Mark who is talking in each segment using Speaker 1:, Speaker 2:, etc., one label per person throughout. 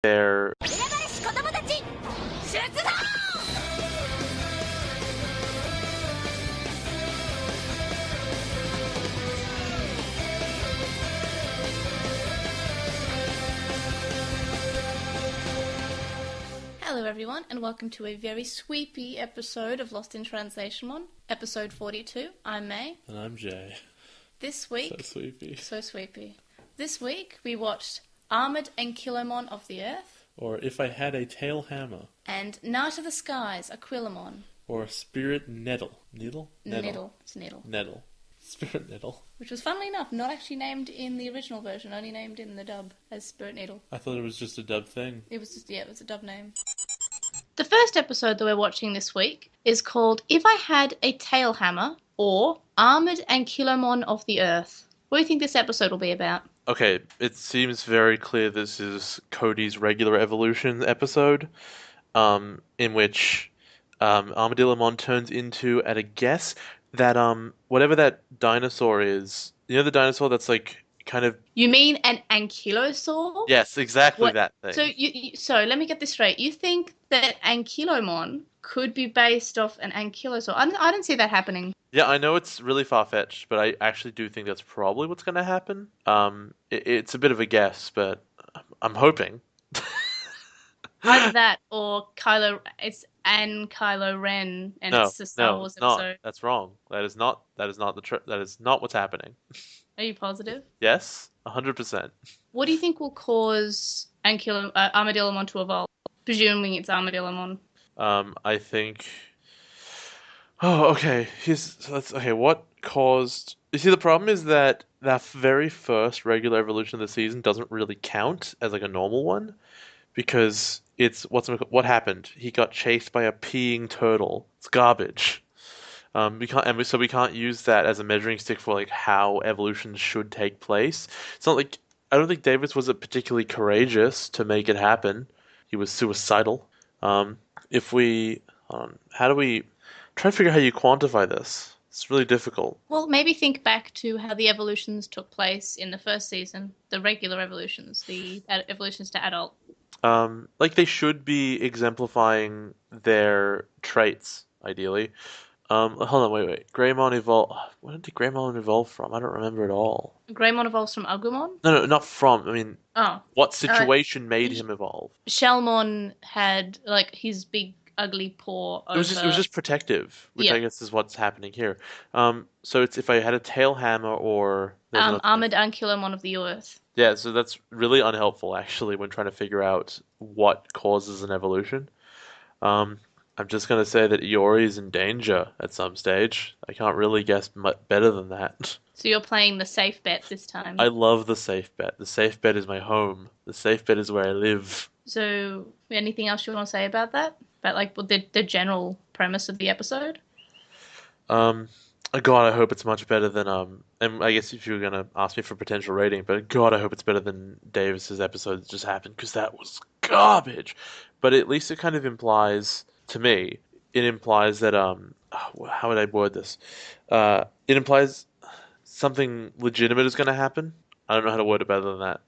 Speaker 1: their...
Speaker 2: Hello everyone, and welcome to a very sweepy episode of Lost in Translationmon, episode 42. I'm May.
Speaker 1: And I'm Jay.
Speaker 2: This week...
Speaker 1: So sweepy.
Speaker 2: So sweepy. This week we watched Armored Ankylomon of the Earth.
Speaker 1: Or If I Had a Tail Hammer.
Speaker 2: And Night of the Skies, Aquilamon.
Speaker 1: Or Spirit Nettle. Needle?
Speaker 2: Nettle. It's Nettle.
Speaker 1: Nettle. Spirit Nettle.
Speaker 2: Which was, funnily enough, not actually named in the original version, only named in the dub as Spirit Needle.
Speaker 1: I thought it was just a dub thing.
Speaker 2: It was just, it was a dub name. The first episode that we're watching this week is called If I Had a Tail Hammer, or Armored Ankylomon of the Earth. What do you think this episode will be about?
Speaker 1: Okay, it seems very clear this is Cody's regular evolution episode, in which Armadillomon turns into, at a guess, that whatever that dinosaur is, you know the dinosaur that's like kind of...
Speaker 2: You mean an ankylosaur?
Speaker 1: Yes, exactly that thing.
Speaker 2: So so let me get this straight. You think that Ankylomon could be based off an ankylosaur? I don't see that happening.
Speaker 1: Yeah, I know it's really far-fetched, but I actually do think that's probably what's going to happen. It's a bit of a guess, but I'm hoping.
Speaker 2: Either that or Kylo. It's Kylo Ren, and it's a Star Wars episode.
Speaker 1: That's wrong. That is not what's happening.
Speaker 2: Are you positive?
Speaker 1: Yes, 100%.
Speaker 2: What do you think will cause Armadillomon to evolve? Presuming it's Armadillomon.
Speaker 1: I think... Oh, okay. What caused... You see, the problem is that very first regular evolution of the season doesn't really count as like a normal one, because it's what happened. He got chased by a peeing turtle. It's garbage. We can't use that as a measuring stick for like how evolution should take place. It's not like... I don't think Davis was particularly courageous to make it happen. He was suicidal. How do we try to figure out how you quantify this? It's really difficult.
Speaker 2: Well, maybe think back to how the evolutions took place in the first season, the regular evolutions, the evolutions to adult.
Speaker 1: Like they should be exemplifying their traits, ideally. Hold on, wait. Greymon evolved. Where did Greymon evolve from? I don't remember at all.
Speaker 2: Greymon evolves from Agumon?
Speaker 1: No, not from. I mean, what situation made him evolve?
Speaker 2: Shellmon had like his big ugly paw over...
Speaker 1: It was just protective, which I guess is what's happening here. So it's If I Had a Tail Hammer or...
Speaker 2: Armored Ankylomon of the Earth.
Speaker 1: Yeah, so that's really unhelpful, actually, when trying to figure out what causes an evolution. I'm just going to say that Iori is in danger at some stage. I can't really guess better than that.
Speaker 2: So you're playing the safe bet this time.
Speaker 1: I love the safe bet. The safe bet is my home. The safe bet is where I live.
Speaker 2: So anything else you want to say about that? About like the general premise of the episode?
Speaker 1: God, I hope it's much better than and I guess if you were gonna ask me for potential rating, but God, I hope it's better than Davis's episode that just happened, because that was garbage. But at least it kind of implies, to me, that how would I word this? It implies something legitimate is gonna happen. I don't know how to word it better than that,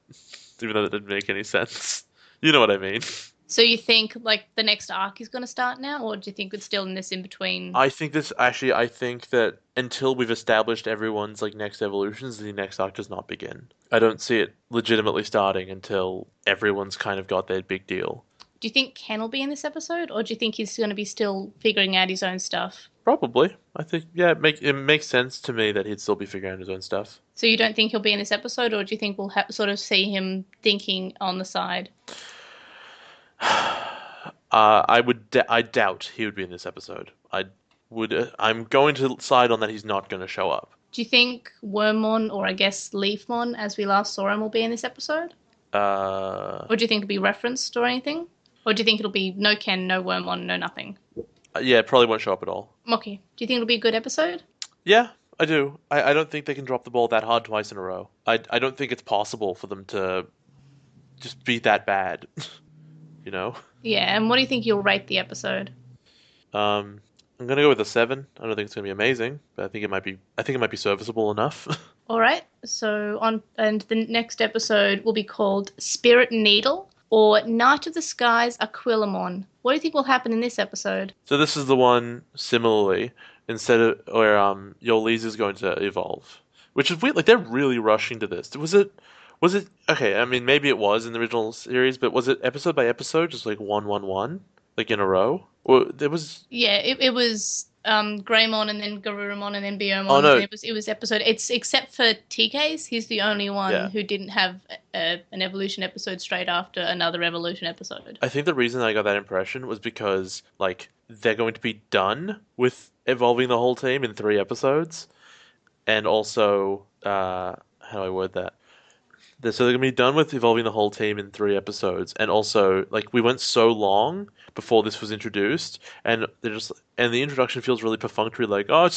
Speaker 1: even though that didn't make any sense. You know what I mean?
Speaker 2: So you think like the next arc is going to start now, or do you think it's still in this in between?
Speaker 1: I think that until we've established everyone's like next evolutions, the next arc does not begin. I don't see it legitimately starting until everyone's kind of got their big deal.
Speaker 2: Do you think Ken will be in this episode, or do you think he's going to be still figuring out his own stuff?
Speaker 1: Probably. I think, yeah, it makes sense to me that he'd still be figuring out his own stuff. So
Speaker 2: you don't think he'll be in this episode, or do you think we'll sort of see him thinking on the side?
Speaker 1: I doubt he would be in this episode. I'm going to side on that he's not going to show up.
Speaker 2: Do you think Wormmon, or I guess Leafmon, as we last saw him, will be in this episode? Or do you think it'll be referenced or anything? Or do you think it'll be no Ken, no Wormmon, no nothing?
Speaker 1: Yeah, probably won't show up at all.
Speaker 2: Okay. Do you think it'll be a good episode?
Speaker 1: Yeah, I do. I don't think they can drop the ball that hard twice in a row. I don't think it's possible for them to just be that bad. You know?
Speaker 2: Yeah, and what do you think you'll rate the episode?
Speaker 1: I'm gonna go with a 7. I don't think it's gonna be amazing, but I think it might be serviceable enough.
Speaker 2: All right. So the next episode will be called Spirit Needle, or Night of the Skies Aquilamon. What do you think will happen in this episode?
Speaker 1: So this is the one similarly, instead of where Yolise is going to evolve. Which is weird, like they're really rushing to this. Was it okay, I mean maybe it was in the original series, but was it episode by episode, just like one, like in a row? Or there was
Speaker 2: Yeah, it was Greymon and then Garurumon and then
Speaker 1: oh
Speaker 2: Biomon, and
Speaker 1: no,
Speaker 2: it was episode. It's except for TK's, he's the only one
Speaker 1: yeah.
Speaker 2: who didn't have an evolution episode straight after another evolution episode.
Speaker 1: I think the reason I got that impression was because like they're going to be done with evolving the whole team in 3 episodes, and also how do I word that? So they're gonna be done with evolving the whole team in 3 episodes, and also like we went so long before this was introduced, and they're just and the introduction feels really perfunctory, like oh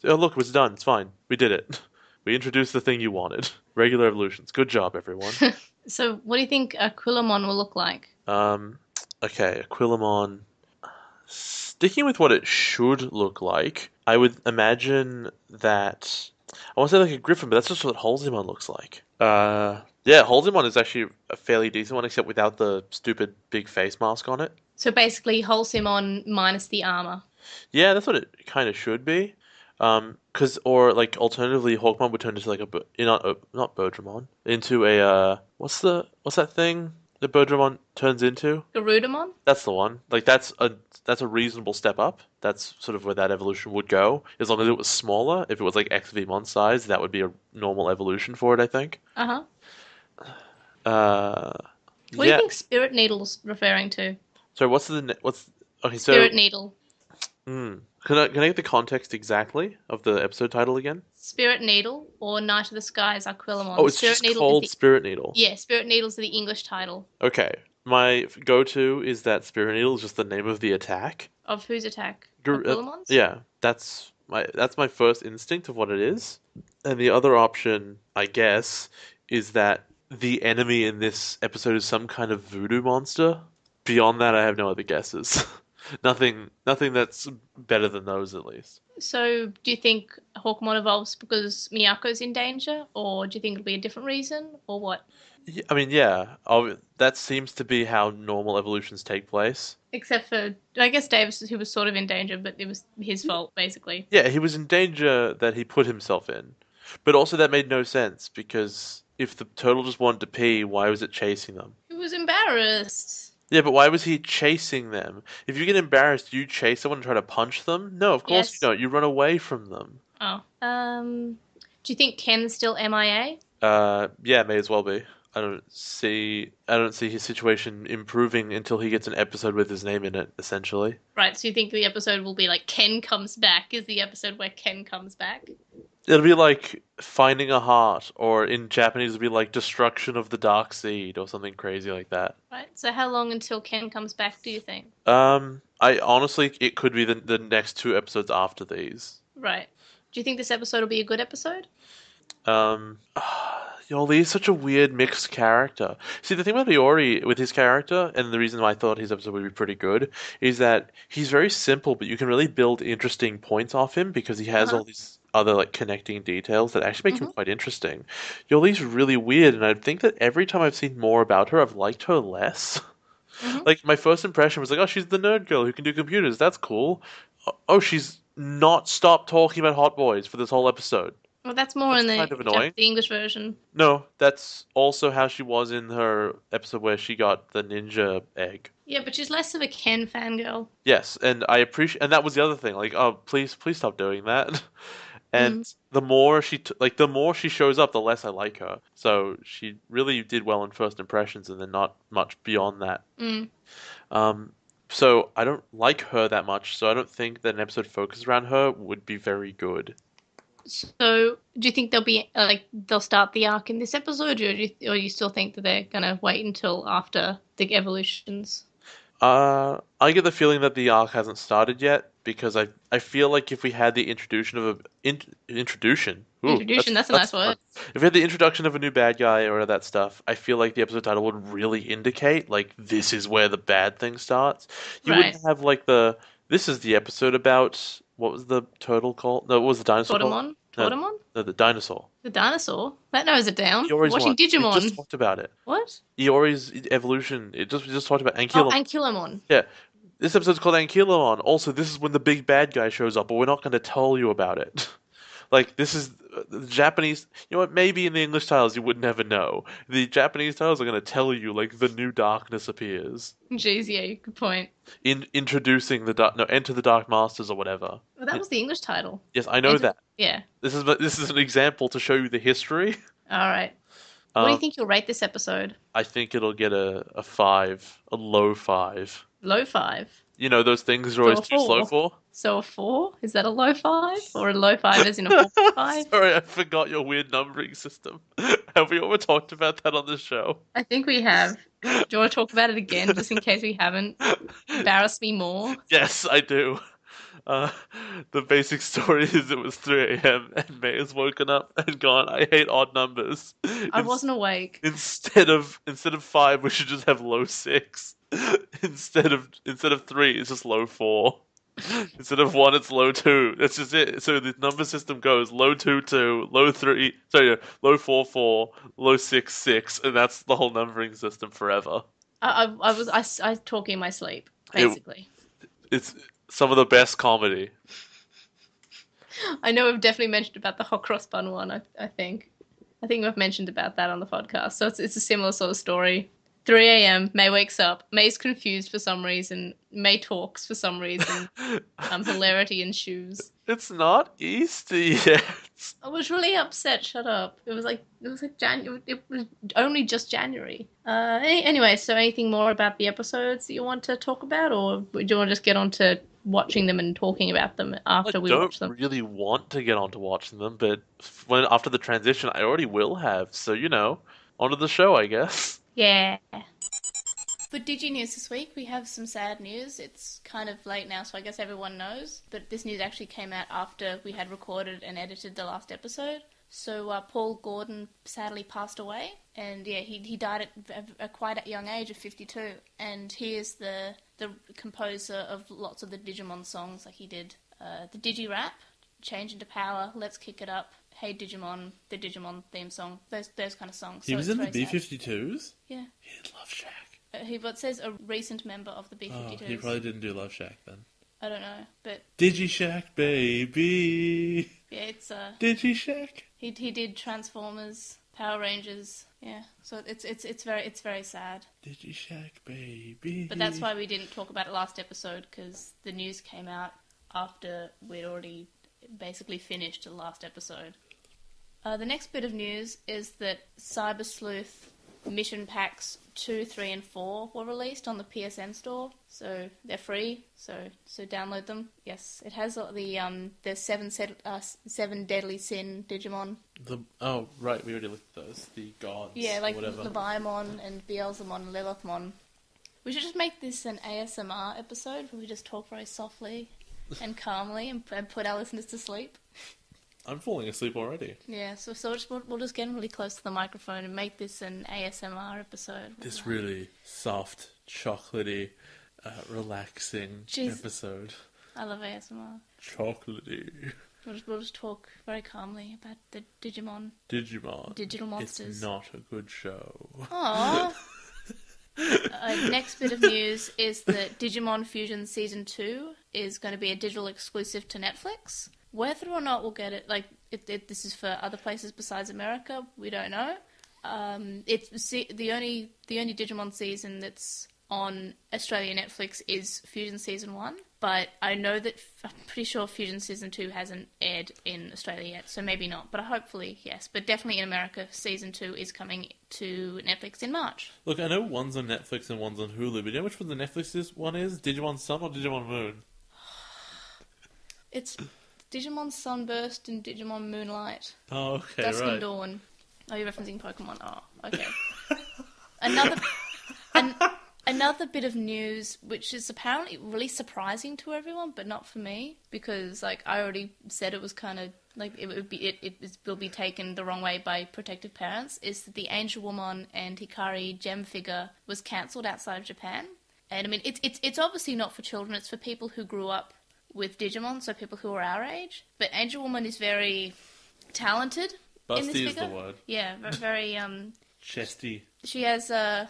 Speaker 1: look, it was done, it's fine, we did it, we introduced the thing you wanted, regular evolutions, good job everyone.
Speaker 2: So, what do you think Aquilamon will look like?
Speaker 1: Um, okay, Aquilamon. Sticking with what it should look like, I would imagine that I want to say like a griffin, but that's just what Halseyman looks like. Yeah, Halseyman is actually a fairly decent one, except without the stupid big face mask on it.
Speaker 2: So basically, Wholesimon minus the armor.
Speaker 1: Yeah, that's what it kind of should be. Or like alternatively, Hawkmon would turn into like not Birdramon, into a what's that thing that Birdramon turns into?
Speaker 2: Garudamon?
Speaker 1: That's the one. Like that's a reasonable step up. That's sort of where that evolution would go. As long as it was smaller, if it was like XVmon size, that would be a normal evolution for it, I think.
Speaker 2: Uh-huh.
Speaker 1: Uh,
Speaker 2: What do you
Speaker 1: yeah.
Speaker 2: think Spirit Needle's referring to?
Speaker 1: So what's okay? So
Speaker 2: Spirit Needle.
Speaker 1: can I get the context exactly of the episode title again?
Speaker 2: Spirit Needle or Night of the Skies
Speaker 1: Oh,
Speaker 2: Aquilamon.
Speaker 1: it's
Speaker 2: Spirit
Speaker 1: just
Speaker 2: Needle is
Speaker 1: called
Speaker 2: the
Speaker 1: Spirit Needle.
Speaker 2: Yeah, Spirit Needle's the English title.
Speaker 1: Okay. My go-to is that Spirit Needle is just the name of the attack.
Speaker 2: Of whose attack? Aquilamon's?
Speaker 1: Yeah, that's my first instinct of what it is. And the other option, I guess, is that the enemy in this episode is some kind of voodoo monster. Beyond that, I have no other guesses. Nothing that's better than those, at least.
Speaker 2: So, do you think Hawkmon evolves because Miyako's in danger, or do you think it'll be a different reason, or what?
Speaker 1: Yeah, I mean, yeah, that seems to be how normal evolutions take place.
Speaker 2: Except for, I guess Davis, who was sort of in danger, but it was his fault, basically.
Speaker 1: Yeah, he was in danger that he put himself in. But also that made no sense because if the turtle just wanted to pee, why was it chasing them?
Speaker 2: He was embarrassed.
Speaker 1: Yeah, but why was he chasing them? If you get embarrassed, you chase someone and try to punch them? No, of course you
Speaker 2: Yes.
Speaker 1: don't. You run away from them.
Speaker 2: Oh. Do you think Ken's still MIA?
Speaker 1: Yeah, may as well be. I don't see his situation improving until he gets an episode with his name in it, essentially.
Speaker 2: Right, so you think the episode will be like Ken comes back? Is the episode where Ken comes back?
Speaker 1: It'll be like finding a heart, or in Japanese it'll be like destruction of the dark seed, or something crazy like that.
Speaker 2: Right, so how long until Ken comes back, do you think?
Speaker 1: I honestly, it could be the next 2 episodes after these.
Speaker 2: Right. Do you think this episode will be a good episode?
Speaker 1: Um, Yoli is such a weird mixed character. See, the thing about Iori with his character, and the reason why I thought his episode would be pretty good, is that he's very simple, but you can really build interesting points off him because he has
Speaker 2: Uh-huh.
Speaker 1: all these other like connecting details that actually make him
Speaker 2: Mm-hmm.
Speaker 1: quite interesting. Yoli's really weird, and I think that every time I've seen more about her, I've liked her less.
Speaker 2: Mm-hmm.
Speaker 1: Like my first impression was like, oh, she's the nerd girl who can do computers. That's cool. Oh, she's not stopped talking about hot boys for this whole episode.
Speaker 2: Well, that's more
Speaker 1: That's
Speaker 2: in
Speaker 1: kind of annoying.
Speaker 2: The English version.
Speaker 1: No, that's also how she was in her episode where she got the ninja egg.
Speaker 2: Yeah, but she's less of a Ken fangirl.
Speaker 1: Yes, and I appreciate, and that was the other thing. Like, oh, please stop doing that. And
Speaker 2: Mm.
Speaker 1: the more she shows up, the less I like her. So she really did well in first impressions, and then not much beyond that.
Speaker 2: Mm.
Speaker 1: Um, so I don't like her that much. So I don't think that an episode focused around her would be very good.
Speaker 2: So, do you think they'll be like they'll start the arc in this episode, or you still think that they're gonna wait until after the evolutions?
Speaker 1: I get the feeling that the arc hasn't started yet because I feel like if we had the introduction of introduction,
Speaker 2: Introduction, that's a nice
Speaker 1: fun.
Speaker 2: word.
Speaker 1: If we had the introduction of a new bad guy or that stuff, I feel like the episode title would really indicate like this is where the bad thing starts. You
Speaker 2: Right.
Speaker 1: wouldn't have like this is the episode about what was the turtle called? No, what was the dinosaur called?
Speaker 2: Automon?
Speaker 1: No,
Speaker 2: Tortamon?
Speaker 1: no, the dinosaur.
Speaker 2: The dinosaur? That knows it down.
Speaker 1: Iori's
Speaker 2: Watching
Speaker 1: one. We just
Speaker 2: Digimon.
Speaker 1: talked about it.
Speaker 2: What?
Speaker 1: Iori's evolution. We just talked about
Speaker 2: Oh,
Speaker 1: Ankylomon.
Speaker 2: Ankylomon.
Speaker 1: Yeah, this episode's called Ankylomon. Also, this is when the big bad guy shows up, but we're not going to tell you about it. Like, this is the Japanese. You know what? Maybe in the English titles you would never know. The Japanese titles are going to tell you, like, the new darkness appears.
Speaker 2: Jeez, yeah, good point.
Speaker 1: Introducing the dark. No, Enter the Dark Masters or whatever.
Speaker 2: Well, that was the English title.
Speaker 1: Yes, I know that.
Speaker 2: Yeah.
Speaker 1: This is an example to show you the history.
Speaker 2: All right. What do you
Speaker 1: Um,
Speaker 2: think you'll rate this episode?
Speaker 1: I think it'll get a 5, a low 5.
Speaker 2: Low 5.
Speaker 1: You know, those things are
Speaker 2: So
Speaker 1: always
Speaker 2: a
Speaker 1: too slow
Speaker 2: 4.
Speaker 1: for.
Speaker 2: So a 4? Is that a low 5? Or a low 5 as in a 4.5?
Speaker 1: Sorry, I forgot your weird numbering system. Have we ever talked about that on the show?
Speaker 2: I think we have. Do you want to talk about it again, just in case we haven't? Embarrass me more?
Speaker 1: Yes, I do. Uh, the basic story is it was 3 a.m. and May has woken up and gone, I hate odd numbers.
Speaker 2: I wasn't awake.
Speaker 1: Instead of 5, we should just have low 6. Instead of 3, it's just low 4. Instead of 1, it's low 2. That's just it. So the number system goes low 2 2, low 3, sorry, no, low 4 4, low 6 6, and that's the whole numbering system forever.
Speaker 2: I talk in my sleep, basically.
Speaker 1: It's some of the best comedy.
Speaker 2: I know we've definitely mentioned about the hot cross bun one, I think. I think we've mentioned about that on the podcast. So it's a similar sort of story. 3 a.m. May wakes up. May's confused for some reason. May talks for some reason. Hilarity ensues.
Speaker 1: It's not Easter yet.
Speaker 2: I was really upset. Shut up. It was like January. It was only just January. Anyway, so anything more about the episodes that you want to talk about, or do you want to just get on to watching them and talking about them after we watch them?
Speaker 1: I don't really want to get on to watching them, but after the transition, I already will have. So onto the show, I guess.
Speaker 2: Yeah. For DigiNews this week, we have some sad news. It's kind of late now, so I guess everyone knows. But this news actually came out after we had recorded and edited the last episode. So Paul Gordon sadly passed away. And yeah, he died at quite a young age of 52. And he is the composer of lots of the Digimon songs. Like he did the Digi-Rap, Change into Power, Let's Kick It Up, Hey Digimon, the Digimon theme song, those kind of songs.
Speaker 3: He was in the B-52s?
Speaker 2: Yeah.
Speaker 3: He did Love Shack.
Speaker 2: What says a recent member of the B-52s.
Speaker 3: Oh, he probably didn't do Love Shack then.
Speaker 2: I don't know, but
Speaker 3: Digi-Shack, baby!
Speaker 2: yeah, it's
Speaker 3: Digi-Shack!
Speaker 2: He did Transformers, Power Rangers, yeah. So it's very sad.
Speaker 3: Digi-Shack, baby!
Speaker 2: But that's why we didn't talk about it last episode, because the news came out after we'd already basically finished the last episode. The next bit of news is that Cyber Sleuth mission packs 2, 3, and 4 were released on the PSN store, so they're free. So download them. Yes, it has the seven deadly sin Digimon.
Speaker 3: Oh right, we already looked at those. The gods.
Speaker 2: Yeah, like
Speaker 3: whatever.
Speaker 2: Leviamon and Beelzemon and Lilithmon. We should just make this an ASMR episode where we just talk very softly and calmly and put our listeners to sleep.
Speaker 3: I'm falling asleep already.
Speaker 2: Yeah, so we'll just get really close to the microphone and make this an ASMR episode.
Speaker 3: This really soft, chocolatey, relaxing
Speaker 2: Jeez.
Speaker 3: episode.
Speaker 2: I love ASMR.
Speaker 3: Chocolatey.
Speaker 2: We'll just talk very calmly about the Digimon.
Speaker 3: Digimon.
Speaker 2: Digital monsters.
Speaker 3: It's not a good show.
Speaker 2: Aww. Next bit of news is that Digimon Fusion Season 2 is going to be a digital exclusive to Netflix. Whether or not we'll get it, this is for other places besides America, we don't know. It's the only Digimon season that's on Australia Netflix is Fusion Season 1, but I know that I'm pretty sure Fusion Season 2 hasn't aired in Australia yet, so maybe not, but hopefully yes. But definitely in America, Season 2 is coming to Netflix in March.
Speaker 3: Look, I know one's on Netflix and one's on Hulu, but you know which one the Netflix one is? Digimon Sun or Digimon Moon?
Speaker 2: It's Digimon Sunburst and Digimon Moonlight.
Speaker 3: Oh, okay,
Speaker 2: Dusk
Speaker 3: right.
Speaker 2: and Dawn. Oh, you're referencing Pokemon. Oh, okay. Another bit of news, which is apparently really surprising to everyone, but not for me, because I already said it was kind of it will be taken the wrong way by protective parents, is that the Angel Woman and Hikari gem figure was cancelled outside of Japan. And I mean, it's obviously not for children; it's for people who grew up with Digimon, so people who are our age. But Angel Woman is very talented in this
Speaker 3: Busty is
Speaker 2: figure.
Speaker 3: the word.
Speaker 2: Yeah, very
Speaker 3: Chesty.
Speaker 2: She has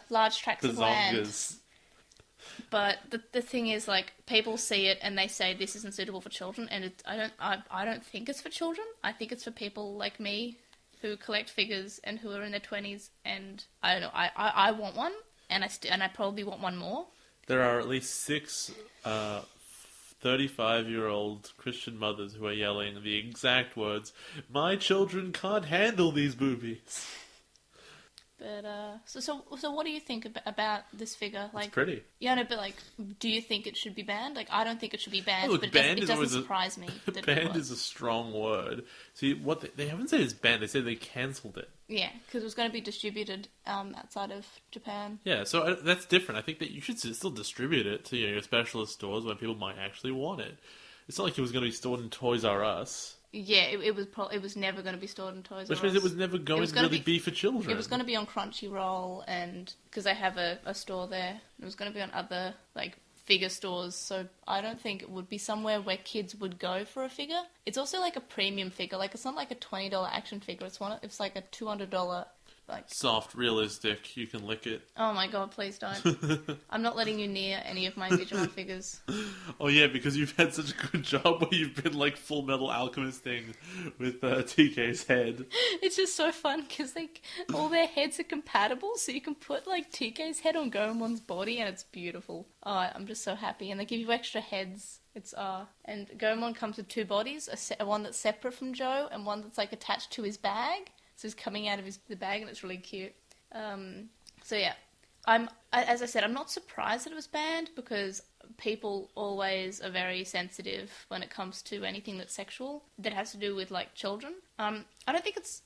Speaker 2: large tracts of land.
Speaker 3: Bazongas.
Speaker 2: But the thing is, like, people see it and they say this isn't suitable for children, and I don't think it's for children. I think it's for people like me who collect figures and who are in their 20s, and I don't know. I want one, and I probably want one more.
Speaker 3: There are at least 6 35-year-old Christian mothers who are yelling the exact words, "My children can't handle these boobies."
Speaker 2: But so what do you think about this figure? Like,
Speaker 3: It's pretty.
Speaker 2: Yeah, no, but like, do you think it should be banned? Like, I don't think it should be banned,
Speaker 3: Look,
Speaker 2: but
Speaker 3: banned
Speaker 2: it
Speaker 3: is
Speaker 2: doesn't
Speaker 3: always
Speaker 2: surprise me that it
Speaker 3: Banned
Speaker 2: was.
Speaker 3: is a strong word. See, what they haven't said it's banned. They said they cancelled it.
Speaker 2: Yeah, because it was going to be distributed outside of Japan.
Speaker 3: Yeah, so that's different. I think that you should still distribute it to your specialist stores when people might actually want it. It's not like it was going to be stored in Toys R Us.
Speaker 2: Yeah, it was never going to be stored in Toys R Us.
Speaker 3: Which means it was never going to really be for children.
Speaker 2: It was going to be on Crunchyroll, and because they have a store there. It was going to be on other like figure stores, so I don't think it would be somewhere where kids would go for a figure. It's also like a premium figure. Like, it's not like a $20 action figure. It's like a $200 like.
Speaker 3: Soft, realistic. You can lick it.
Speaker 2: Oh my god! Please don't. I'm not letting you near any of my Digimon figures.
Speaker 3: Oh yeah, because you've had such a good job where you've been like Full Metal Alchemist-ing with TK's head.
Speaker 2: It's just so fun because like all their heads are compatible, so you can put like TK's head on Goemon's body, and it's beautiful. Oh, I'm just so happy, and they give you extra heads. It's and Goemon comes with 2 bodies, one that's separate from Joe, and one that's like attached to his bag. So he's coming out of the bag, and it's really cute. So yeah, as I said, I'm not surprised that it was banned because people always are very sensitive when it comes to anything that's sexual that has to do with like children. I don't think it's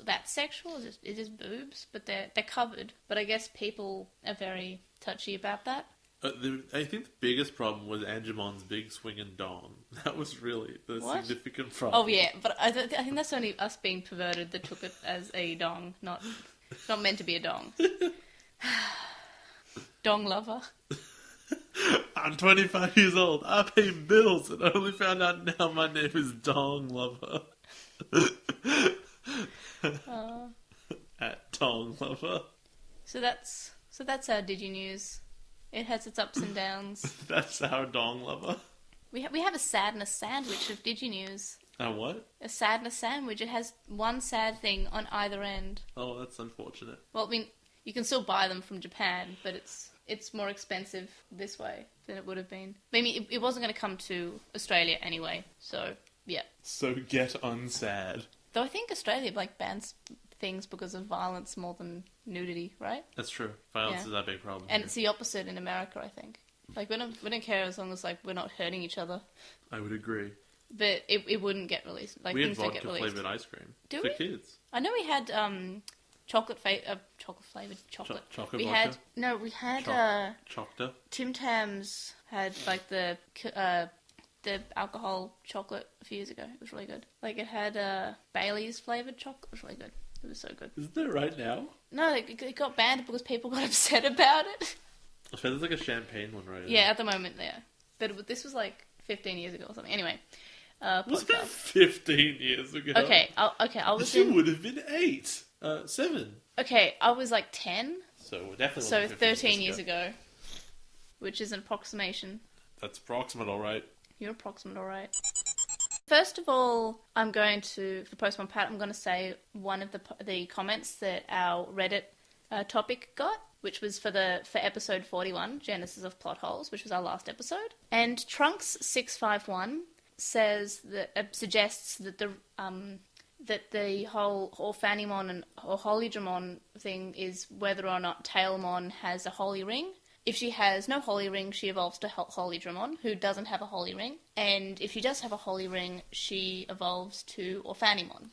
Speaker 2: that sexual. It's just boobs, but they're covered. But I guess people are very touchy about that.
Speaker 3: I think the biggest problem was Angemon's big swinging dong. That was really the significant problem.
Speaker 2: Oh yeah, but I think that's only us being perverted that took it as a dong, not meant to be a dong. Dong lover.
Speaker 3: I'm 25 years old. I pay bills, and I only found out now my name is Dong Lover. At Dong Lover.
Speaker 2: So that's our DigiNews. It has its ups and downs.
Speaker 3: That's our Dong Lover.
Speaker 2: We have a sadness sandwich of DigiNews.
Speaker 3: A what?
Speaker 2: A sadness sandwich. It has one sad thing on either end.
Speaker 3: Oh, that's unfortunate.
Speaker 2: Well, I mean, you can still buy them from Japan, but it's more expensive this way than it would have been. I mean, it wasn't going to come to Australia anyway, so yeah.
Speaker 3: So get unsad.
Speaker 2: Though I think Australia like bans things because of violence more than nudity, right?
Speaker 3: That's true. Violence is a big problem.
Speaker 2: And it's the opposite in America, I think. Like, we don't care as long as like we're not hurting each other.
Speaker 3: I would agree.
Speaker 2: But it wouldn't get released. Like,
Speaker 3: we had
Speaker 2: things don't get
Speaker 3: vodka
Speaker 2: released.
Speaker 3: flavored ice cream
Speaker 2: Do
Speaker 3: for
Speaker 2: we?
Speaker 3: kids.
Speaker 2: I know we had chocolate flavored chocolate.
Speaker 3: Chocolate
Speaker 2: we
Speaker 3: vodka?
Speaker 2: had
Speaker 3: Chocta.
Speaker 2: Tim Tams had like the alcohol chocolate a few years ago. It was really good. Like, it had Bailey's flavored chocolate. It was really good. It was so good.
Speaker 3: Isn't there right now?
Speaker 2: No, it got banned because people got upset about it.
Speaker 3: I bet there's like a champagne one right now.
Speaker 2: Yeah, at the moment, yeah. But this was like 15 years ago or something. Anyway,
Speaker 3: Was it
Speaker 2: podcast.
Speaker 3: 15 years ago?
Speaker 2: Okay, I was
Speaker 3: You
Speaker 2: in...
Speaker 3: would have been 8. 7.
Speaker 2: Okay, I was like 10,
Speaker 3: So we're definitely
Speaker 2: so
Speaker 3: wasn't 15
Speaker 2: 13 years ago. Which is an approximation.
Speaker 3: That's approximate, alright.
Speaker 2: You're approximate, alright. First of all, I'm going to, for Postmon Pat, I'm going to say one of the comments that our Reddit topic got, which was for episode 41, Genesis of Plot Holes, which was our last episode. And Trunks651 says that suggests that the whole Orphanimon or Holydramon thing is whether or not Tailmon has a holy ring. If she has no holy ring, she evolves to Holydramon, who doesn't have a holy ring. And if she does have a holy ring, she evolves to Orphanimon.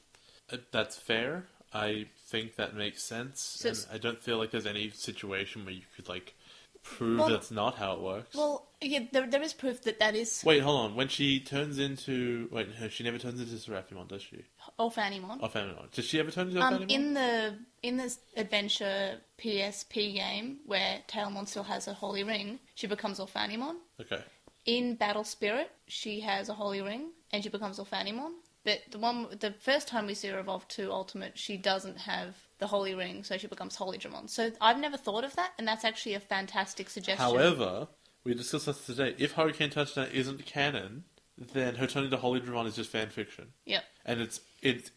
Speaker 3: That's fair. I think that makes sense. And I don't feel like there's any situation where you could, like, prove that's not how it works.
Speaker 2: Well, yeah, there is proof that is...
Speaker 3: Wait, hold on. When she turns into... Wait, she never turns into Seraphimon, does she?
Speaker 2: Orphanimon.
Speaker 3: Orphanimon. Does she ever turn into Orphanimon?
Speaker 2: In this adventure PSP game, where Tailmon still has a holy ring, she becomes Orphanimon.
Speaker 3: Okay.
Speaker 2: In Battle Spirit, she has a holy ring, and she becomes Orphanimon. But the first time we see her evolve to Ultimate, she doesn't have the Holy Ring, so she becomes Holy Dramon. So I've never thought of that, and that's actually a fantastic suggestion.
Speaker 3: However, we discussed this today. If Hurricane Touchdown isn't canon, then her turning to Holy Dramon is just fan fiction.
Speaker 2: Yep.
Speaker 3: And it's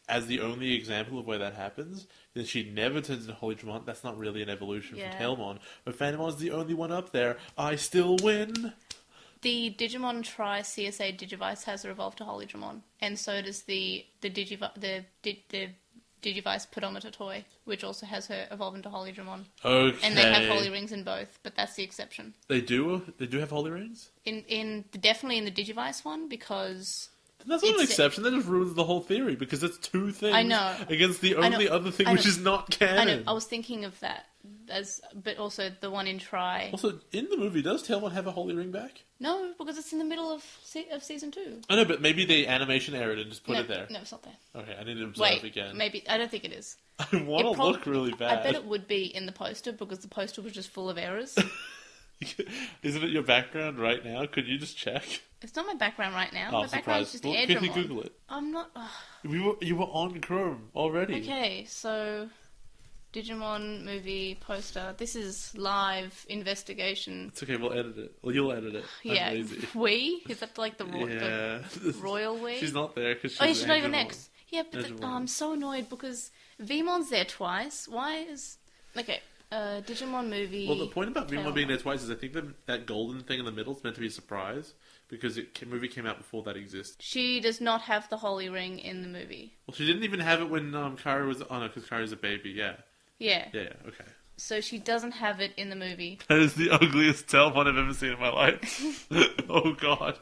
Speaker 3: as the only example of where that happens, then she never turns into Holy Dramon. That's not really an evolution from Tailmon. But Phantomon's the only one up there. I still win.
Speaker 2: The Digimon Tri CSA Digivice has her evolved to Holy Dramon, and so does the Digivice Pedometer toy, which also has her evolve into Holy Dramon.
Speaker 3: Okay.
Speaker 2: And they have Holy Rings in both, but that's the exception.
Speaker 3: They do have Holy Rings?
Speaker 2: Definitely in the Digivice one, because...
Speaker 3: That's not an exception. That just ruins the whole theory, because it's two things
Speaker 2: I know.
Speaker 3: against the only other thing which is not canon.
Speaker 2: I know. I was thinking of that, but also the one in Tri.
Speaker 3: Also, in the movie, does Tailmon have a Holy Ring back?
Speaker 2: No, because it's in the middle of season 2.
Speaker 3: I know, but maybe the animation errored and just put it there.
Speaker 2: No, it's not there.
Speaker 3: Okay, I need to observe again.
Speaker 2: Maybe. I don't think it is.
Speaker 3: I want to look really bad.
Speaker 2: I bet it would be in the poster, because the poster was just full of errors.
Speaker 3: Isn't it your background right now? Could you just check?
Speaker 2: It's not my background right now.
Speaker 3: Oh,
Speaker 2: my background's just Air
Speaker 3: quickly
Speaker 2: Dramon.
Speaker 3: Google it.
Speaker 2: I'm not...
Speaker 3: You were on Chrome already.
Speaker 2: Okay, so... Digimon movie poster. This is live investigation.
Speaker 3: It's okay, we'll edit it. Well, you'll edit it. I'm lazy.
Speaker 2: We? Is that like the royal we?
Speaker 3: She's not there because
Speaker 2: she's not even X. Yeah, but I'm so annoyed because Vmon's there twice. Why is... Okay, Digimon movie...
Speaker 3: Well, the point about Vmon being there twice is I think that golden thing in the middle is meant to be a surprise because the movie came out before that existed.
Speaker 2: She does not have the Holy Ring in the movie.
Speaker 3: Well, she didn't even have it when Kairi was... Oh, no, because Kairi's a baby, yeah.
Speaker 2: Yeah.
Speaker 3: Yeah, okay.
Speaker 2: So she doesn't have it in the movie.
Speaker 3: That is the ugliest Tailmon I've ever seen in my life. Oh, God.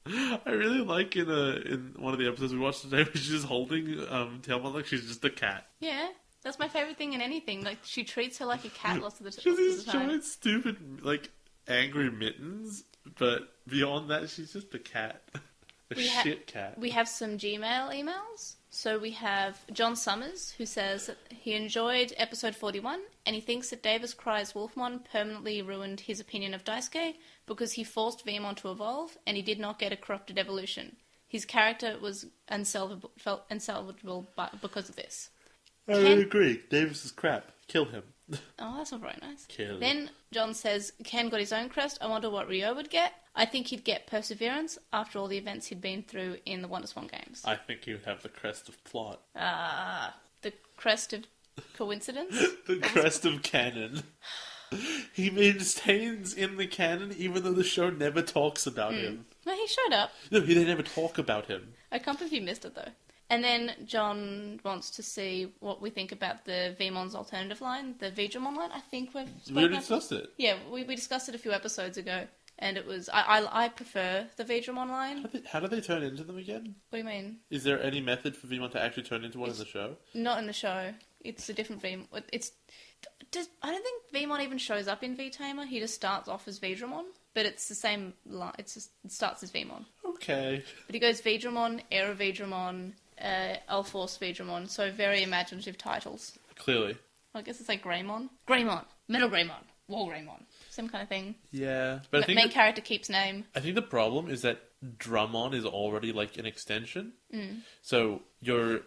Speaker 3: I really like in one of the episodes we watched today where she's just holding Tailmon like she's just a cat.
Speaker 2: Yeah. That's my favourite thing in anything. Like, she treats her like a cat lots of the time.
Speaker 3: She has these giant, stupid, like, angry mittens, but beyond that, she's just a cat. Shit cat.
Speaker 2: We have some Gmail emails. So we have John Summers, who says that he enjoyed episode 41, and he thinks that Davis Cry's Wolfmon permanently ruined his opinion of Daisuke because he forced Vmon to evolve, and he did not get a corrupted evolution. His character was unsalvageable because of this.
Speaker 3: I agree. Davis is crap. Kill him.
Speaker 2: Oh, that's not very nice.
Speaker 3: Kill him.
Speaker 2: Then John says, Ken got his own crest. I wonder what Ryo would get. I think he'd get Perseverance after all the events he'd been through in the WonderSwan games.
Speaker 3: I think he would have the crest of plot.
Speaker 2: The crest of coincidence?
Speaker 3: The crest of canon. He maintains in the canon even though the show never talks about him.
Speaker 2: No, he showed up.
Speaker 3: No, they never talk about him.
Speaker 2: I can't believe you missed it, though. And then John wants to see what we think about the Vmon's alternative line, the Vidramon line. I think we
Speaker 3: already discussed it.
Speaker 2: Yeah, we discussed it a few episodes ago, and it was I prefer the Vidramon line.
Speaker 3: How do they turn into them again?
Speaker 2: What do you mean?
Speaker 3: Is there any method for Vmon to actually turn into one in the show?
Speaker 2: Not in the show. It's a different Vmon. I don't think Vmon even shows up in V-Tamer. He just starts off as Vidramon, but it's the same line. It starts as Vmon.
Speaker 3: Okay.
Speaker 2: But he goes Vidramon, Era Vidramon, L-Force Vidramon, so very imaginative titles.
Speaker 3: Clearly.
Speaker 2: I guess it's like Greymon. Greymon. Metal Greymon. Wall Greymon. Same kind of thing.
Speaker 3: Yeah. But I think
Speaker 2: main character keeps name.
Speaker 3: I think the problem is that Drummon is already like an extension. So so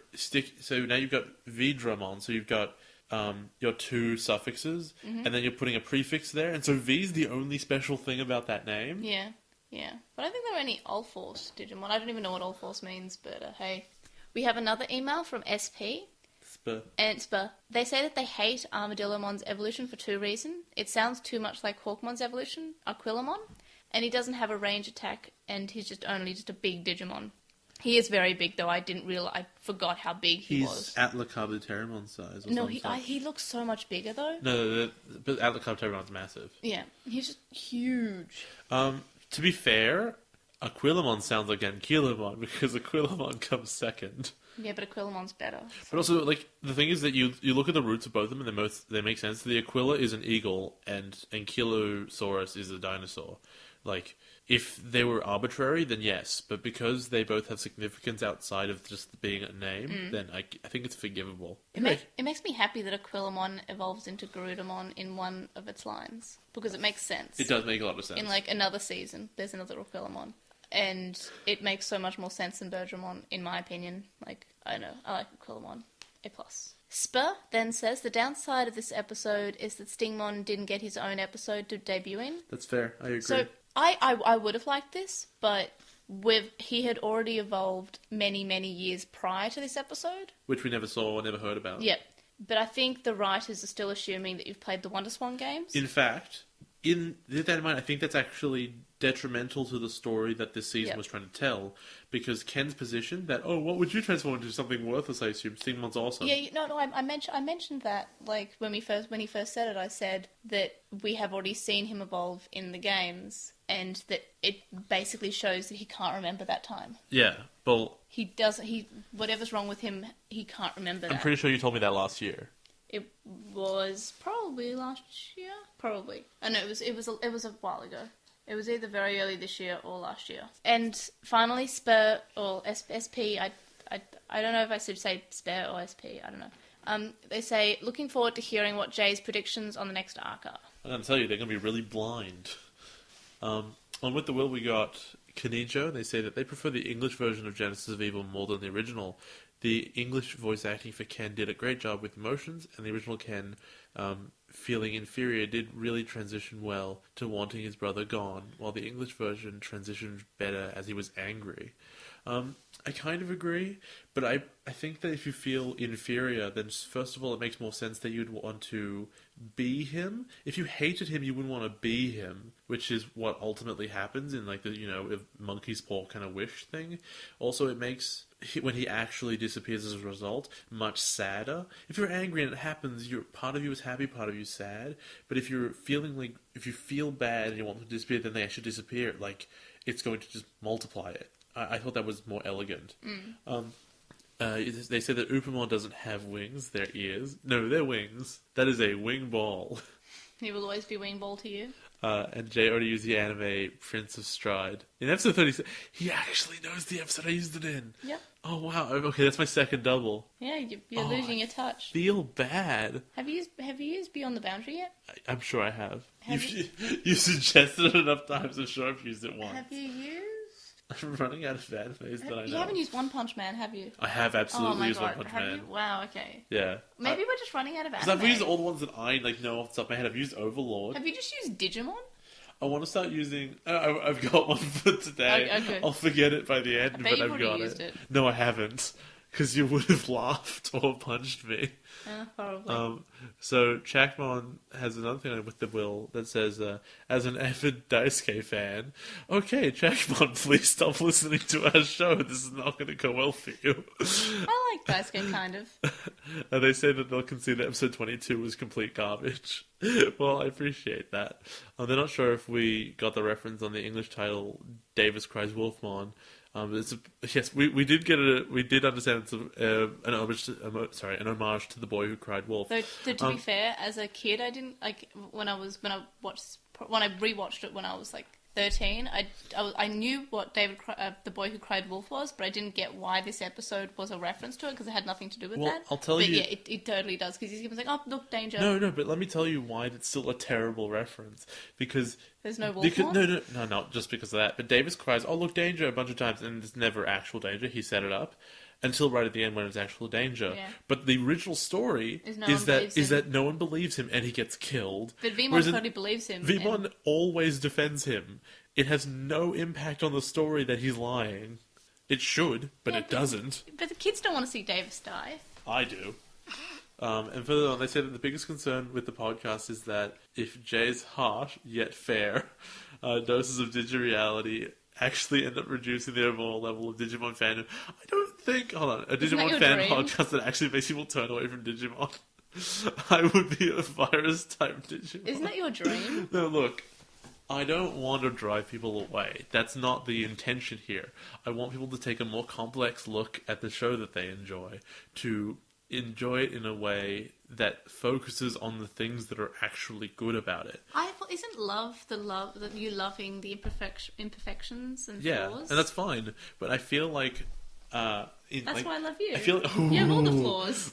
Speaker 3: now you've got V-Drummon, so you've got your two suffixes, and then you're putting a prefix there, and so V is the only special thing about that name.
Speaker 2: Yeah. But I don't think there are any All-Force Digimon. I don't even know what All-Force means, but hey. We have another email from SP. They say that they hate Armadillomon's evolution for two reasons. It sounds too much like Hawkmon's evolution, Aquilamon, and he doesn't have a range attack, and he's just a big Digimon. He is very big, though. I forgot how big he was.
Speaker 3: He's Atlacarbiteramon size.
Speaker 2: No, he looks so much bigger, though.
Speaker 3: No, but Atlacarbiteramon's massive.
Speaker 2: Yeah, he's just huge.
Speaker 3: To be fair, Aquilamon sounds like Ankylamon because Aquilamon comes second.
Speaker 2: Yeah, but Aquilamon's better.
Speaker 3: But also, like, the thing is that you look at the roots of both of them and they make sense. The Aquila is an eagle and Ankylosaurus is a dinosaur. Like, if they were arbitrary, then yes. But because they both have significance outside of just being a name, then I think it's forgivable.
Speaker 2: It makes me happy that Aquilamon evolves into Garudamon in one of its lines. Because it makes sense.
Speaker 3: It does make a lot of sense.
Speaker 2: In, like, another season, there's another Aquilamon. and it makes so much more sense than Bergermon, in my opinion. Like, I don't know, I like Aquilomon. A+. Spur then says the downside of this episode is that Stingmon didn't get his own episode to debut in.
Speaker 3: That's fair. I agree.
Speaker 2: So I would have liked this, but he had already evolved many, many years prior to this episode.
Speaker 3: Which we never saw or never heard about.
Speaker 2: Yep. But I think the writers are still assuming that you've played the WonderSwan games.
Speaker 3: In fact, with that in mind, I think that's actually detrimental to the story that this season was trying to tell, because Ken's position that, oh, what would you transform into? Something worthless, I assume. Stingmon's awesome.
Speaker 2: Yeah, no, I mentioned that, like, when he first said it, I said that we have already seen him evolve in the games, and that it basically shows that he can't remember that time.
Speaker 3: Yeah, well...
Speaker 2: Whatever's wrong with him, he can't remember that.
Speaker 3: I'm pretty sure you told me that last year.
Speaker 2: It was probably last year? Probably. I know, it was a while ago. It was either very early this year or last year. And finally, Spur, or SP, I don't know if I should say Spur or SP, I don't know. They say, looking forward to hearing what Jay's predictions on the next arc are.
Speaker 3: I'm going to tell you, they're going to be really blind. On With the Will, we got Kanijo. They say that they prefer the English version of Genesis of Evil more than the original. The English voice acting for Ken did a great job with emotions, and the original Ken, feeling inferior, did really transition well to wanting his brother gone, while the English version transitioned better as he was angry. I kind of agree, but I think that if you feel inferior, then first of all, it makes more sense that you'd want to be him. If you hated him, you wouldn't want to be him, which is what ultimately happens in, like, the, if monkey's paw kind of wish thing. Also, it makes, when he actually disappears as a result, much sadder. If you're angry and it happens, part of you is happy, part of you is sad. But if you feel bad and you want them to disappear, then they actually disappear. Like, it's going to just multiply it. I thought that was more elegant. They say that Upamon doesn't have wings, they're ears. No, they're wings. That is a wing ball.
Speaker 2: He will always be wing ball to you.
Speaker 3: And Jay already used the anime Prince of Stride. In episode 36, he actually knows the episode I used it in.
Speaker 2: Yep.
Speaker 3: Oh, wow. Okay, that's my second double.
Speaker 2: Yeah, you're losing your touch.
Speaker 3: Feel bad.
Speaker 2: Have you used Beyond the Boundary yet?
Speaker 3: I'm sure I have. You suggested it enough times, I'm sure I've used it once.
Speaker 2: Have you used?
Speaker 3: I'm running out of animes that I know.
Speaker 2: You haven't used One Punch Man, have you?
Speaker 3: I have absolutely used One Punch
Speaker 2: have
Speaker 3: Man.
Speaker 2: You? Wow, okay.
Speaker 3: Yeah.
Speaker 2: Maybe we're just running out of anime.
Speaker 3: Because I've used all the ones that I know off the top of my head. I've used Overlord.
Speaker 2: Have you just used Digimon?
Speaker 3: I want to start using... I've got one for today.
Speaker 2: Okay.
Speaker 3: I'll forget it by the end, but I've got it. No, I haven't. Because you would have laughed or punched me.
Speaker 2: Probably.
Speaker 3: So Chakmon has another thing with the will that says, as an avid Daisuke fan, okay, Chakmon, please stop listening to our show. This is not going to go well for you.
Speaker 2: I like Daisuke, kind of.
Speaker 3: And they say that they'll consider episode 22 was complete garbage. Well, I appreciate that. They're not sure if we got the reference on the English title, Davis Cries Wolfmon. Yes, we did get it. We did understand it's an homage to The Boy Who Cried Wolf.
Speaker 2: So to be fair, as a kid, I didn't like when I rewatched it when I was like 13. I knew what The Boy Who Cried Wolf was, but I didn't get why this episode was a reference to it because it had nothing to do with that.
Speaker 3: I'll tell you.
Speaker 2: Yeah, it totally does because he's like, oh look, danger.
Speaker 3: No, but let me tell you why it's still a terrible reference because
Speaker 2: there's no wolf.
Speaker 3: No, not just because of that. But Davis cries, "Oh look, danger!" a bunch of times, and it's never actual danger. He set it up. Until right at the end when it's actual danger. Yeah. But the original story is that no one believes him and he gets killed.
Speaker 2: But Vmon totally believes him.
Speaker 3: Vmon always defends him. It has no impact on the story that he's lying. It should, but it doesn't.
Speaker 2: But the kids don't want to see Davis die.
Speaker 3: I do. And further on, they say that the biggest concern with the podcast is that if Jay's harsh yet fair doses of Digireality actually end up reducing the overall level of Digimon fandom. I don't think... Hold on. A Digimon fan podcast that actually makes people turn away from Digimon. I would be a virus-type Digimon.
Speaker 2: Isn't that your dream?
Speaker 3: No, look. I don't want to drive people away. That's not the intention here. I want people to take a more complex look at the show that they enjoy, to enjoy it in a way that focuses on the things that are actually good about it.
Speaker 2: Isn't love that you loving the imperfections and flaws?
Speaker 3: Yeah, and that's fine. But I feel like
Speaker 2: that's why I love you.
Speaker 3: I feel
Speaker 2: you have all the flaws.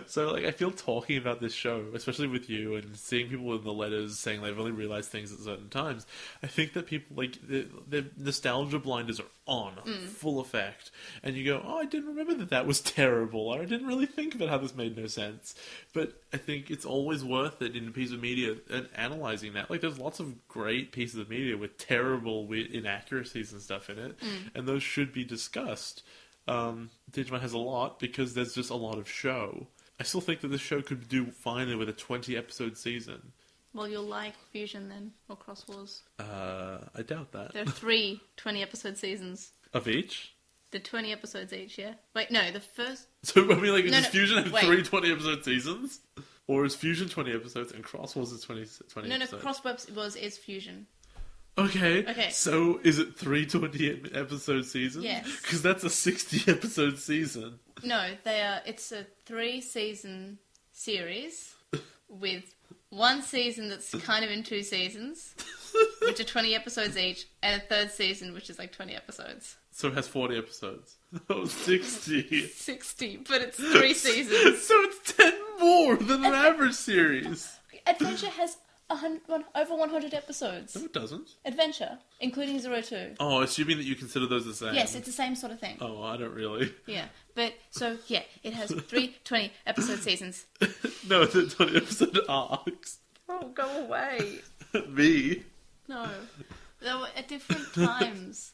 Speaker 3: So, like, I feel talking about this show, especially with you and seeing people in the letters saying they've only realized things at certain times, I think that people, like, their nostalgia blinders are on, full effect. And you go, oh, I didn't remember that was terrible, or I didn't really think about how this made no sense. But I think it's always worth it in a piece of media and analyzing that. Like, there's lots of great pieces of media with terrible inaccuracies and stuff in it, and those should be discussed. Digimon has a lot because there's just a lot of show. I still think that this show could do finely with a 20-episode season.
Speaker 2: Well, you'll like Fusion then, or Cross Wars.
Speaker 3: I doubt that.
Speaker 2: There are 3 20-episode seasons.
Speaker 3: Of each?
Speaker 2: The 20 episodes each, yeah? Wait, no, the first...
Speaker 3: So, I mean, like,
Speaker 2: No,
Speaker 3: does
Speaker 2: no,
Speaker 3: Fusion have
Speaker 2: wait.
Speaker 3: 3 20-episode seasons? Or is Fusion 20 episodes and Cross Wars is 20
Speaker 2: No,
Speaker 3: episodes?
Speaker 2: Cross Wars is Fusion.
Speaker 3: Okay. So, is it 3 20-episode seasons?
Speaker 2: Yes.
Speaker 3: Because that's a 60-episode season.
Speaker 2: No, it's a 3-season series with 1 season that's kind of in 2 seasons, which are 20 episodes each, and a 3rd season which is like 20 episodes.
Speaker 3: So it has 40 episodes. Oh, 60.
Speaker 2: 60, but it's 3 seasons.
Speaker 3: So it's 10 more than an average series.
Speaker 2: Adventure has over 100 episodes.
Speaker 3: No, it doesn't.
Speaker 2: Adventure, including 02.
Speaker 3: Oh, assuming that you consider those the same.
Speaker 2: Yes, it's the same sort of thing.
Speaker 3: Oh, I don't really.
Speaker 2: Yeah, but, so, yeah, it has 3 20-episode seasons.
Speaker 3: No, it's 20-episode arcs.
Speaker 2: Oh, go away.
Speaker 3: Me.
Speaker 2: No. They were at different times.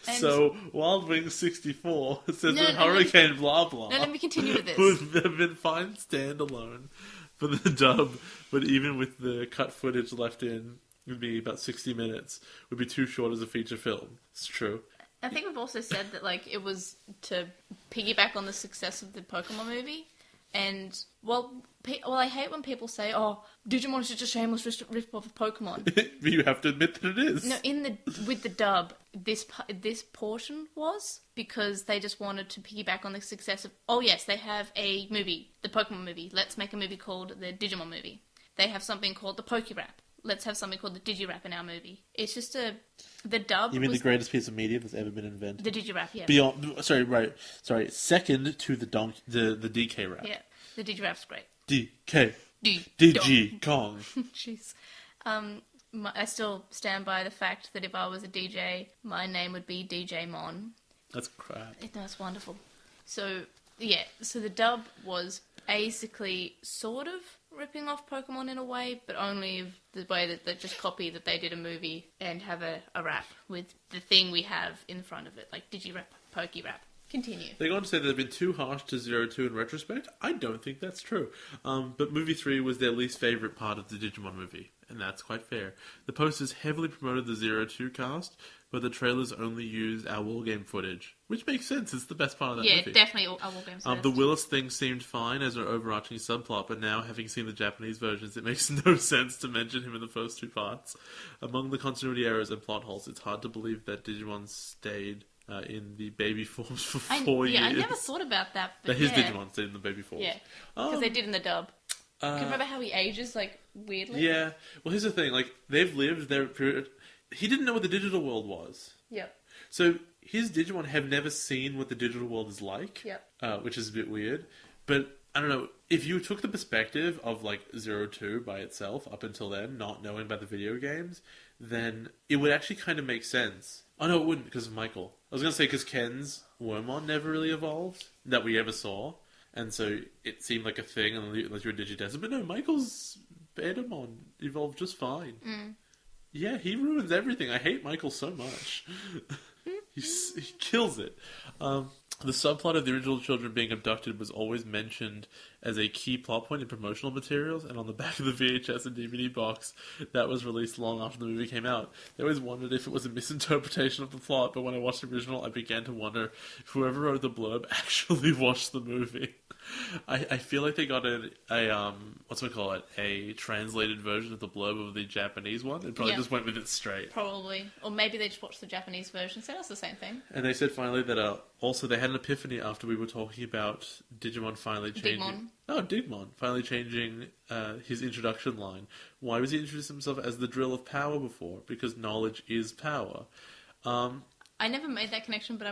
Speaker 2: And
Speaker 3: So, Wild Wings 64 says
Speaker 2: No,
Speaker 3: that
Speaker 2: no,
Speaker 3: Hurricane blah blah
Speaker 2: let me continue with this.
Speaker 3: would have been fine standalone for the dub, but even with the cut footage left in, it would be about 60 minutes. Would be too short as a feature film. It's true.
Speaker 2: I think we've also said that, like, it was to piggyback on the success of the Pokemon movie. And, well, I hate when people say, oh, Digimon is just a shameless rip-off of Pokemon.
Speaker 3: But you have to admit that it is.
Speaker 2: No, with the dub, this portion was because they just wanted to piggyback on the success of, oh yes, they have a movie, the Pokemon movie. Let's make a movie called the Digimon movie. They have something called the Pokérap. Let's have something called the Digirap in our movie. It's just the dub.
Speaker 3: You mean
Speaker 2: was
Speaker 3: the greatest piece of media that's ever been invented?
Speaker 2: the Digirap, yeah.
Speaker 3: Beyond, second to the DK rap.
Speaker 2: Yeah, the Digirap's great.
Speaker 3: DK.
Speaker 2: D-
Speaker 3: Digi Kong.
Speaker 2: Jeez. I still stand by the fact that if I was a DJ, my name would be Digimon.
Speaker 3: That's crap.
Speaker 2: No, it's wonderful. So, yeah, so the dub was basically sort of ripping off Pokemon in a way, but only the way that they just copy that they did a movie and have a rap with the thing we have in front of it, like Digirap, Pokérap. Continue.
Speaker 3: They go on to say that they've been too harsh to 02 in retrospect. I don't think that's true. But movie 3 was their least favourite part of the Digimon movie, and that's quite fair. The posters heavily promoted the 02 cast, but the trailers only used our wargame footage, which makes sense. It's the best part of that movie.
Speaker 2: Yeah, definitely our wargames first.
Speaker 3: The Willis thing seemed fine as an overarching subplot, but now, having seen the Japanese versions, it makes no sense to mention him in the first 2 parts. Among the continuity errors and plot holes, it's hard to believe that Digimon stayed in the baby forms for 4 years.
Speaker 2: Yeah, I never thought about that, but
Speaker 3: His
Speaker 2: yeah.
Speaker 3: Digimon stayed in the baby forms.
Speaker 2: Yeah, because they did in the dub. Can you remember how he ages, like, weirdly?
Speaker 3: Yeah. Well, here's the thing. Like, they've lived their period... He didn't know what the digital world was.
Speaker 2: Yep.
Speaker 3: So, his Digimon have never seen what the digital world is like.
Speaker 2: Yep.
Speaker 3: Which is a bit weird. But, I don't know, if you took the perspective of, like, 02 by itself, up until then, not knowing about the video games, then it would actually kind of make sense. Oh, no, it wouldn't, because of Michael. I was going to say, because Ken's Wormmon never really evolved, that we ever saw. And so it seemed like a thing unless you were Digidesert. But no, Michael's Betamon evolved just fine. Yeah, he ruins everything. I hate Michael so much. He kills it. The subplot of the original children being abducted was always mentioned as a key plot point in promotional materials, and on the back of the VHS and DVD box that was released long after the movie came out. They always wondered if it was a misinterpretation of the plot, but when I watched the original, I began to wonder if whoever wrote the blurb actually watched the movie. I feel like they got a translated version of the blurb of the Japanese one, and probably just went with it straight.
Speaker 2: Probably. Or maybe they just watched the Japanese version, so that's the same thing.
Speaker 3: And they said finally that also they had an epiphany after we were talking about Digimon finally changing...
Speaker 2: Digimon.
Speaker 3: Oh, Digimon finally changing his introduction line. Why was he introducing himself as the drill of power before? Because knowledge is power.
Speaker 2: I never made that connection, but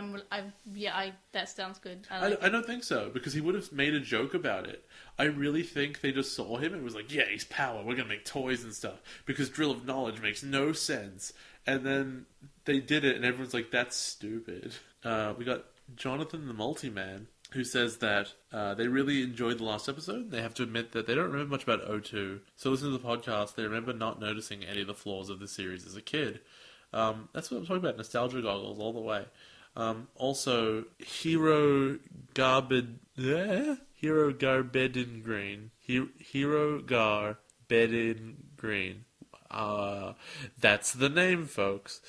Speaker 2: that sounds good.
Speaker 3: I don't think so, because he would have made a joke about it. I really think they just saw him and was like, yeah, he's power, we're gonna make toys and stuff, because Drill of Knowledge makes no sense. And then they did it, and everyone's like, that's stupid. We got Jonathan the Multi-Man, who says that they really enjoyed the last episode. They have to admit that they don't remember much about O2. So listen to the podcast, they remember not noticing any of the flaws of the series as a kid. That's what I'm talking about, nostalgia goggles all the way. Also, Hero Garbedin Green. Hero Garbedin Green. That's the name, folks.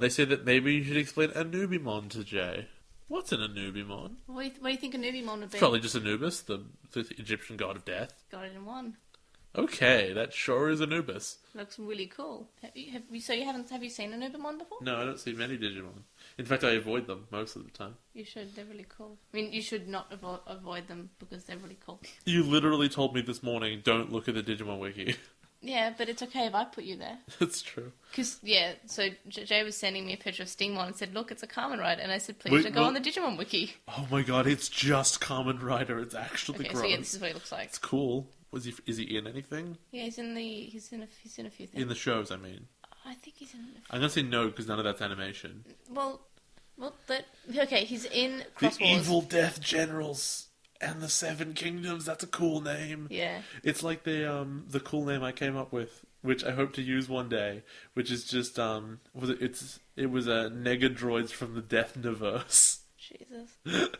Speaker 3: They say that maybe you should explain Anubimon to Jay. What's an Anubimon?
Speaker 2: What do you think Anubimon would be?
Speaker 3: Probably just Anubis, the Egyptian god of death.
Speaker 2: Got it in one.
Speaker 3: Okay, that sure is Anubis.
Speaker 2: Looks really cool. Have you seen Anubimon before?
Speaker 3: No, I don't see many Digimon. In fact, I avoid them most of the time.
Speaker 2: You should. They're really cool. I mean, you should not avoid them because they're really cool.
Speaker 3: You literally told me this morning, don't look at the Digimon wiki.
Speaker 2: Yeah, but it's okay if I put you there.
Speaker 3: That's true.
Speaker 2: Because, so Jay was sending me a picture of Stingmon and said, look, it's a Kamen Rider. And I said, please don't go on the Digimon wiki.
Speaker 3: Oh my god, it's just Kamen Rider. It's actually gross.
Speaker 2: So yeah, this is what he looks like.
Speaker 3: It's cool. Is he in anything?
Speaker 2: Yeah, he's in a few things.
Speaker 3: In the shows, I mean.
Speaker 2: I think he's in...
Speaker 3: I'm going to say no, because none of that's animation.
Speaker 2: He's in Cross
Speaker 3: The
Speaker 2: Wars.
Speaker 3: Evil Death Generals and the Seven Kingdoms. That's a cool name.
Speaker 2: Yeah.
Speaker 3: It's like the cool name I came up with, which I hope to use one day, which is just it was a Negadroids from the Deathniverse.
Speaker 2: Jesus.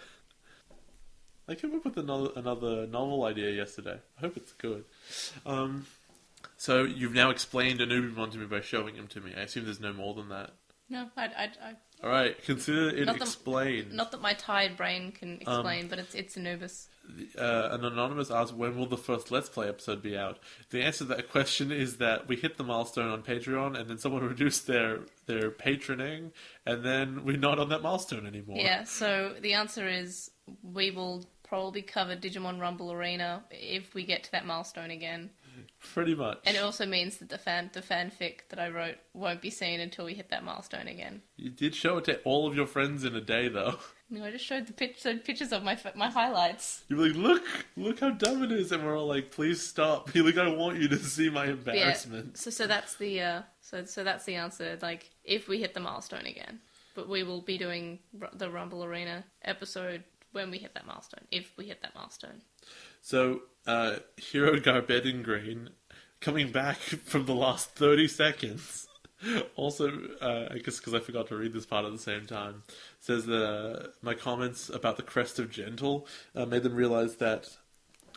Speaker 3: I came up with another novel idea yesterday. I hope it's good. So you've now explained Anubimon to me by showing him to me. I assume there's no more than that.
Speaker 2: No,
Speaker 3: All right, consider it explained.
Speaker 2: Not that my tired brain can explain, but it's Anubis.
Speaker 3: An anonymous asks, when will the first Let's Play episode be out? The answer to that question is that we hit the milestone on Patreon, and then someone reduced their patroning, and then we're not on that milestone anymore.
Speaker 2: Yeah, so the answer is we will probably cover Digimon Rumble Arena if we get to that milestone again.
Speaker 3: Pretty much.
Speaker 2: And it also means that the fanfic that I wrote won't be seen until we hit that milestone again.
Speaker 3: You did show it to all of your friends in a day, though.
Speaker 2: No, I just showed pictures of my highlights.
Speaker 3: You were like, look how dumb it is, and we're all like, please stop. You're like, I want you to see my embarrassment.
Speaker 2: Yeah, so that's the so that's the answer. Like, if we hit the milestone again, but we will be doing the Rumble Arena episode when we hit that milestone. If we hit that milestone.
Speaker 3: So, Hero Garbedin Green, coming back from the last 30 seconds, also, I guess because I forgot to read this part at the same time, says that my comments about the crest of Gentle made them realize that...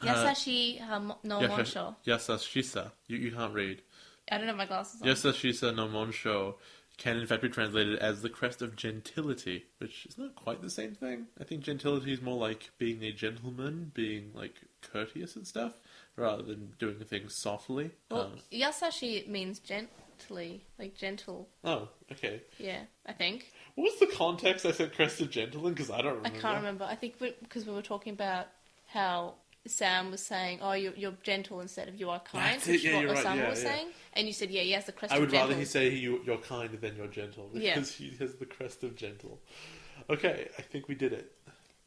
Speaker 2: Yasashi no Monsho.
Speaker 3: Yasashisa. You can't read.
Speaker 2: I don't have my glasses on.
Speaker 3: Yasashisa no Monsho can in fact be translated as the crest of gentility, which is not quite the same thing. I think gentility is more like being a gentleman, being like courteous and stuff, rather than doing things softly.
Speaker 2: Well, Yasashi means gently, like gentle.
Speaker 3: Oh, okay.
Speaker 2: Yeah, I think.
Speaker 3: What was the context I said crest of gentle in? Because I don't remember.
Speaker 2: I can't remember. I think because we were talking about how Sam was saying, "Oh, you're gentle instead of you are kind," which is what Osama was saying, and you said, "Yeah, he has the crest."
Speaker 3: I
Speaker 2: of
Speaker 3: would
Speaker 2: gentle.
Speaker 3: rather he say you're kind than you're gentle because he has the crest of gentle. Okay, I think we did it.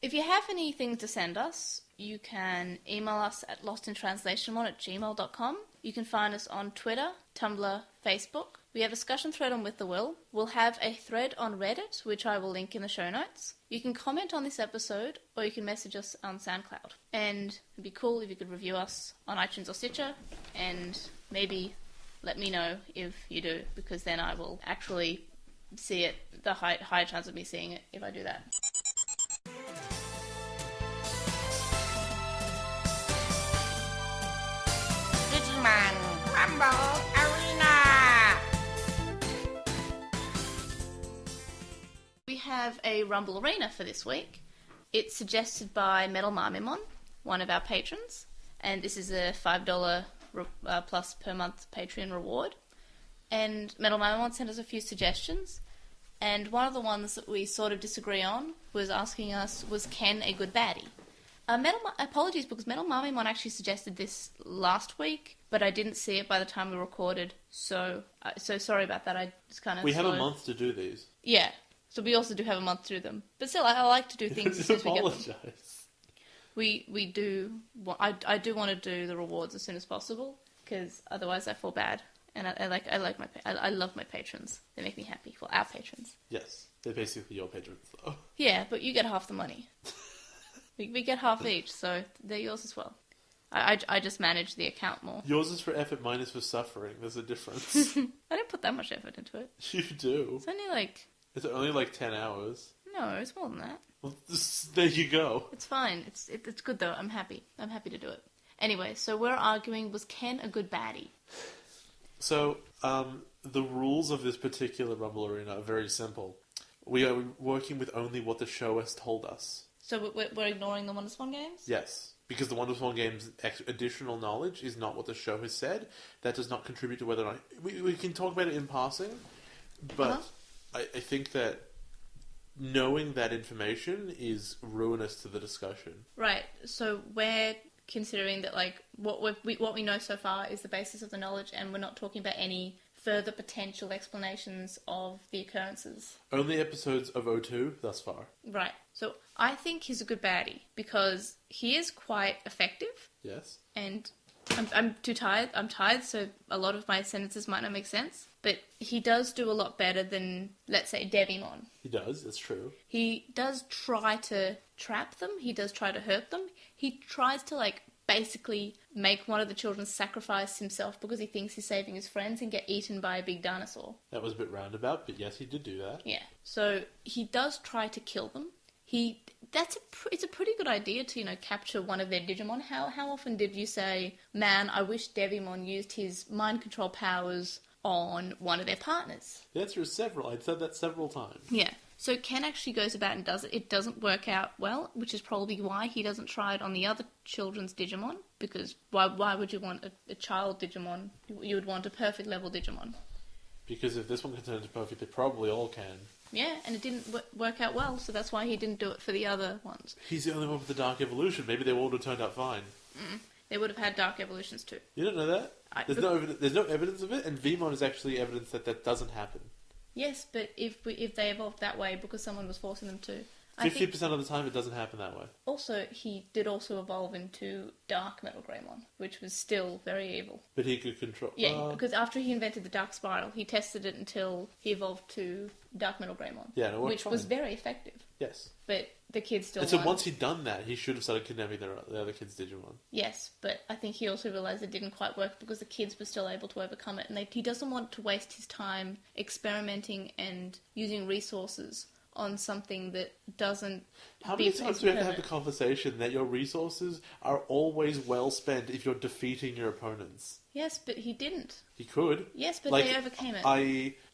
Speaker 2: If you have anything to send us, you can email us at LostinTranslationmon@gmail.com. You can find us on Twitter, Tumblr, Facebook. We have a discussion thread on With the Will. We'll have a thread on Reddit, which I will link in the show notes. You can comment on this episode, or you can message us on SoundCloud. And it'd be cool if you could review us on iTunes or Stitcher, and maybe let me know if you do, because then I will actually see it, the high chance of me seeing it if I do that.
Speaker 4: Digimon Rumble Arena!
Speaker 2: We have a Rumble Arena for this week. It's suggested by Metal Marmimon, one of our patrons, and this is a $5 plus per month Patreon reward. And Metal Marmimon sent us a few suggestions, and one of the ones that we sort of disagree on was asking us, was Ken a good baddie? Apologies, because Metal Marmimon actually suggested this last week, but I didn't see it by the time we recorded, so sorry about that. I just kind of
Speaker 3: We have a month to do these.
Speaker 2: Yeah. So we also do have a month to do them. But still, I like to do things as soon as we get them.
Speaker 3: Apologize.
Speaker 2: We do... I do want to do the rewards as soon as possible, because otherwise I feel bad. And I love my patrons. They make me happy. For our patrons.
Speaker 3: Yes, they're basically your patrons, though.
Speaker 2: Yeah, but you get half the money. we get half each, so they're yours as well. I just manage the account more.
Speaker 3: Yours is for effort, mine is for suffering. There's a difference.
Speaker 2: I don't put that much effort into it.
Speaker 3: You do.
Speaker 2: It's
Speaker 3: It's only like 10 hours.
Speaker 2: No, it's more than that.
Speaker 3: Well, there you go.
Speaker 2: It's fine. It's good though. I'm happy. I'm happy to do it. Anyway, so we're arguing, was Ken a good baddie?
Speaker 3: So, the rules of this particular Rumble Arena are very simple. We are working with only what the show has told us.
Speaker 2: So we're ignoring the WonderSwan games?
Speaker 3: Yes. Because the WonderSwan game's additional knowledge is not what the show has said. That does not contribute to whether or not... We can talk about it in passing, but I think that knowing that information is ruinous to the discussion.
Speaker 2: Right, so we're considering that, like, what we know so far is the basis of the knowledge, and we're not talking about any further potential explanations of the occurrences.
Speaker 3: Only episodes of O2 thus far.
Speaker 2: Right, so I think he's a good baddie, because he is quite effective,
Speaker 3: Yes.
Speaker 2: and I'm too tired. I'm tired, so a lot of my sentences might not make sense. But he does do a lot better than, let's say, Digimon.
Speaker 3: He does, that's true.
Speaker 2: He does try to trap them. He does try to hurt them. He tries to, like, basically make one of the children sacrifice himself because he thinks he's saving his friends and get eaten by a big dinosaur.
Speaker 3: That was a bit roundabout, but yes, he did do that.
Speaker 2: Yeah. So he does try to kill them. It's a pretty good idea to, capture one of their Digimon. How often did you say, man, I wish Devimon used his mind control powers on one of their partners?
Speaker 3: The answer is several. I'd said that several times.
Speaker 2: Yeah. So Ken actually goes about and does it. It doesn't work out well, which is probably why he doesn't try it on the other children's Digimon. Because why would you want a child Digimon? You would want a perfect level Digimon.
Speaker 3: Because if this one can turn into perfect, they probably all can.
Speaker 2: Yeah, and it didn't work out well, so that's why he didn't do it for the other ones.
Speaker 3: He's the only one with the Dark Evolution. Maybe they all would have turned out fine.
Speaker 2: They would have had Dark Evolutions too.
Speaker 3: You don't know that? There's no evidence of it, and Vmon is actually evidence that doesn't happen.
Speaker 2: Yes, but if they evolved that way because someone was forcing them to...
Speaker 3: 50% of the time it doesn't happen that way.
Speaker 2: Also, he did also evolve into Dark Metal Greymon, which was still very evil.
Speaker 3: But he could control...
Speaker 2: Yeah, because after he invented the Dark Spiral, he tested it until he evolved to Dark Metal Greymon.
Speaker 3: Yeah, and it worked
Speaker 2: which
Speaker 3: fine.
Speaker 2: was very effective.
Speaker 3: Yes.
Speaker 2: But the kids still
Speaker 3: And so
Speaker 2: won.
Speaker 3: once he'd done that, he should have started kidnapping the other kids' Digimon.
Speaker 2: Yes, but I think he also realised it didn't quite work because the kids were still able to overcome it, and he doesn't want to waste his time experimenting and using resources on something that doesn't...
Speaker 3: How many times do we have to have the conversation that your resources are always well spent if you're defeating your opponents?
Speaker 2: Yes, but he didn't.
Speaker 3: He could.
Speaker 2: Yes, but they overcame it.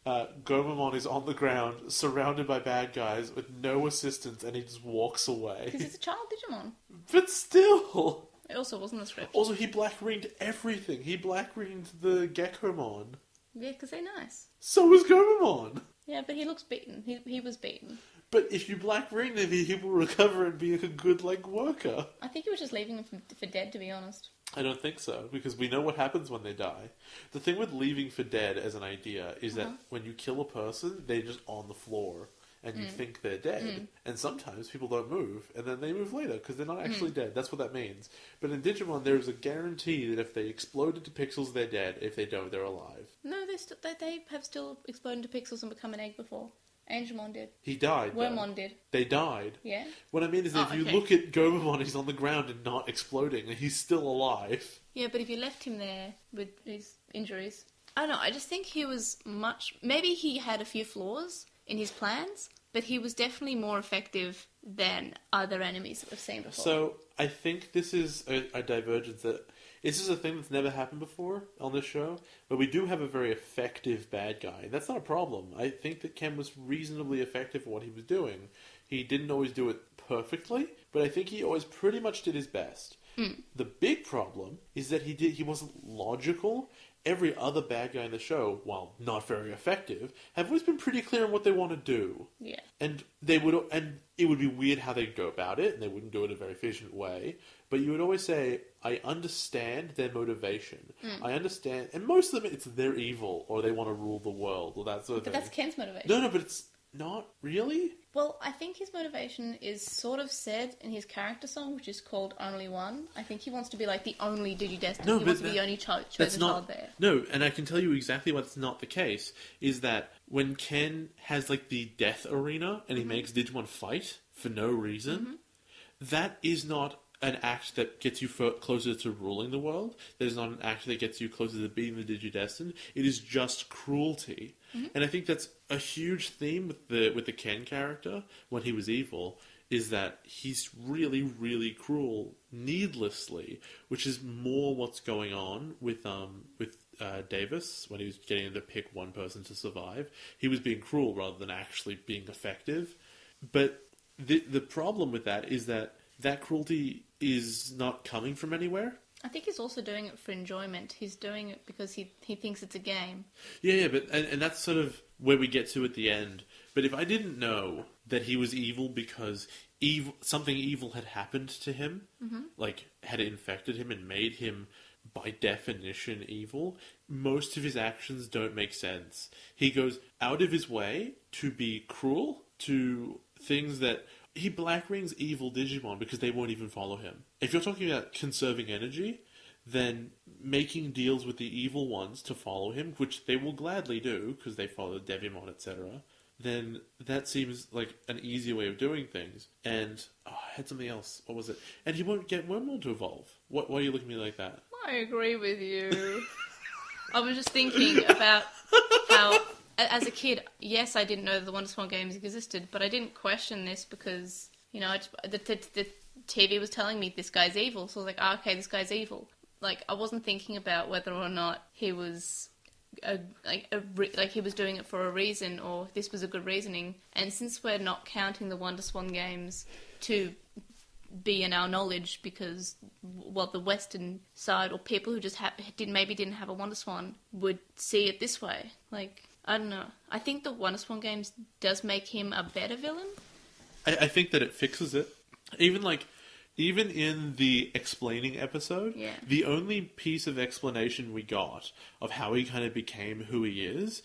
Speaker 3: Gomamon is on the ground, surrounded by bad guys, with no assistance, and he just walks away.
Speaker 2: Because it's a child Digimon.
Speaker 3: But still!
Speaker 2: It also wasn't the script.
Speaker 3: Also, he black-ringed everything. He black-ringed the Gekomon.
Speaker 2: Yeah, because they're nice.
Speaker 3: So was Gomamon!
Speaker 2: Yeah, but he looks beaten. He was beaten.
Speaker 3: But if you black-ring him, he will recover and be a good, worker.
Speaker 2: I think he was just leaving him for dead, to be honest.
Speaker 3: I don't think so, because we know what happens when they die. The thing with leaving for dead as an idea is that when you kill a person, they're just on the floor, and you think they're dead. And sometimes people don't move, and then they move later, because they're not actually dead. That's what that means. But in Digimon, there is a guarantee that if they explode into pixels, they're dead. If they don't, they're alive.
Speaker 2: No, they have still exploded into pixels and become an egg before. Angemon did.
Speaker 3: He died, though.
Speaker 2: Wormmon did.
Speaker 3: They died.
Speaker 2: Yeah?
Speaker 3: What I mean is if you look at Gomamon, he's on the ground and not exploding, and he's still alive.
Speaker 2: Yeah, but if you left him there with his injuries... I don't know, I just think he was much... Maybe he had a few flaws in his plans, but he was definitely more effective than other enemies that we've seen before.
Speaker 3: So, I think this is a divergence that... This is a thing that's never happened before on this show, but we do have a very effective bad guy. And that's not a problem. I think that Ken was reasonably effective at what he was doing. He didn't always do it perfectly, but I think he always pretty much did his best. The big problem is that he wasn't logical. Every other bad guy in the show, while not very effective, have always been pretty clear on what they want to do.
Speaker 2: Yeah.
Speaker 3: And it would be weird how they'd go about it, and they wouldn't do it in a very efficient way. But you would always say, I understand their motivation. I understand, and most of them, it's they're evil, or they want to rule the world, or that sort of thing.
Speaker 2: But that's Ken's motivation.
Speaker 3: No, but not really.
Speaker 2: Well, I think his motivation is sort of said in his character song, which is called Only One. I think he wants to be like the only DigiDestined.
Speaker 3: No,
Speaker 2: He
Speaker 3: but
Speaker 2: wants to be the only chosen child there.
Speaker 3: No, and I can tell you exactly what's not the case, is that when Ken has like the death arena and he makes Digimon fight for no reason, that is not an act that gets you closer to ruling the world. That is not an act that gets you closer to being the DigiDestined. It is just cruelty. And I think that's a huge theme with the Ken character when he was evil, is that he's really, really cruel needlessly, which is more what's going on with Davis when he was getting to pick one person to survive. He was being cruel rather than actually being effective. But the problem with that is that cruelty is not coming from anywhere.
Speaker 2: I think he's also doing it for enjoyment. He's doing it because he thinks it's a game.
Speaker 3: Yeah, but and that's sort of where we get to at the end. But if I didn't know that he was evil because something evil had happened to him, like had infected him and made him by definition evil, most of his actions don't make sense. He goes out of his way to be cruel to things that... He black rings evil Digimon because they won't even follow him. If you're talking about conserving energy, then making deals with the evil ones to follow him, which they will gladly do because they follow Devimon, etc., then that seems like an easier way of doing things. And I had something else. What was it? And he won't get Wormhole to evolve. Why are you looking at me like that?
Speaker 2: I agree with you. I was just thinking about how... As a kid, yes, I didn't know the WonderSwan games existed, but I didn't question this because, you know, the TV was telling me this guy's evil, so I was like, okay, this guy's evil. Like, I wasn't thinking about whether or not he was he was doing it for a reason, or this was a good reasoning. And since we're not counting the WonderSwan games to be in our knowledge, because the Western side or people who just didn't have a WonderSwan would see it this way, like. I don't know. I think the WonderSwan games does make him a better villain.
Speaker 3: I think that it fixes it. Even in the explaining episode, the only piece of explanation we got of how he kind of became who he is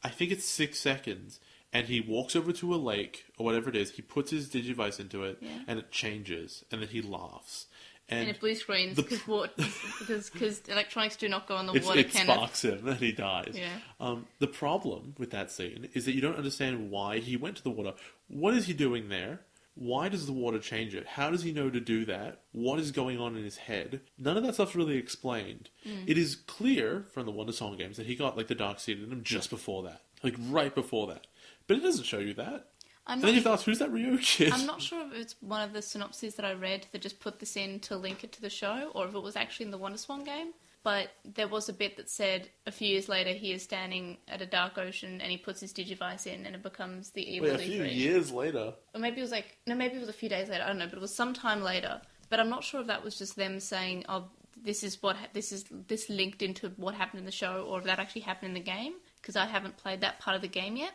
Speaker 3: I think it's 6 seconds, and he walks over to a lake, or whatever it is, he puts his Digivice into it, and it changes, and then he laughs. And
Speaker 2: it blue screens because electronics do not go on the water.
Speaker 3: It sparks him and he dies.
Speaker 2: Yeah.
Speaker 3: The problem with that scene is that you don't understand why he went to the water. What is he doing there? Why does the water change it? How does he know to do that? What is going on in his head? None of that stuff's really explained. It is clear from the WonderSwan games that he got like the Dark Seed in him just before that, like right before that. But it doesn't show you that. And then you have to ask, who's that Ryo kid?
Speaker 2: I'm not sure if it's one of the synopses that I read that just put this in to link it to the show, or if it was actually in the WonderSwan game. But there was a bit that said a few years later he is standing at a dark ocean and he puts his Digivice in and it becomes the evil
Speaker 3: Wait, a few years later?
Speaker 2: Or maybe it was maybe it was a few days later, I don't know, but it was some time later. But I'm not sure if that was just them saying, oh, this linked into what happened in the show, or if that actually happened in the game, because I haven't played that part of the game yet.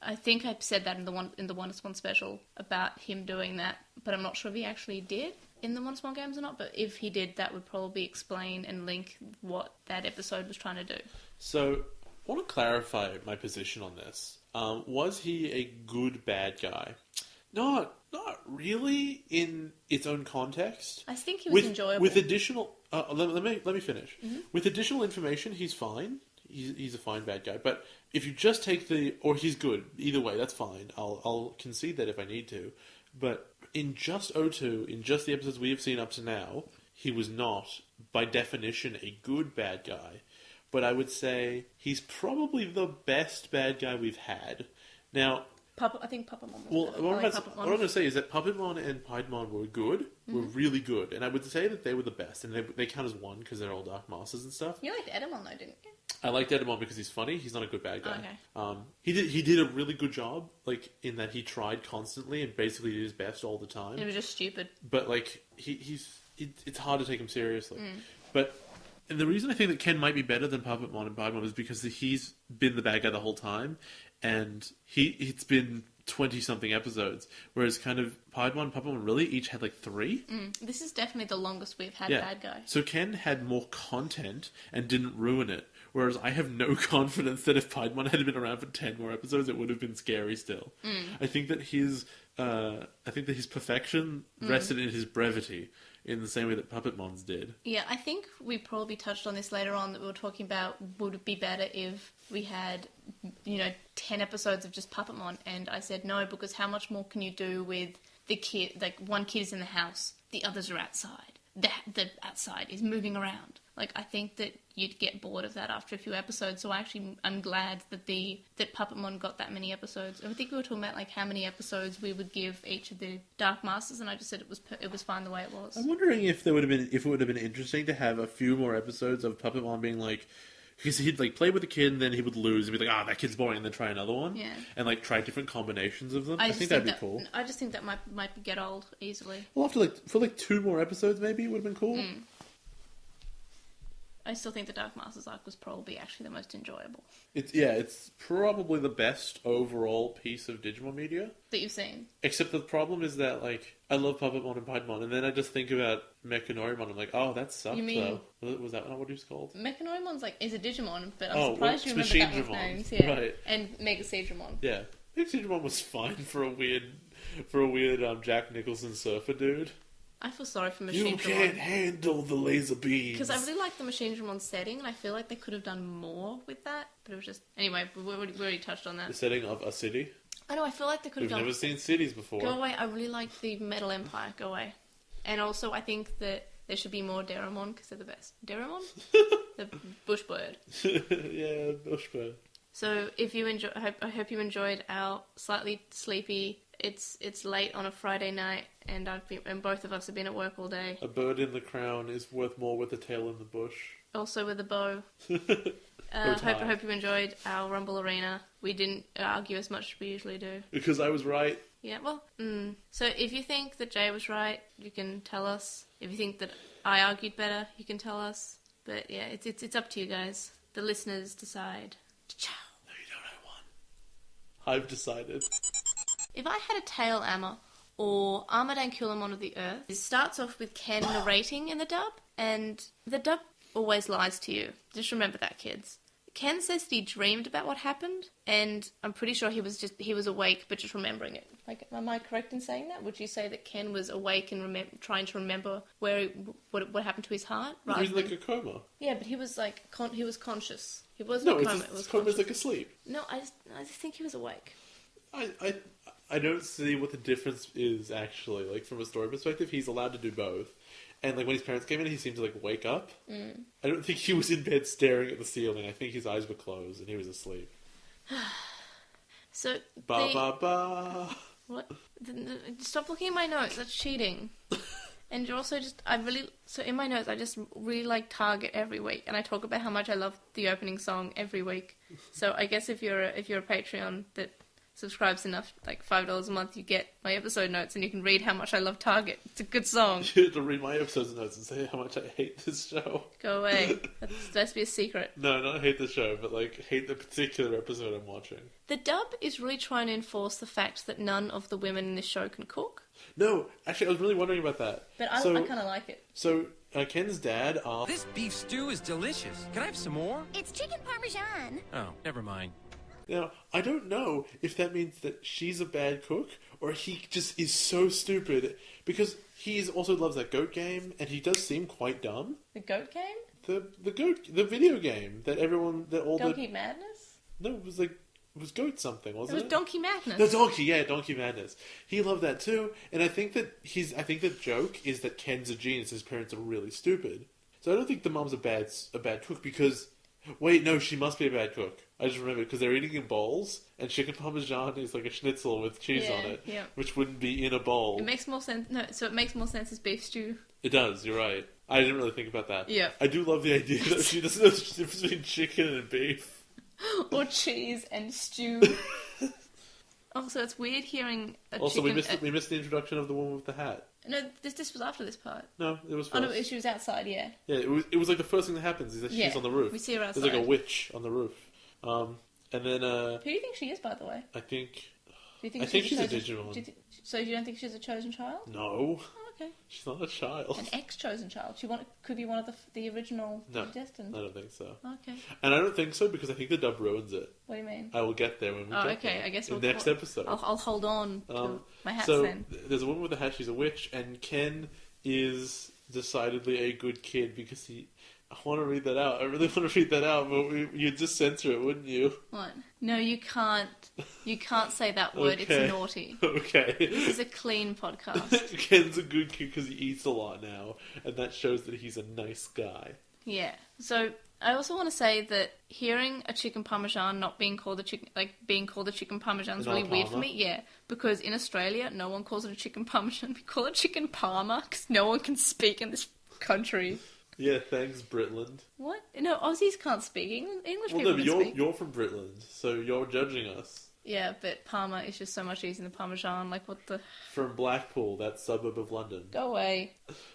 Speaker 2: I think I said that in the WonderSwan special about him doing that, but I'm not sure if he actually did in the WonderSwan games or not. But if he did, that would probably explain and link what that episode was trying to do.
Speaker 3: So, I want to clarify my position on this. Was he a good bad guy? Not really in its own context.
Speaker 2: I think he was enjoyable.
Speaker 3: With additional, let me finish. Mm-hmm. With additional information, he's fine. He's a fine bad guy. But if you just take or he's good, either way, that's fine. I'll concede that if I need to. But in just O2, in just the episodes we have seen up to now, he was not, by definition, a good bad guy. But I would say he's probably the best bad guy we've had. Now,
Speaker 2: I think Puppetmon was
Speaker 3: well, what I'm going to say is that Puppetmon and Piedmon were good, were really good. And I would say that they were the best. And they count as one because they're all Dark Masters and stuff.
Speaker 2: You liked Edamon though, didn't you?
Speaker 3: I liked Edamon because he's funny. He's not a good bad guy.
Speaker 2: Okay.
Speaker 3: He did a really good job, like in that he tried constantly and basically did his best all the time.
Speaker 2: It was just stupid.
Speaker 3: But like it's hard to take him seriously. But and the reason I think that Ken might be better than Puppetmon and Piedmon is because he's been the bad guy the whole time, and it's been 20-something episodes, whereas kind of Piedmon and Puppetmon really each had like 3.
Speaker 2: This is definitely the longest we've had bad guy.
Speaker 3: So Ken had more content and didn't ruin it, Whereas I have no confidence that if Piedmon had been around for 10 more episodes, it would have been scary still. I think that his perfection rested in his brevity, in the same way that Puppetmon's did.
Speaker 2: Yeah, I think we probably touched on this later on, that we were talking about would it be better if we had, 10 episodes of just Puppetmon, and I said no, because how much more can you do with the kid? Like, one kid is in the house, the others are outside. The outside is moving around. Like, I think that you'd get bored of that after a few episodes, so I'm glad that that Puppetmon got that many episodes. And I think we were talking about, like, how many episodes we would give each of the Dark Masters, and I just said it was fine the way it was.
Speaker 3: I'm wondering if it would have been interesting to have a few more episodes of Puppetmon being like, because he'd like play with the kid and then he would lose and be like, that kid's boring, and then try another one.
Speaker 2: Yeah.
Speaker 3: And like try different combinations of them. I think that'd be cool.
Speaker 2: I just think that might get old easily.
Speaker 3: Well, after for 2 more episodes, maybe it would have been cool.
Speaker 2: I still think the Dark Masters arc was probably actually the most enjoyable
Speaker 3: It's probably the best overall piece of Digimon media
Speaker 2: that you've seen.
Speaker 3: Except the problem is that, like, I love Puppetmon and Piedmon, and then I just think about Mechanorimon. I'm like, oh, that sucked.
Speaker 2: You mean-
Speaker 3: though. Was that not what he was called?
Speaker 2: Mechanoimon's is a Digimon, but I'm surprised you
Speaker 3: it's
Speaker 2: remember that one's
Speaker 3: Machinedramon.
Speaker 2: names. Yeah.
Speaker 3: Right.
Speaker 2: And Mega Seedramon.
Speaker 3: Yeah, Digimon was fine for a weird Jack Nicholson surfer dude.
Speaker 2: I feel sorry for
Speaker 3: You
Speaker 2: Machinedramon.
Speaker 3: can't handle the laser beams.
Speaker 2: Because I really like the Machinedramon setting, and I feel like they could have done more with that. But it was just... Anyway, we already touched on
Speaker 3: The
Speaker 2: that.
Speaker 3: setting of a city.
Speaker 2: I know, I feel like they could have
Speaker 3: We've
Speaker 2: done...
Speaker 3: never seen cities before.
Speaker 2: Go away. I really like the Metal Empire. Go away. And also, I think that there should be more Deramon, because they're the best. Deramon? The bush bird.
Speaker 3: Yeah, Bushbird.
Speaker 2: So, if you enjoy... I hope you enjoyed our slightly sleepy... It's late on a Friday night, and both of us have been at work all day.
Speaker 3: A bird in the crown is worth more with a tail in the bush.
Speaker 2: Also with a bow. I hope you enjoyed our Rumble Arena. We didn't argue as much as we usually do.
Speaker 3: Because I was right.
Speaker 2: Yeah, well, So if you think that Jay was right, you can tell us. If you think that I argued better, you can tell us. But yeah, it's up to you guys. The listeners decide. Ciao.
Speaker 3: No, you don't. I won. I've decided.
Speaker 2: If I had a tail Amma or Armored Ankylamon of the Earth, it starts off with Ken narrating in the dub, and the dub always lies to you. Just remember that, kids. Ken says that he dreamed about what happened, and I'm pretty sure he was awake, but just remembering it. Like, am I correct in saying that? Would you say that Ken was awake and trying to remember what happened to his heart?
Speaker 3: He was like a coma.
Speaker 2: Yeah, but he was like he was conscious. He wasn't a coma. It was
Speaker 3: coma's
Speaker 2: conscious.
Speaker 3: like asleep.
Speaker 2: No, I just think he was awake.
Speaker 3: I don't see what the difference is, actually. Like, from a story perspective, he's allowed to do both. And, like, when his parents came in, he seemed to, like, wake up. I don't think he was in bed staring at the ceiling. I think his eyes were closed and he was asleep.
Speaker 2: So,
Speaker 3: Ba.
Speaker 2: What? Stop looking at my notes. That's cheating. And you're also so in my notes, I just really like Target every week, and I talk about how much I love the opening song every week. So I guess if you're a Patreon that subscribes enough, like $5 a month, you get my episode notes and you can read how much I love Target. It's a good song.
Speaker 3: You have to read my episode notes and say how much I hate this show.
Speaker 2: Go away. That's be a secret.
Speaker 3: No, not hate the show, but like hate the particular episode I'm watching.
Speaker 2: The dub is really trying to enforce the fact that none of the women in this show can cook.
Speaker 3: No, actually, I was really wondering about that.
Speaker 2: But I kind of like it.
Speaker 3: So, Ken's dad asked...
Speaker 5: This beef stew is delicious. Can I have some more?
Speaker 4: It's chicken parmesan.
Speaker 5: Oh, never mind.
Speaker 3: Now, I don't know if that means that she's a bad cook, or he just is so stupid, because he also loves that goat game, and he does seem quite dumb.
Speaker 2: The goat game?
Speaker 3: The video game that everyone...
Speaker 2: Donkey Madness?
Speaker 3: No, it was Goat something, wasn't it?
Speaker 2: It was Donkey Madness.
Speaker 3: No, Donkey Madness. He loved that too, and I think that the joke is that Ken's a genius, his parents are really stupid. So I don't think the mom's a bad cook, because... Wait, no, she must be a bad cook. I just remembered, because they're eating in bowls, and chicken parmesan is like a schnitzel with cheese on it, which wouldn't be in a bowl.
Speaker 2: It makes more sense. No, so it makes more sense as beef stew.
Speaker 3: It does, you're right. I didn't really think about that.
Speaker 2: Yeah.
Speaker 3: I do love the idea that she doesn't know the difference between chicken and beef.
Speaker 2: Or cheese and stew. Also, it's weird hearing a
Speaker 3: Also,
Speaker 2: chicken...
Speaker 3: we missed the introduction of the woman with the hat.
Speaker 2: No, this was after this part.
Speaker 3: No, it was first.
Speaker 2: Oh, no, she was outside, yeah.
Speaker 3: Yeah, it was like the first thing that happens is that she's on the roof.
Speaker 2: We see her outside.
Speaker 3: There's like a witch on the roof. And then...
Speaker 2: Who do you think she is, by the way?
Speaker 3: I think...
Speaker 2: Do you think
Speaker 3: she's a Digimon.
Speaker 2: so you don't think she's a chosen child?
Speaker 3: No.
Speaker 2: Okay.
Speaker 3: She's not a child.
Speaker 2: An ex-chosen child. Could be one of the original
Speaker 3: No,
Speaker 2: destined.
Speaker 3: I don't think so.
Speaker 2: Okay.
Speaker 3: And I don't think so because I think the dub ruins it.
Speaker 2: What do you mean?
Speaker 3: I will get there when we
Speaker 2: Oh,
Speaker 3: get
Speaker 2: okay.
Speaker 3: there.
Speaker 2: I guess
Speaker 3: in
Speaker 2: we'll
Speaker 3: next episode.
Speaker 2: I'll hold on to my hats
Speaker 3: so
Speaker 2: then.
Speaker 3: there's a woman with a hat. She's a witch, and Ken is decidedly a good kid because he. I want to read that out. I really want to read that out, but you'd just censor it, wouldn't you?
Speaker 2: What? No, you can't. You can't say that word.
Speaker 3: Okay.
Speaker 2: It's naughty.
Speaker 3: Okay.
Speaker 2: This is a clean podcast.
Speaker 3: Ken's a good kid because he eats a lot now, and that shows that he's a nice guy.
Speaker 2: Yeah. So I also want to say that hearing a chicken parmesan not being called a chicken, being called a chicken parmesan is really weird for me. Yeah, because in Australia, no one calls it a chicken parmesan. We call it chicken parma because no one can speak in this country.
Speaker 3: Yeah, thanks, Britland.
Speaker 2: What? No, Aussies can't speak. English
Speaker 3: Well,
Speaker 2: people
Speaker 3: no, but
Speaker 2: can speak.
Speaker 3: you're from Britland, so you're judging us.
Speaker 2: Yeah, but Parma is just so much easier than Parmesan. Like, what the...
Speaker 3: From Blackpool, that suburb of London.
Speaker 2: Go away.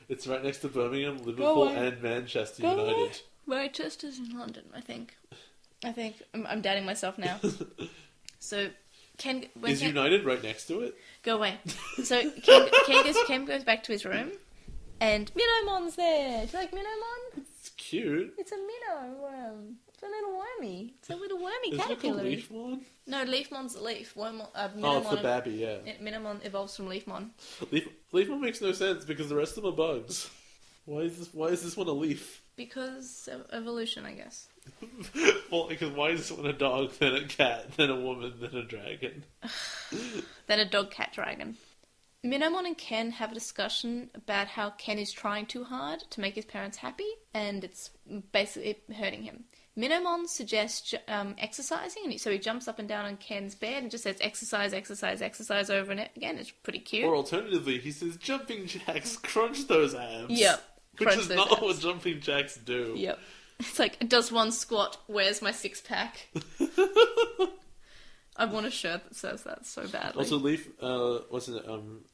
Speaker 3: It's right next to Birmingham, Liverpool,
Speaker 2: away.
Speaker 3: and Manchester
Speaker 2: Go
Speaker 3: United.
Speaker 2: away. Manchester's in London, I think. I'm doubting myself now. So,
Speaker 3: Is United right next to it?
Speaker 2: Go away. So, Ken goes back to his room, and Minomon's there. Do you like Minomon?
Speaker 3: It's cute.
Speaker 2: It's a minnow. It's a little wormy. It's a little wormy
Speaker 3: Is it
Speaker 2: caterpillar.
Speaker 3: called Leafmon?
Speaker 2: No, Leafmon's a leaf. Minomon,
Speaker 3: Oh, it's the babby, yeah.
Speaker 2: Minomon evolves from Leafmon.
Speaker 3: Leafmon makes no sense because the rest of them are bugs. Why is this one a leaf?
Speaker 2: Because of evolution, I guess.
Speaker 3: Well, because why is this one a dog, then a cat, then a woman, then a dragon?
Speaker 2: Then a dog-cat dragon. Minomon and Ken have a discussion about how Ken is trying too hard to make his parents happy, and it's basically hurting him. Minomon suggests exercising, and so he jumps up and down on Ken's bed and just says exercise, exercise, exercise over and again. It's pretty cute.
Speaker 3: Or alternatively, he says jumping jacks, crunch those abs.
Speaker 2: Yep.
Speaker 3: Which
Speaker 2: Crunch
Speaker 3: is
Speaker 2: those
Speaker 3: not
Speaker 2: abs.
Speaker 3: what jumping jacks do.
Speaker 2: Yep. It's like, it does one squat, where's my six-pack? I want a shirt that says that so badly.
Speaker 3: Also, what's it?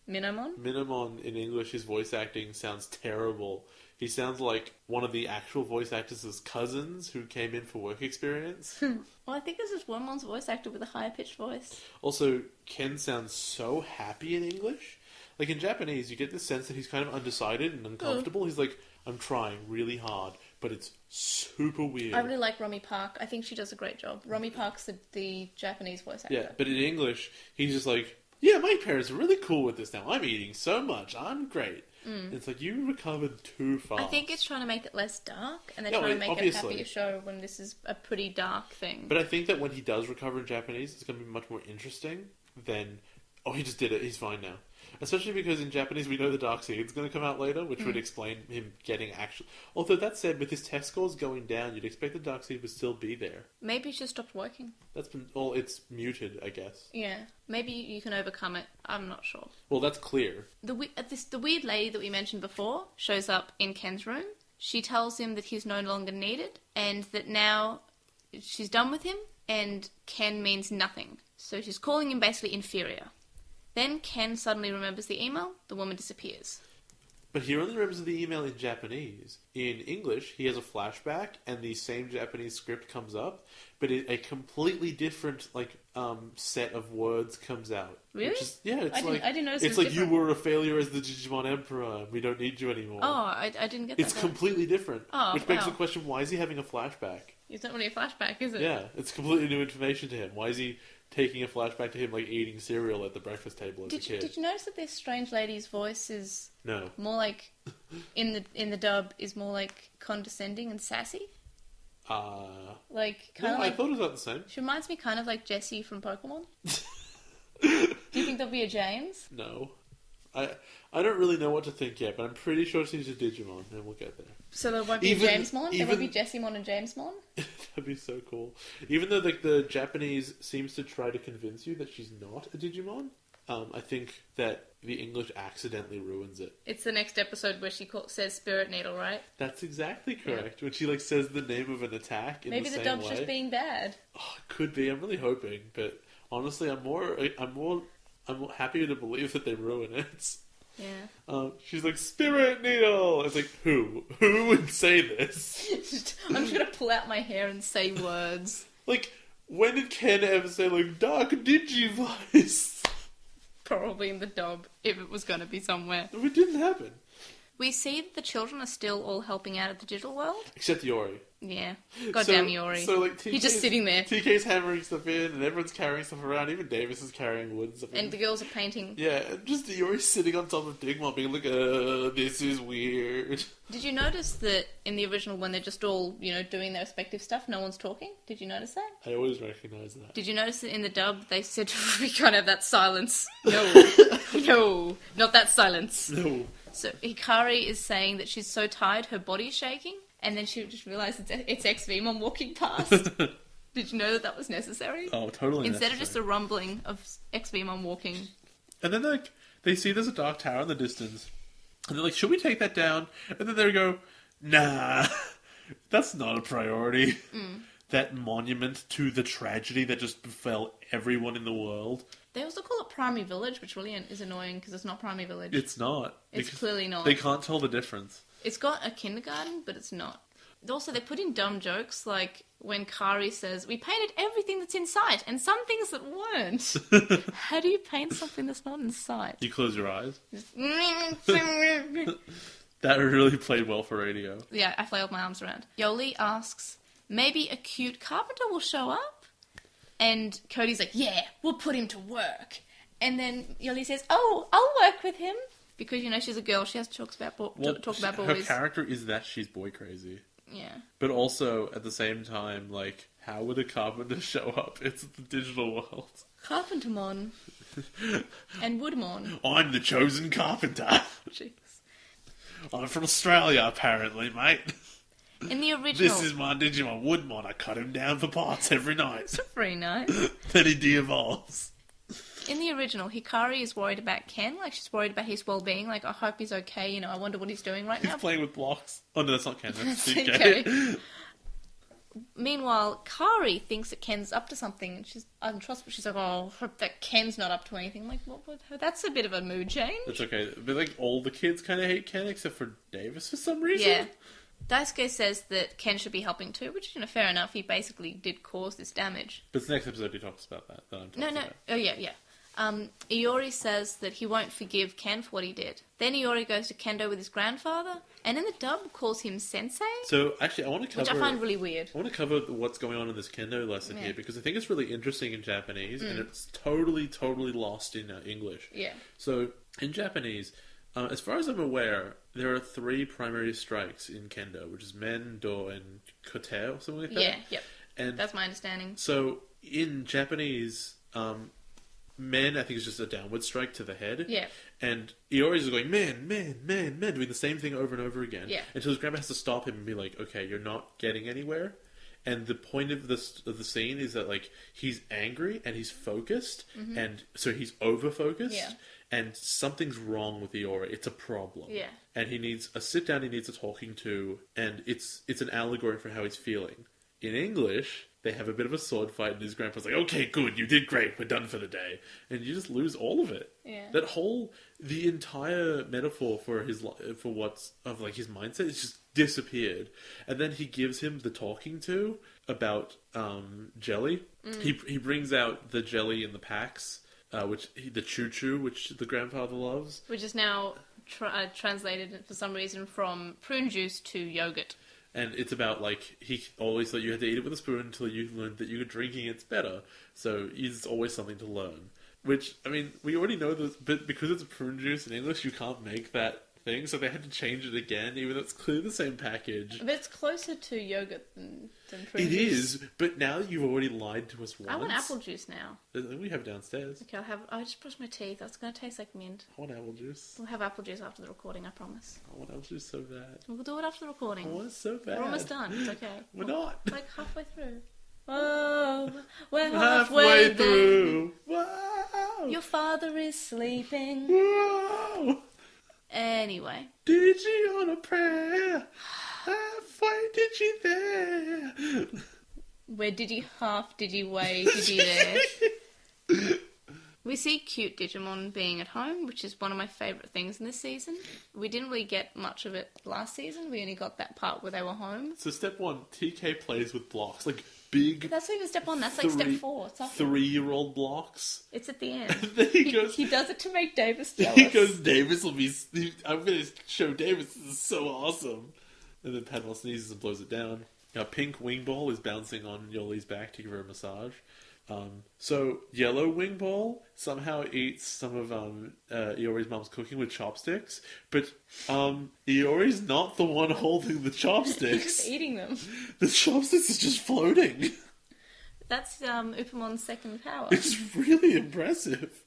Speaker 2: Minomon?
Speaker 3: Minomon in English, his voice acting sounds terrible. He sounds like one of the actual voice actors' cousins who came in for work experience.
Speaker 2: Well, I think this is Wormon's voice actor with a higher pitched voice.
Speaker 3: Also, Ken sounds so happy in English. Like in Japanese, you get this sense that he's kind of undecided and uncomfortable. He's like, I'm trying really hard, but it's super weird.
Speaker 2: I really like Romy Park. I think she does a great job. Romy Park's the Japanese voice actor.
Speaker 3: Yeah, but in English, he's just like, yeah, my parents are really cool with this now. I'm eating so much. I'm great. It's like, you recovered too fast.
Speaker 2: I think it's trying to make it less dark, and they're
Speaker 3: Yeah,
Speaker 2: trying to make
Speaker 3: obviously.
Speaker 2: it a happier show when this is a pretty dark thing.
Speaker 3: But I think that when he does recover in Japanese, it's going to be much more interesting than, oh, he just did it, he's fine now. Especially because in Japanese we know the Dark Seed's going to come out later, which would explain him getting actual... Although that said, with his test scores going down, you'd expect the Dark Seed would still be there.
Speaker 2: Maybe it's just stopped working.
Speaker 3: That's been... Well, it's muted, I guess.
Speaker 2: Yeah. Maybe you can overcome it. I'm not sure.
Speaker 3: Well, that's clear.
Speaker 2: The weird lady that we mentioned before shows up in Ken's room. She tells him that he's no longer needed, and that now she's done with him, and Ken means nothing. So she's calling him basically inferior. Then Ken suddenly remembers the email. The woman disappears.
Speaker 3: But he only remembers the email in Japanese. In English, he has a flashback, and the same Japanese script comes up, but a completely different set of words comes out.
Speaker 2: Really?
Speaker 3: Which is, yeah, it's
Speaker 2: I didn't notice it
Speaker 3: it's
Speaker 2: was
Speaker 3: like
Speaker 2: different.
Speaker 3: you were a failure as the Digimon Emperor. We don't need you anymore.
Speaker 2: Oh, I didn't get that.
Speaker 3: It's completely different.
Speaker 2: Oh,
Speaker 3: which begs
Speaker 2: wow.
Speaker 3: the question: why is he having a flashback?
Speaker 2: It's not really a flashback, is it?
Speaker 3: Yeah, it's completely new information to him. Why is he taking a flashback to him like eating cereal at the breakfast table as a kid?
Speaker 2: Did you notice that this strange lady's voice is
Speaker 3: No.
Speaker 2: more like in the dub is more like condescending and sassy? Like kind
Speaker 3: No,
Speaker 2: of
Speaker 3: I
Speaker 2: like
Speaker 3: thought it was about the same.
Speaker 2: she reminds me kind of like Jessie from Pokemon. Do you think there'll be a James?
Speaker 3: No. I don't really know what to think yet, but I'm pretty sure she's a Digimon, and we'll get there.
Speaker 2: So there won't be
Speaker 3: Even-
Speaker 2: a Jamesmon? There won't be
Speaker 3: even-
Speaker 2: Jessymon and Jamesmon?
Speaker 3: That'd be so cool. Even though the Japanese seems to try to convince you that she's not a Digimon, I think that the English accidentally ruins it.
Speaker 2: It's the next episode where she says Spirit Needle, right?
Speaker 3: That's exactly correct. When she says the name of an attack in
Speaker 2: Maybe
Speaker 3: the
Speaker 2: the
Speaker 3: same
Speaker 2: dub's
Speaker 3: way.
Speaker 2: just being bad.
Speaker 3: Oh, it could be. I'm really hoping, but honestly, I'm happier to believe that they ruin it.
Speaker 2: Yeah.
Speaker 3: She's like, Spirit Needle! It's like, who? Who would say this?
Speaker 2: I'm just gonna pull out my hair and say words.
Speaker 3: Like, when did Ken ever say, like, Dark Digivice?
Speaker 2: Probably in the dub, if it was going to be somewhere.
Speaker 3: It didn't happen.
Speaker 2: We see that the children are still all helping out at the digital world.
Speaker 3: Except Yori.
Speaker 2: Yeah. Goddamn Yori.
Speaker 3: So, like,
Speaker 2: He's just sitting there.
Speaker 3: TK's hammering stuff in, and everyone's carrying stuff around. Even Davis is carrying wood and stuff in.
Speaker 2: And the girls are painting.
Speaker 3: Yeah, and just Yori's sitting on top of Digimon being like, this is weird.
Speaker 2: Did you notice that in the original, when they're just all, doing their respective stuff, no one's talking? Did you notice that?
Speaker 3: I always recognize that.
Speaker 2: Did you notice that in the dub, they said, we can't have that silence. No. No. Not that silence.
Speaker 3: No.
Speaker 2: So Hikari is saying that she's so tired, her body's shaking, and then she just realised it's XVmon walking past. Did you know that was necessary?
Speaker 3: Oh, totally
Speaker 2: Instead
Speaker 3: necessary.
Speaker 2: of just a rumbling of XVmon walking.
Speaker 3: And then, like, they see there's a dark tower in the distance, and they're like, should we take that down? And then they go, nah, that's not a priority. That monument to the tragedy that just befell everyone in the world.
Speaker 2: They also call it Primary Village, which really is annoying because it's not Primary Village.
Speaker 3: It's not.
Speaker 2: It's
Speaker 3: because
Speaker 2: clearly not.
Speaker 3: They can't tell the difference.
Speaker 2: It's got a kindergarten, but it's not. Also, they put in dumb jokes, like when Kari says, we painted everything that's in sight, and some things that weren't. How do you paint something that's not in sight?
Speaker 3: You close your eyes. That really played well for radio.
Speaker 2: Yeah, I flailed my arms around. Yoli asks, maybe a cute carpenter will show up? And Cody's like, yeah, we'll put him to work. And then Yoli says, oh, I'll work with him. Because, she's a girl, she has to talk about
Speaker 3: Her
Speaker 2: boys.
Speaker 3: character is that she's boy crazy.
Speaker 2: Yeah.
Speaker 3: But also, at the same time, like, how would a carpenter show up? It's the digital world.
Speaker 2: Carpentermon. And Woodmon.
Speaker 3: I'm the chosen carpenter.
Speaker 2: Jeez.
Speaker 3: I'm from Australia, apparently, mate.
Speaker 2: In the original...
Speaker 3: This is my Digimon Woodmon. I cut him down for parts every night.
Speaker 2: Very nice.
Speaker 3: Then he de-evolves.
Speaker 2: In the original, Hikari is worried about Ken. Like, she's worried about his well-being. Like, I hope he's okay. I wonder what he's doing right now.
Speaker 3: He's playing with blocks. Oh, no, that's not Ken. That's
Speaker 2: That's
Speaker 3: DK.
Speaker 2: okay. Meanwhile, Kari thinks that Ken's up to something. And she's untrustworthy. She's like, oh, I hope that Ken's not up to anything. I'm like, what? That's a bit of a mood change.
Speaker 3: That's okay. But, like, all the kids kind of hate Ken except for Davis for some reason.
Speaker 2: Yeah. Daisuke says that Ken should be helping too, which, fair enough. He basically did cause this damage.
Speaker 3: But it's the next episode he talks about that I'm talking about.
Speaker 2: Oh, yeah. Iori says that he won't forgive Ken for what he did. Then Iori goes to Kendo with his grandfather, and in the dub calls him Sensei,
Speaker 3: So, actually, I want to cover...
Speaker 2: which I find really weird.
Speaker 3: I want to cover what's going on in this Kendo lesson here, because I think it's really interesting in Japanese, and it's totally, totally lost in English.
Speaker 2: Yeah.
Speaker 3: So, in Japanese, as far as I'm aware, there are 3 primary strikes in Kendo, which is Men, Do, and Kote, or something like that.
Speaker 2: Yeah, yep.
Speaker 3: And
Speaker 2: That's my understanding.
Speaker 3: so, in Japanese, Men, I think, is just a downward strike to the head.
Speaker 2: Yeah.
Speaker 3: And Iori's going, man, doing the same thing over and over again.
Speaker 2: Yeah.
Speaker 3: Until his grandpa has to stop him and be like, okay, you're not getting anywhere. And the point of the scene is that, like, he's angry and he's focused, and so he's over-focused,
Speaker 2: Yeah.
Speaker 3: and something's wrong with Iori. It's a problem.
Speaker 2: Yeah.
Speaker 3: And he needs a sit-down, he needs a talking to, and it's an allegory for how he's feeling. In English, they have a bit of a sword fight, and his grandpa's like, okay, good, you did great, we're done for the day. And you just lose all of it.
Speaker 2: Yeah.
Speaker 3: The entire metaphor for his mindset is just disappeared. And then he gives him the talking to about jelly. He brings out the jelly in the packs, the choo-choo, which the grandfather loves.
Speaker 2: Which is now translated, for some reason, from prune juice to yogurt.
Speaker 3: And it's about, like, he always thought you had to eat it with a spoon until you learned that you were drinking it's better. So it's always something to learn. Which, I mean, we already know this, but because it's prune juice in English, you can't make that thing, so they had to change it again, even though it's clearly the same package.
Speaker 2: But it's closer to yogurt than prune
Speaker 3: It
Speaker 2: juice.
Speaker 3: is, but now you've already lied to us once.
Speaker 2: I want apple juice now.
Speaker 3: We have it downstairs.
Speaker 2: Okay, I just brushed my teeth. That's going to taste like mint.
Speaker 3: I want apple juice.
Speaker 2: We'll have apple juice after the recording, I promise.
Speaker 3: I want apple juice so bad.
Speaker 2: We'll do it after the
Speaker 3: I
Speaker 2: recording.
Speaker 3: want it so bad.
Speaker 2: We're almost done. It's okay.
Speaker 3: We're not.
Speaker 2: Like halfway through. Oh, we're
Speaker 3: Halfway through. Wow.
Speaker 2: Your father is sleeping.
Speaker 3: Wow.
Speaker 2: Anyway.
Speaker 3: Digi on a prayer. Halfway digi there.
Speaker 2: Where digi half, digi way, digi there. We see cute Digimon being at home, which is one of my favourite things in this season. We didn't really get much of it last season. We only got that part where they were home.
Speaker 3: So step 1, TK plays with blocks. Like, big
Speaker 2: That's not even step 1. That's like step 4. It's after.
Speaker 3: 3-year-old blocks.
Speaker 2: It's at the end.
Speaker 3: Then he goes.
Speaker 2: He does it to make Davis jealous.
Speaker 3: He goes, Davis will be. I'm going to show Davis this is so awesome. And then Padmon sneezes and blows it down. Now, pink wing ball is bouncing on Yoli's back to give her a massage. So yellow wing ball somehow eats some of Iori's mom's cooking with chopsticks, but Iori's not the one holding the
Speaker 2: He's
Speaker 3: chopsticks.
Speaker 2: just eating them.
Speaker 3: The chopsticks is just floating.
Speaker 2: That's Upamon's second power.
Speaker 3: It's really impressive.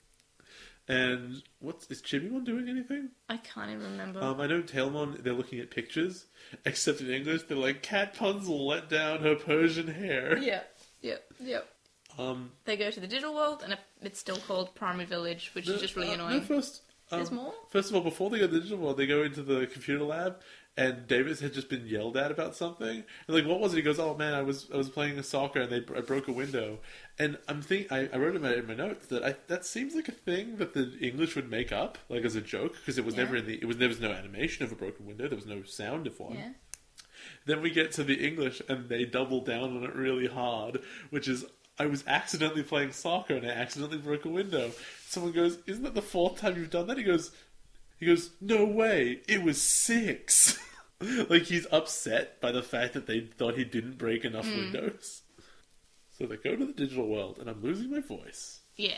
Speaker 3: And is Chibimon doing anything?
Speaker 2: I can't even remember.
Speaker 3: I know Tailmon, they're looking at pictures, except in English they're like, Cat Punzel let down her Persian hair.
Speaker 2: Yep. They go to the digital world, and it's still called Primary Village, which is just really annoying. There's more?
Speaker 3: First of all, before they go to the digital world, they go into the computer lab, and Davis had just been yelled at about something. And like, what was it? He goes, "Oh man, I was playing soccer, and I broke a window." And I wrote in my notes that that seems like a thing that the English would make up, like as a joke, because it was never there was no animation of a broken window, there was no sound of one.
Speaker 2: Yeah.
Speaker 3: Then we get to the English, and they double down on it really hard, which is, I was accidentally playing soccer and I accidentally broke a window. Someone goes, "Isn't that the 4th time you've done that?" He goes, "No way, it was 6." Like, he's upset by the fact that they thought he didn't break enough windows. So they go to the digital world, and I'm losing my voice.
Speaker 2: Yeah.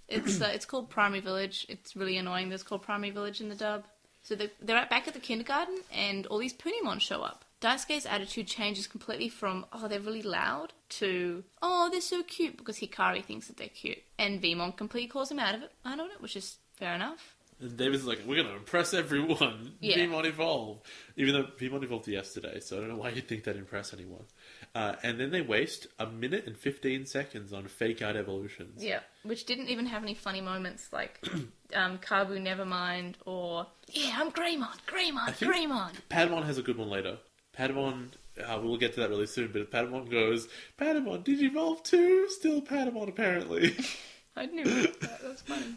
Speaker 2: It's called Primary Village. It's really annoying. There's called Primary Village in the dub. So they're back at the kindergarten, and all these Punimon show up. Daisuke's attitude changes completely from, oh, they're really loud, to, oh, they're so cute, because Hikari thinks that they're cute. And Vmon completely calls him out of it, which is fair enough.
Speaker 3: And Davis is like, "We're going to impress everyone.
Speaker 2: Yeah.
Speaker 3: Vmon evolve." Even though Vmon evolved yesterday, so I don't know why you'd think that'd impress anyone. And then they waste 1 minute and 15 seconds on fake-out evolutions.
Speaker 2: Yeah, which didn't even have any funny moments, like Kabu Nevermind, or, yeah, I'm Greymon.
Speaker 3: Padmon has a good one later. Padmon, we'll get to that really soon, but Padmon goes, "Padmon, Digivolve 2? Still Padmon, apparently."
Speaker 2: I didn't even know that. That's funny.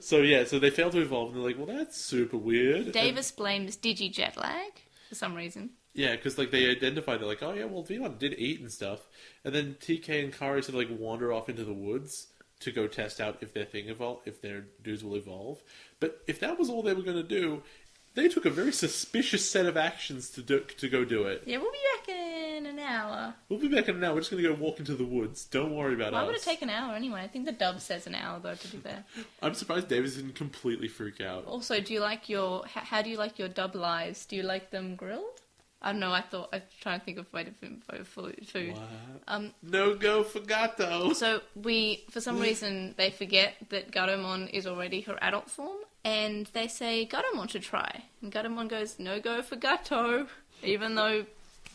Speaker 3: So they fail to evolve, and they're like, "Well, that's super weird."
Speaker 2: Davis blames Digi jet lag for some reason.
Speaker 3: Yeah, because like they identify, they're like, "Oh yeah, well, Vmon did eat and stuff," and then TK and Kari sort of like wander off into the woods to go test out if if their dudes will evolve. But if that was all they were going to do, they took a very suspicious set of actions to go do it.
Speaker 2: Yeah, we'll be back in an hour.
Speaker 3: We'll be back in an hour. We're just going to go walk into the woods. Don't worry about us.
Speaker 2: Why would it take an hour anyway? I think the dub says an hour, though, to be fair.
Speaker 3: I'm surprised Davis didn't completely freak out.
Speaker 2: Also, how do you like your dub lives? Do you like them grilled? I don't know, I was trying to think of way to food.
Speaker 3: What? No go for Gato.
Speaker 2: So for some reason, they forget that Gatomon is already her adult form, and they say Gatomon should try. And Gatomon goes, "No go for Gato," even though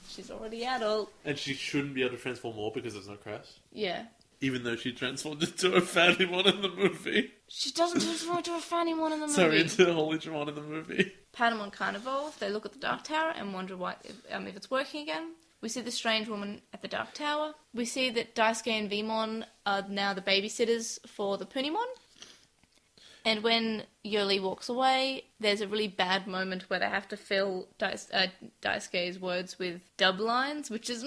Speaker 2: she's already adult.
Speaker 3: And she shouldn't be able to transform more because there's no crest.
Speaker 2: Yeah.
Speaker 3: Even though she transformed into a Fanimon in the movie.
Speaker 2: She doesn't transform into a Fanimon in the movie.
Speaker 3: Sorry, into a Holigimon in the movie.
Speaker 2: Patamon can't evolve. They look at the Dark Tower and wonder if it's working again. We see the strange woman at the Dark Tower. We see that Daisuke and Vmon are now the babysitters for the Punimon. And when Yoli walks away, there's a really bad moment where they have to fill Daisuke's words with dub lines, which is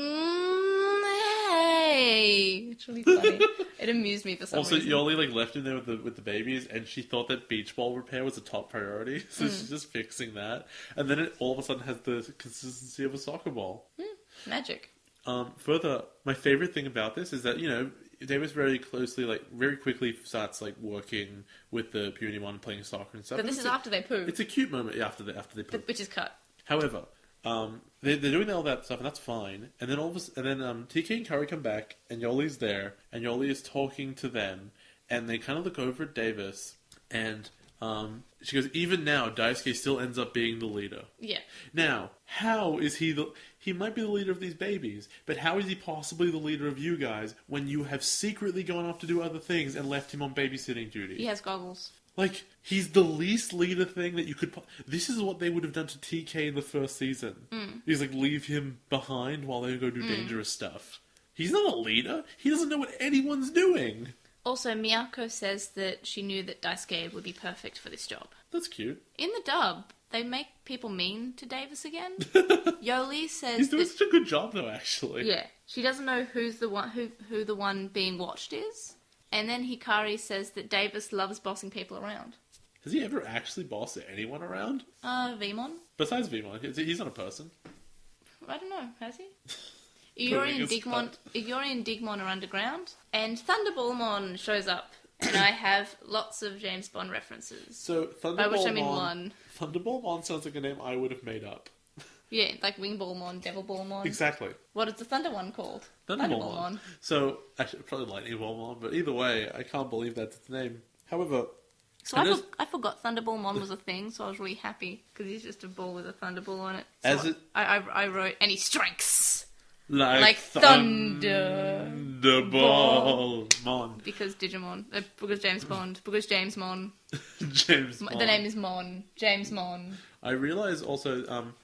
Speaker 2: hey! It's really funny. It amused me for some reason.
Speaker 3: Also, Yoli left him there with the babies, and she thought that beach ball repair was a top priority, so she's just fixing that. And then it all of a sudden has the consistency of a soccer ball.
Speaker 2: Magic.
Speaker 3: Further, my favorite thing about this is that, Davis very quickly starts working with the Punimon and playing soccer and stuff.
Speaker 2: But this is after they poo.
Speaker 3: It's a cute moment after they poo,
Speaker 2: which is cut.
Speaker 3: However, they're doing all that stuff and that's fine. And then TK and Kari come back and Yoli's there and Yoli is talking to them and they kind of look over at Davis and she goes, "Even now, Daisuke still ends up being the leader."
Speaker 2: Yeah.
Speaker 3: Now, how is he he might be the leader of these babies, but how is he possibly the leader of you guys when you have secretly gone off to do other things and left him on babysitting duty?
Speaker 2: He has goggles.
Speaker 3: He's the least leader thing that you could... This is what they would have done to TK in the first season. He's leave him behind while they go do dangerous stuff. He's not a leader. He doesn't know what anyone's doing.
Speaker 2: Also, Miyako says that she knew that Daisuke would be perfect for this job.
Speaker 3: That's cute.
Speaker 2: In the dub, they make people mean to Davis again. Yoli says
Speaker 3: He's doing
Speaker 2: that,
Speaker 3: such a good job, though, actually.
Speaker 2: yeah, she doesn't know who's the one who the one being watched is. And then Hikari says that Davis loves bossing people around.
Speaker 3: Has he ever actually bossed anyone around?
Speaker 2: Vemon?
Speaker 3: Besides Vimon, he's not a person.
Speaker 2: I don't know, has he? Iori and Digimon are underground, and Thundermon shows up, and I have lots of James Bond references.
Speaker 3: So
Speaker 2: By which I mean
Speaker 3: Thunderballmon.
Speaker 2: one.
Speaker 3: Thunderballmon sounds like a name I would have made up.
Speaker 2: Yeah, like Wingballmon, Devilballmon.
Speaker 3: Exactly.
Speaker 2: What is the Thunder one called?
Speaker 3: Thunderballmon. So, actually, probably Lightning Ballmon, but either way, I can't believe that's its name. However,
Speaker 2: So I forgot Thunderballmon was a thing, so I was really happy, because he's just a ball with a thunderball on it. So I wrote, and he strikes like thunder.
Speaker 3: Thunderballmon.
Speaker 2: Because Digimon. Because James Bond. Because James Mon.
Speaker 3: James Bond.
Speaker 2: The name is Mon. James Mon.
Speaker 3: I realize also,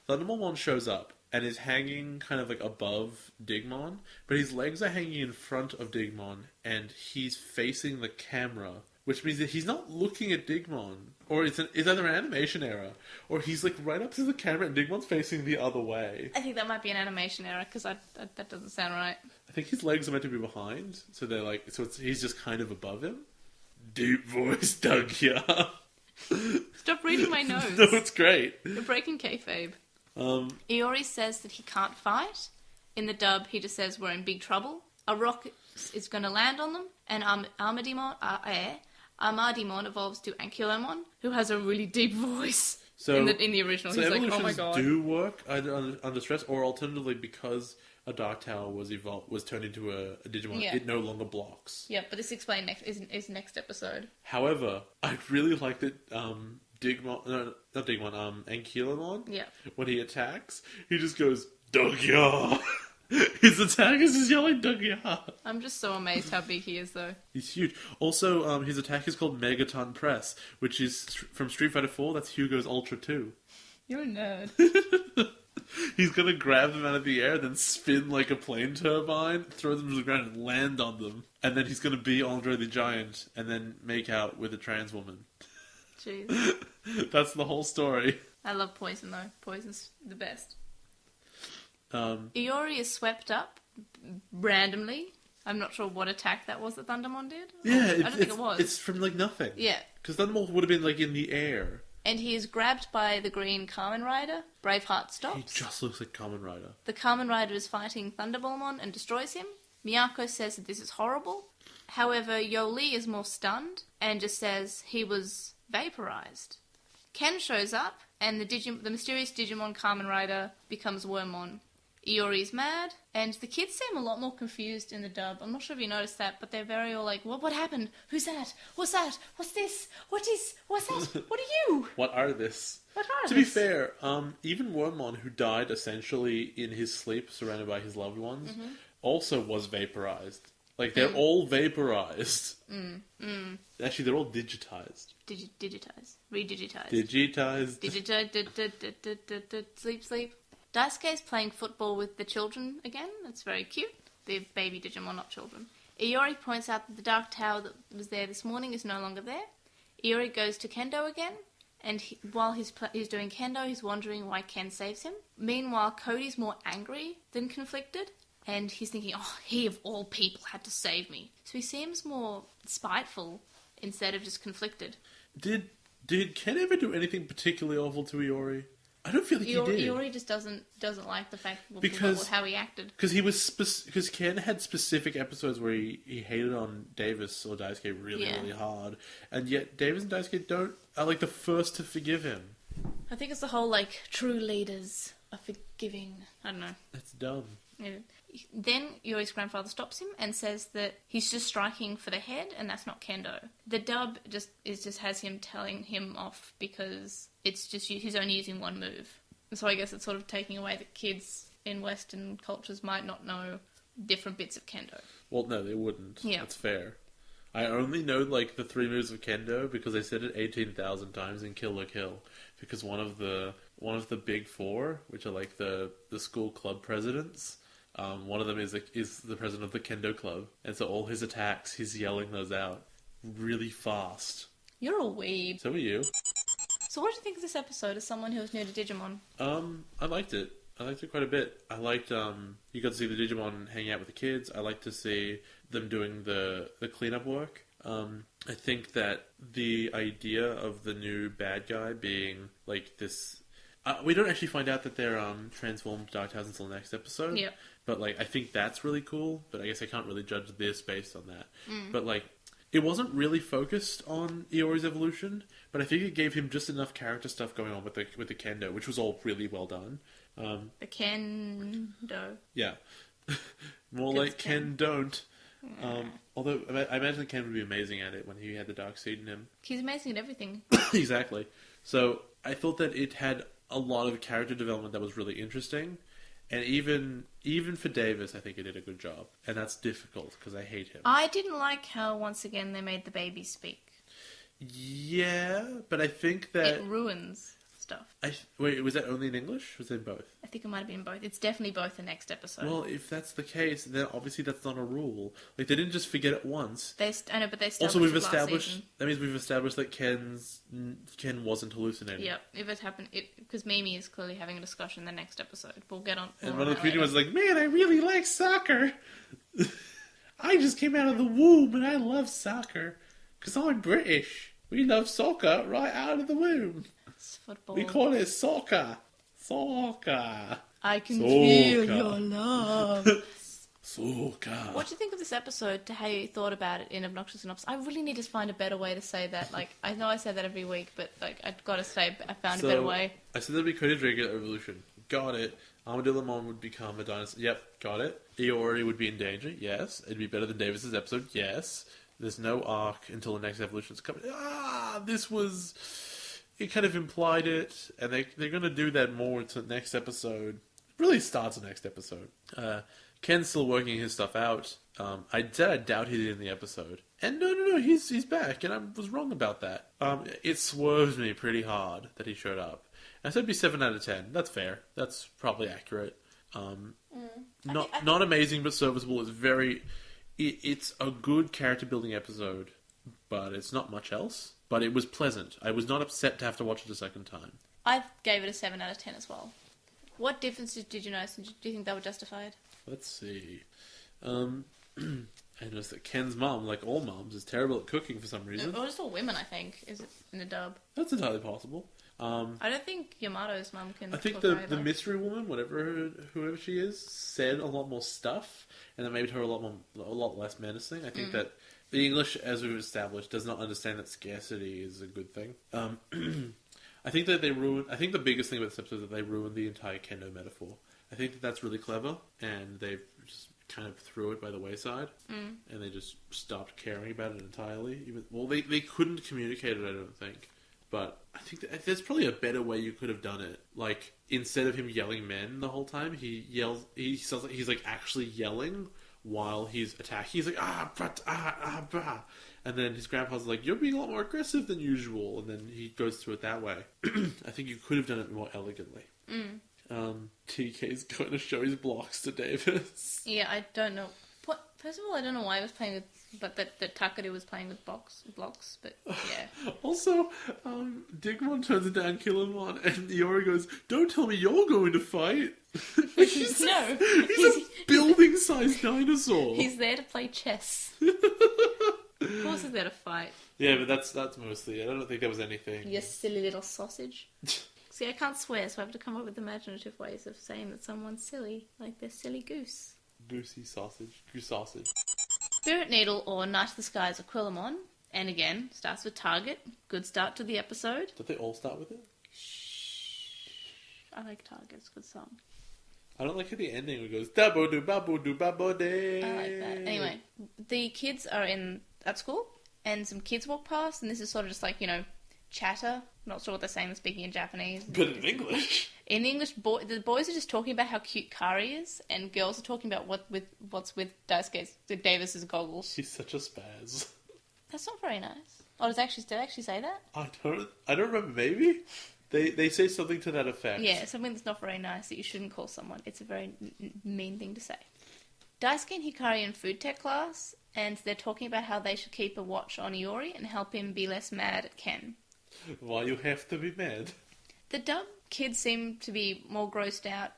Speaker 3: Thunderballmon shows up and is hanging kind of like above Digimon, but his legs are hanging in front of Digimon, and he's facing the camera, which means that he's not looking at Digimon, or it's either an animation error, or he's like right up to the camera and Digimon's facing the other way.
Speaker 2: I think that might be an animation error, because that doesn't sound right.
Speaker 3: I think his legs are meant to be behind, so they're like, he's just kind of above him. Deep voice, Doug here.
Speaker 2: Stop reading my notes.
Speaker 3: No, it's great.
Speaker 2: You're breaking kayfabe. Iori says that he can't fight. In the dub, he just says we're in big trouble. A rock is going to land on them, and Armadimon evolves to Ankylomon, who has a really deep voice.
Speaker 3: So
Speaker 2: in the original,
Speaker 3: so
Speaker 2: he's like, "Oh my
Speaker 3: evolutions
Speaker 2: god!"
Speaker 3: do work either under stress, or alternatively, because a Dark Tower was turned into a Digimon,
Speaker 2: Yeah.
Speaker 3: it no longer blocks.
Speaker 2: Yeah, but this explained is next episode.
Speaker 3: However, I really like that Ankylomon,
Speaker 2: Yeah.
Speaker 3: when he attacks, he just goes, Dugya! His attack is just yelling Dugya!
Speaker 2: I'm just so amazed how big he is, though.
Speaker 3: He's huge. Also, his attack is called Megaton Press, which is from Street Fighter 4, that's Hugo's Ultra 2.
Speaker 2: You're a nerd.
Speaker 3: He's gonna grab them out of the air, then spin like a plane turbine, throw them to the ground and land on them. And then he's gonna be Andre the Giant, and then make out with a trans woman.
Speaker 2: Jeez.
Speaker 3: That's the whole story.
Speaker 2: I love Poison, though. Poison's the best.
Speaker 3: Um,
Speaker 2: Iori is swept up randomly. I'm not sure what attack that was that Thundermon did.
Speaker 3: yeah,
Speaker 2: I don't think it was.
Speaker 3: It's from like nothing.
Speaker 2: Yeah.
Speaker 3: Because Thunderbolt would have been like in the air.
Speaker 2: And he is grabbed by the green Kamen Rider. Braveheart stops.
Speaker 3: He just looks like Kamen Rider.
Speaker 2: The Kamen Rider is fighting Thunderballmon and destroys him. Miyako says that this is horrible. However, Yoli is more stunned and just says he was vaporized. Ken shows up, and the mysterious Digimon Kamen Rider becomes Wormmon. Iori is mad, and the kids seem a lot more confused in the dub. I'm not sure if you noticed that, but they're very all like, what happened? Who's that? What's that? What's this? What's that? What are you?
Speaker 3: What are this?
Speaker 2: What are
Speaker 3: To
Speaker 2: this?
Speaker 3: be fair, even Wormmon, who died essentially in his sleep, surrounded by his loved ones, also was vaporized. Like, they're all vaporized. Actually, they're all digitized.
Speaker 2: Digitize. Redigitize.
Speaker 3: Digitized.
Speaker 2: Sleep. Daisuke is playing football with the children again. That's very cute. The baby Digimon, not children. Iori points out that the Dark Tower that was there this morning is no longer there. Iori goes to Kendo again, and while he's doing Kendo, he's wondering why Ken saves him. Meanwhile, Cody's more angry than conflicted, and he's thinking, oh, he of all people had to save me. So he seems more spiteful instead of just conflicted.
Speaker 3: Did Ken ever do anything particularly awful to Iori? I don't feel like he did.
Speaker 2: Iori just doesn't like the fact
Speaker 3: Because-
Speaker 2: how he acted.
Speaker 3: Because Ken had specific episodes where he hated on Davis or Daisuke really,
Speaker 2: Yeah.
Speaker 3: really hard, and yet Davis and Daisuke are like the first to forgive him.
Speaker 2: I think it's the whole, like, true leaders are forgiving. I don't know.
Speaker 3: That's dumb.
Speaker 2: Yeah. Then Iori's grandfather stops him and says that he's just striking for the head, and that's not kendo. The dub just has him telling him off because it's just he's only using one move. So I guess it's sort of taking away that kids in Western cultures might not know different bits of kendo.
Speaker 3: Well, no, they wouldn't.
Speaker 2: Yeah.
Speaker 3: That's fair. I only know, like, the 3 moves of kendo because I said it 18,000 times in Kill la Kill. Because one of the big 4, which are like the school club presidents, one of them is the president of the kendo club, and so all his attacks, he's yelling those out really fast.
Speaker 2: You're a weeb.
Speaker 3: So are you.
Speaker 2: So what do you think of this episode as someone who was new to Digimon?
Speaker 3: I liked it. I liked it quite a bit. I liked you got to see the Digimon hang out with the kids. I like to see them doing the cleanup work. I think that the idea of the new bad guy being like this. We don't actually find out that they're transformed Dark Towers until the next episode.
Speaker 2: Yep.
Speaker 3: But like, I think that's really cool. But I guess I can't really judge this based on that. But like, it wasn't really focused on Iori's evolution. But I think it gave him just enough character stuff going on with the kendo, which was all really well done.
Speaker 2: The Kendo.
Speaker 3: Yeah, more
Speaker 2: Good
Speaker 3: like
Speaker 2: Ken.
Speaker 3: Ken don't. Although I imagine Ken would be amazing at it when he had the dark seed in him.
Speaker 2: He's amazing at everything.
Speaker 3: Exactly. So I thought that it had a lot of character development that was really interesting, and even for Davis, I think it did a good job. And that's difficult because I hate him.
Speaker 2: I didn't like how once again they made the baby speak.
Speaker 3: Yeah, but I think that
Speaker 2: It ruins stuff.
Speaker 3: wait, was that only in English? Was it in both?
Speaker 2: I think it might have been both. It's definitely both the next episode.
Speaker 3: Well, if that's the case, then obviously that's not a rule. Like, they didn't just forget it once.
Speaker 2: I know, but they
Speaker 3: Also, we've
Speaker 2: it last
Speaker 3: established
Speaker 2: season.
Speaker 3: that means we've established that Ken wasn't hallucinating.
Speaker 2: Yep, if it happened, because Mimi is clearly having a discussion in the next episode. We'll get on.
Speaker 3: And
Speaker 2: more
Speaker 3: one of
Speaker 2: on
Speaker 3: the community
Speaker 2: that
Speaker 3: was like, "Man, I really like soccer. I just came out of the womb and I love soccer because I'm British. We love soccer right out of the womb.
Speaker 2: later. It's football.
Speaker 3: We call it soccer. Soccer.
Speaker 2: I can
Speaker 3: Soccer.
Speaker 2: feel your love.
Speaker 3: Soccer."
Speaker 2: What do you think of this episode? To how you thought about it in Obnoxious Synopsis? I really need to find a better way to say that. Like, I know I say that every week, but like, I've got to say I found a better way.
Speaker 3: I said that'd be Cody's regular evolution. Got it. Armadillomon would become a dinosaur. Yep, got it. Eeyore would be in danger. Yes. It'd be better than Davis's episode. Yes. There's no arc until the next evolution's coming. This was... It kind of implied it, and they're going to do that more to the next episode. It really starts the next episode. Ken's still working his stuff out. I doubt he did in the episode. And no, he's back, and I was wrong about that. It swerves me pretty hard that he showed up. I said it'd be 7 out of 10. That's fair. That's probably accurate. Not amazing, but serviceable. It's very... It's a good character building episode, but it's not much else. But it was pleasant. I was not upset to have to watch it a second time.
Speaker 2: I gave it a 7 out of 10 as well. What differences did you notice? Do you think they were justified?
Speaker 3: Let's see. I noticed that Ken's mom, like all moms, is terrible at cooking for some reason.
Speaker 2: Or just all women, I think, is it in the dub.
Speaker 3: That's entirely possible.
Speaker 2: I don't think Yamato's mum can
Speaker 3: I think
Speaker 2: cook
Speaker 3: the
Speaker 2: either.
Speaker 3: mystery woman, whoever she is, said a lot more stuff, and that made her a lot less menacing. I think that the English, as we've established, does not understand that scarcity is a good thing. I think that I think the biggest thing about this episode is that they ruined the entire kendo metaphor. I think that that's really clever, and they've just kind of threw it by the wayside, and they just stopped caring about it entirely. They couldn't communicate it, I don't think. But I think that there's probably a better way you could have done it. Like, instead of him yelling men the whole time, he sounds like he's like actually yelling while he's attacking. He's like, bah. And then his grandpa's like, you're being a lot more aggressive than usual. And then he goes through it that way. I think you could have done it more elegantly. TK's going to show his blocks to Davis.
Speaker 2: Yeah, I don't know. First of all, I don't know why he was playing with... But that Takaru was playing with blocks, but yeah.
Speaker 1: Also, Digimon turns into Ankylomon, and Iori goes, "Don't tell me you're going to fight." he's
Speaker 2: No.
Speaker 1: a building-sized dinosaur.
Speaker 2: He's there to play chess. Of course he's there to fight.
Speaker 3: Yeah, but that's mostly it. I don't think there was anything.
Speaker 2: You silly little sausage. See, I can't swear, so I have to come up with imaginative ways of saying that someone's silly, like they're silly goose.
Speaker 3: Goose sausage.
Speaker 2: Spirit Needle or Night of the Skies Aquilomon, and again, starts with Target. Good start to the episode.
Speaker 3: Don't they all start with it?
Speaker 2: I like Target, it's a good song.
Speaker 3: I don't like at the ending where it goes dabo do babo do babo day.
Speaker 2: I like that. Anyway, the kids are at school, and some kids walk past, and this is sort of just like, chatter. Not sure what they're saying, they're speaking in Japanese.
Speaker 3: But in English.
Speaker 2: In English, the boys are just talking about how cute Kari is, and girls are talking about what's with Davis's goggles.
Speaker 3: She's such a spaz.
Speaker 2: That's not very nice. Oh, did they actually say that?
Speaker 3: I don't remember. Maybe they say something to that effect.
Speaker 2: Yeah, something that's not very nice that you shouldn't call someone. It's a very mean thing to say. Daisuke and Hikari in food tech class, and they're talking about how they should keep a watch on Iori and help him be less mad at Ken.
Speaker 3: Why you have to be mad?
Speaker 2: The dub kids seem to be more grossed out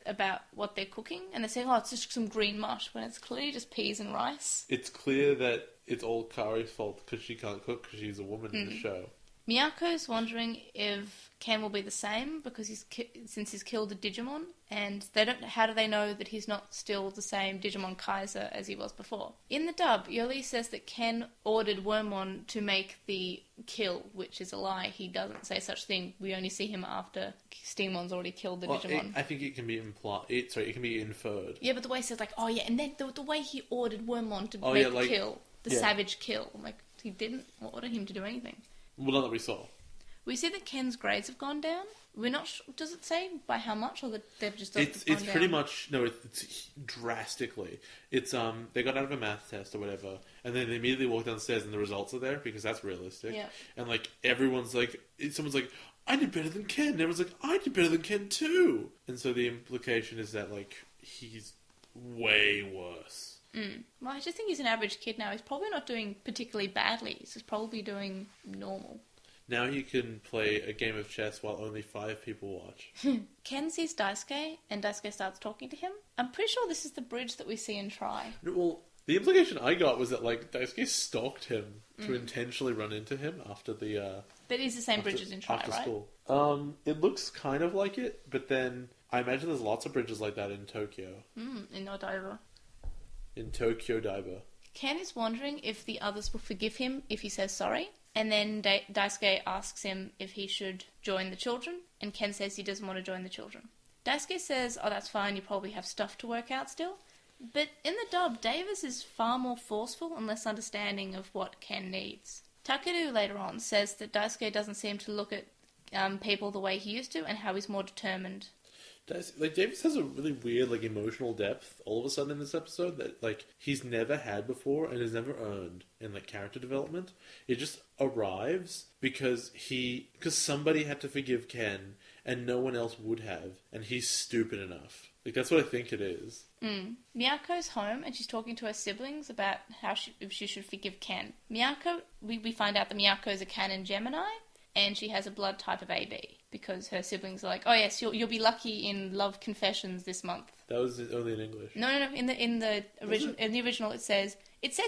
Speaker 2: about what they're cooking, and they're saying, oh, it's just some green mush, when it's clearly just peas and rice.
Speaker 3: It's clear that it's all Kari's fault because she can't cook because she's a woman in the show.
Speaker 2: Miyako's wondering if Ken will be the same because since he's killed a Digimon, and they don't. How do they know that he's not still the same Digimon Kaiser as he was before? In the dub, Yoli says that Ken ordered Wormmon to make the kill, which is a lie. He doesn't say such thing. We only see him after Steamon's already killed the Digimon.
Speaker 3: I think it can be implied. It can be inferred.
Speaker 2: Yeah, but the way he says like, oh yeah, and then the way he ordered Wormmon to make the kill, savage kill, like he didn't order him to do anything.
Speaker 3: Well, not that we saw.
Speaker 2: We see that Ken's grades have gone down. We're not sure, does it say by how much, or that they've just gone
Speaker 3: It's pretty much, no, it's drastically. It's, they got out of a math test or whatever, and then they immediately walk downstairs and the results are there, because that's realistic.
Speaker 2: Yeah.
Speaker 3: And, like, someone's like, I did better than Ken. And everyone's like, I did better than Ken too. And so the implication is that, like, he's way worse.
Speaker 2: Well, I just think he's an average kid now. He's probably not doing particularly badly. He's just probably doing normal.
Speaker 3: Now he can play a game of chess while only 5 people watch.
Speaker 2: Ken sees Daisuke, and Daisuke starts talking to him. I'm pretty sure this is the bridge that we see in Try.
Speaker 3: Well, the implication I got was that, like, Daisuke stalked him to intentionally run into him after the,
Speaker 2: That is the same bridge as in Try,
Speaker 3: after
Speaker 2: right?
Speaker 3: School. It looks kind of like it, but then I imagine there's lots of bridges like that in Tokyo.
Speaker 2: In Odaiba.
Speaker 3: In Tokyo Daiba.
Speaker 2: Ken is wondering if the others will forgive him if he says sorry. And then Daisuke asks him if he should join the children, and Ken says he doesn't want to join the children. Daisuke says, oh, that's fine, you probably have stuff to work out still. But in the dub, Davis is far more forceful and less understanding of what Ken needs. Takeru later on says that Daisuke doesn't seem to look at people the way he used to, and how he's more determined.
Speaker 3: Davis has a really weird, like, emotional depth all of a sudden in this episode that, like, he's never had before and has never earned in, like, character development. It just arrives because somebody had to forgive Ken and no one else would have, and he's stupid enough. Like, that's what I think it is.
Speaker 2: Miyako's home, and she's talking to her siblings about if she should forgive Ken. Miyako, we find out that Miyako is a canon Gemini, and she has a blood type of AB, because her siblings are like, oh yes, you'll be lucky in Love Confessions this month.
Speaker 3: That was only in English.
Speaker 2: No. In the original, it says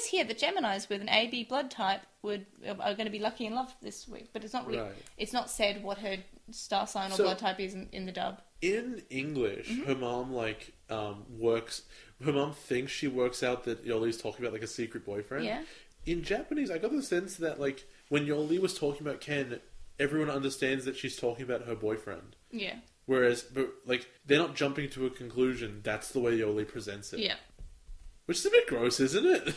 Speaker 2: here that Geminis with an AB blood type are going to be lucky in love this week, but it's not really.
Speaker 3: Right.
Speaker 2: It's not said what her star sign or blood type is in the dub.
Speaker 3: In English, her mom works. Her mom thinks she works out that Yoli's talking about, like, a secret boyfriend.
Speaker 2: Yeah.
Speaker 3: In Japanese, I got the sense that, like, when Yoli was talking about Ken, everyone understands that she's talking about her boyfriend.
Speaker 2: Yeah.
Speaker 3: Whereas, they're not jumping to a conclusion. That's the way Yoli presents it.
Speaker 2: Yeah.
Speaker 3: Which is a bit gross, isn't it?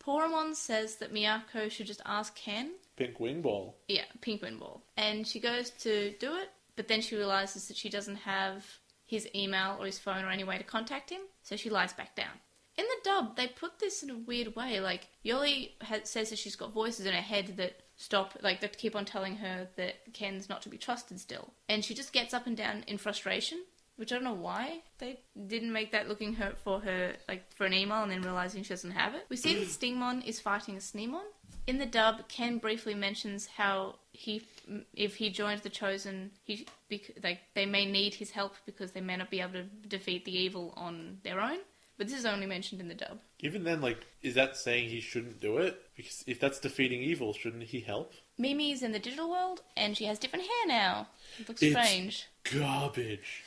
Speaker 2: Poramon says that Miyako should just ask Ken.
Speaker 3: Pink wing ball.
Speaker 2: Yeah, pink wind ball. And she goes to do it, but then she realizes that she doesn't have his email or his phone or any way to contact him, so she lies back down. In the dub, they put this in a weird way. Like, Yoli says that she's got voices in her head that keep on telling her that Ken's not to be trusted still. And she just gets up and down in frustration, which I don't know why they didn't make that looking hurt for her, like, for an email and then realizing she doesn't have it. We see that Stingmon is fighting a Sneemon. In the dub, Ken briefly mentions how if he joins the Chosen, they may need his help because they may not be able to defeat the evil on their own. But this is only mentioned in the dub.
Speaker 3: Even then, like, is that saying he shouldn't do it? Because if that's defeating evil, shouldn't he help?
Speaker 2: Mimi's in the digital world, and she has different hair now. It looks strange.
Speaker 3: Garbage.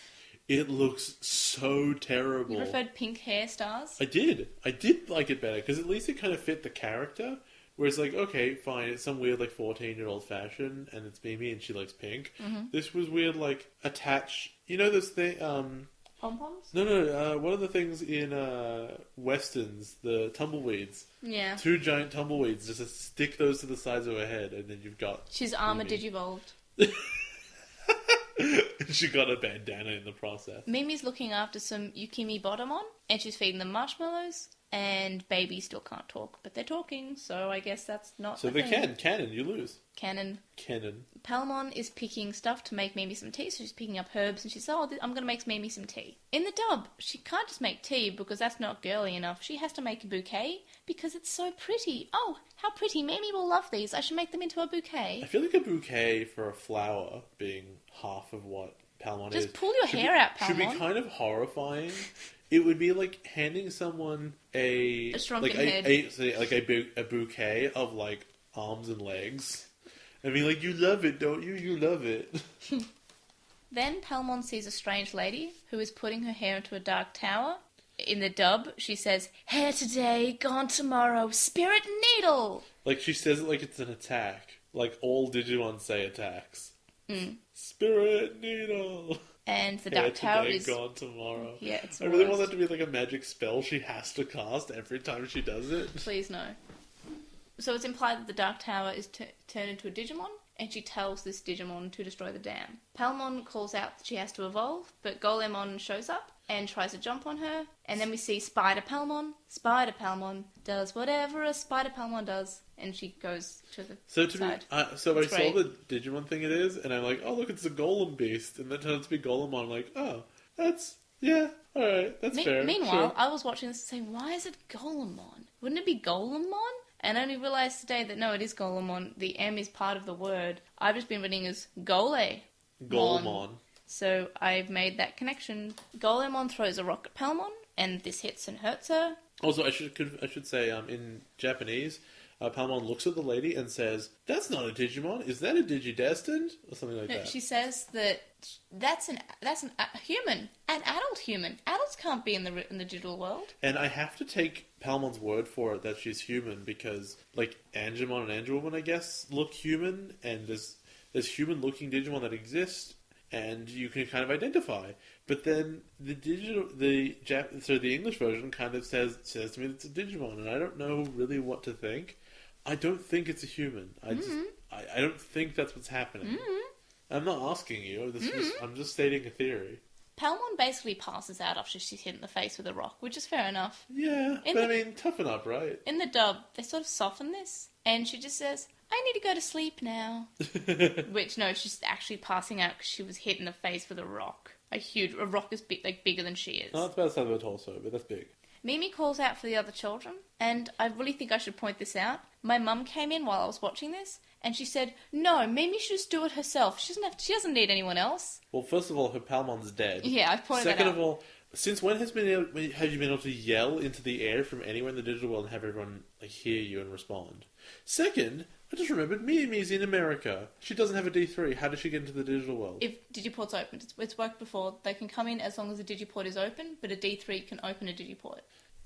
Speaker 3: It looks so terrible.
Speaker 2: You preferred pink hair stars?
Speaker 3: I did like it better, because at least it kind of fit the character. Whereas, like, okay, fine, it's some weird, like, 14-year-old fashion, and it's Mimi, and she likes pink. Mm-hmm. This was weird, like, you know this thing,
Speaker 2: Pom-poms?
Speaker 3: No, one of the things in westerns, the tumbleweeds.
Speaker 2: Yeah.
Speaker 3: 2 giant tumbleweeds, just to stick those to the sides of her head, and then you've got...
Speaker 2: She's armored digivolved.
Speaker 3: She got a bandana in the process.
Speaker 2: Mimi's looking after some Yukimi Botamon, and she's feeding them marshmallows. and Baby still can't talk, but they're talking, so I guess that's not
Speaker 3: So
Speaker 2: a
Speaker 3: they
Speaker 2: thing.
Speaker 3: can. Canon, you lose.
Speaker 2: Canon.
Speaker 3: Canon.
Speaker 2: Palmon is picking stuff to make Mimi some tea, so she's picking up herbs, and she says, I'm going to make Mimi some tea. In the dub, she can't just make tea because that's not girly enough. She has to make a bouquet because it's so pretty. Oh, how pretty. Mimi will love these. I should make them into a
Speaker 3: I
Speaker 2: bouquet.
Speaker 3: feel like a bouquet for a flower being half of what Palmon is.
Speaker 2: Just pull your hair out,
Speaker 3: Should be
Speaker 2: Palmon.
Speaker 3: kind of horrifying. It would be like handing someone a
Speaker 2: shrunken
Speaker 3: like
Speaker 2: head.
Speaker 3: a bouquet of like arms and legs. I mean, like, you love it, don't you? You love it.
Speaker 2: Then Palmon sees a strange lady who is putting her hair into a dark tower. In the dub, she says, hair today, gone tomorrow, spirit needle!
Speaker 3: Like, she says it like it's an attack. Like all Digimon say attacks. Spirit needle.
Speaker 2: And the
Speaker 3: Hair
Speaker 2: dark tower
Speaker 3: today,
Speaker 2: is...
Speaker 3: gone tomorrow.
Speaker 2: Yeah, it's
Speaker 3: I really
Speaker 2: worst.
Speaker 3: want that to be like a magic spell she has to cast every time she does it.
Speaker 2: Please no. So it's implied that the Dark Tower is turned into a Digimon, and she tells this Digimon to destroy the dam. Palmon calls out that she has to evolve, but Golemon shows up and tries to jump on her, and then we see Spider Palmon. Spider Palmon does whatever a Spider Palmon does, and she goes to the
Speaker 3: So to
Speaker 2: side.
Speaker 3: so
Speaker 2: It's
Speaker 3: I saw
Speaker 2: great.
Speaker 3: the Digimon thing it is, and I'm like, oh look, it's a Golem beast, and then it turns out to be Golemon. I'm like, oh, that's yeah, all right, that's fair.
Speaker 2: Meanwhile,
Speaker 3: sure.
Speaker 2: I was watching this and saying, why is it Golemon? Wouldn't it be Golemon? And I only realised today that no, it is Golemon. The M is part of the word. I've just been reading as
Speaker 3: Golemon.
Speaker 2: So I've made that connection. Golemon throws a rock at Palmon, and this hits and hurts her.
Speaker 3: Also, I should say, in Japanese, Palmon looks at the lady and says, "That's not a Digimon. Is that a Digidestined?" Or something like
Speaker 2: No,
Speaker 3: that.
Speaker 2: she says that that's a human, an adult human. Adults can't be in the digital world.
Speaker 3: And I have to take Palmon's word for it that she's human because, like, Angemon and Angelwoman, I guess, look human, and there's human-looking Digimon that exist, and you can kind of identify. But then the English version kind of says to me it's a Digimon, and I don't know really what to think. I don't think it's a human. I don't think that's what's happening. I'm not asking you. I'm just stating a theory.
Speaker 2: Palmon basically passes out after she's hit in the face with a rock, which is fair enough.
Speaker 3: Yeah,
Speaker 2: In
Speaker 3: but
Speaker 2: the-
Speaker 3: I mean, toughen up, right?
Speaker 2: In the dub, they sort of soften this, and she just says, I need to go to sleep now. Which, no, she's actually passing out because she was hit in the face with a rock. A rock is bigger than she is.
Speaker 3: Not about the size of her torso, but that's big.
Speaker 2: Mimi calls out for the other children, and I really think I should point this out. My mum came in while I was watching this, and she said, no, Mimi should just do it herself. She doesn't need anyone else.
Speaker 3: Well, first of all, her Palmon's dead.
Speaker 2: Yeah, I pointed
Speaker 3: Second
Speaker 2: that out.
Speaker 3: of all, since when have you been able to yell into the air from anywhere in the digital world and have everyone hear you and respond? Second, I just remembered Mimi's in America. She doesn't have a D3. How does she get into the digital world?
Speaker 2: If Digiport's open, it's worked before. They can come in as long as the Digiport is open, but a D3 can open a Digiport.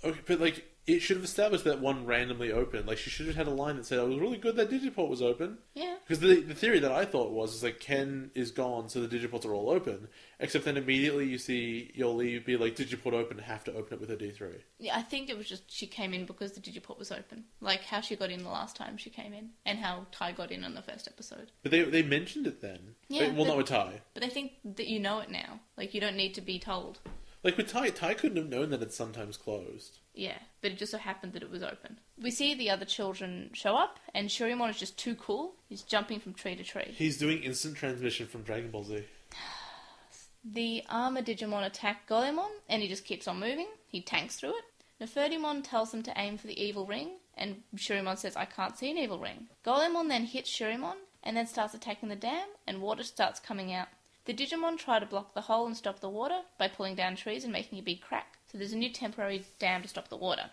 Speaker 3: Okay, but it should have established that one randomly opened. She should have had a line that said, "It was really good that Digiport was open."
Speaker 2: Yeah.
Speaker 3: Because the theory that I thought was Ken is gone, so the Digiports are all open. Except then immediately you see Yoli be like, Digiport open, have to open it with a D3.
Speaker 2: Yeah, I think it was just she came in because the Digiport was open. Like how she got in the last time she came in, and how Tai got in on the first episode.
Speaker 3: But they mentioned it then.
Speaker 2: Yeah,
Speaker 3: Well,
Speaker 2: but-
Speaker 3: not with Tai.
Speaker 2: But I think that you know it now. You don't need to be told.
Speaker 3: With Tai couldn't have known that it's sometimes closed.
Speaker 2: Yeah, but it just so happened that it was open. We see the other children show up, and Shurimon is just too cool. He's jumping from tree to tree.
Speaker 3: He's doing instant transmission from Dragon Ball Z.
Speaker 2: The armor Digimon attack Golemon, and he just keeps on moving. He tanks through it. Nefertimon tells them to aim for the evil ring, and Shurimon says, I can't see an evil ring. Golemon then hits Shurimon, and then starts attacking the dam, and water starts coming out. The Digimon try to block the hole and stop the water by pulling down trees and making a big crack. So there's a new temporary dam to stop the water.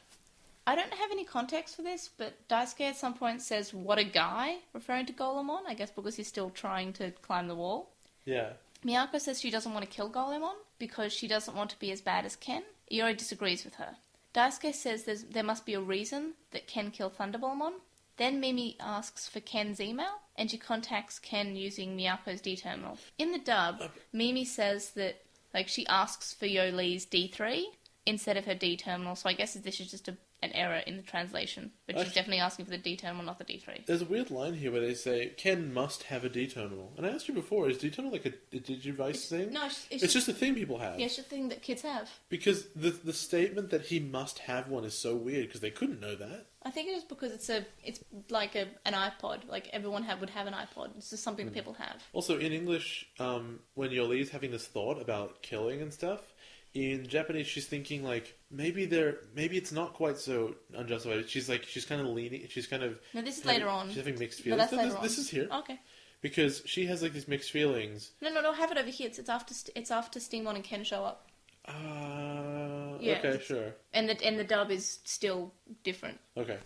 Speaker 2: I don't have any context for this, but Daisuke at some point says, what a guy, referring to Golemon, I guess because he's still trying to climb the wall.
Speaker 3: Yeah.
Speaker 2: Miyako says she doesn't want to kill Golemon because she doesn't want to be as bad as Ken. Iori disagrees with her. Daisuke says there must be a reason that Ken killed Thundermon. Then Mimi asks for Ken's email, and she contacts Ken using Miyako's D-terminal. In the dub, Mimi says that, she asks for Yoli's D3, instead of her D terminal. So I guess this is just an error in the translation. But she's definitely asking for the D terminal, not the D3.
Speaker 3: There's a weird line here where they say, Ken must have a D terminal. And I asked you before, is D terminal like a Digivice thing?
Speaker 2: No,
Speaker 3: it's just a thing people have.
Speaker 2: Yeah, it's just a thing that kids have.
Speaker 3: Because the statement that he must have one is so weird, because they couldn't know that.
Speaker 2: I think it is because it's like an iPod. Like everyone would have an iPod. It's just something that people have.
Speaker 3: Also, in English, when Yoli's having this thought about killing and stuff, in Japanese she's thinking like maybe it's not quite so unjustified. She's kind of leaning. She's kind of
Speaker 2: no. This is later on.
Speaker 3: She's having mixed
Speaker 2: No,
Speaker 3: feelings.
Speaker 2: that's later on.
Speaker 3: This is here.
Speaker 2: Okay.
Speaker 3: Because she has like these mixed feelings.
Speaker 2: No. Have it over here. It's after Steamon and Ken show up. Yeah.
Speaker 3: Okay, sure.
Speaker 2: And the dub is still different.
Speaker 3: Okay.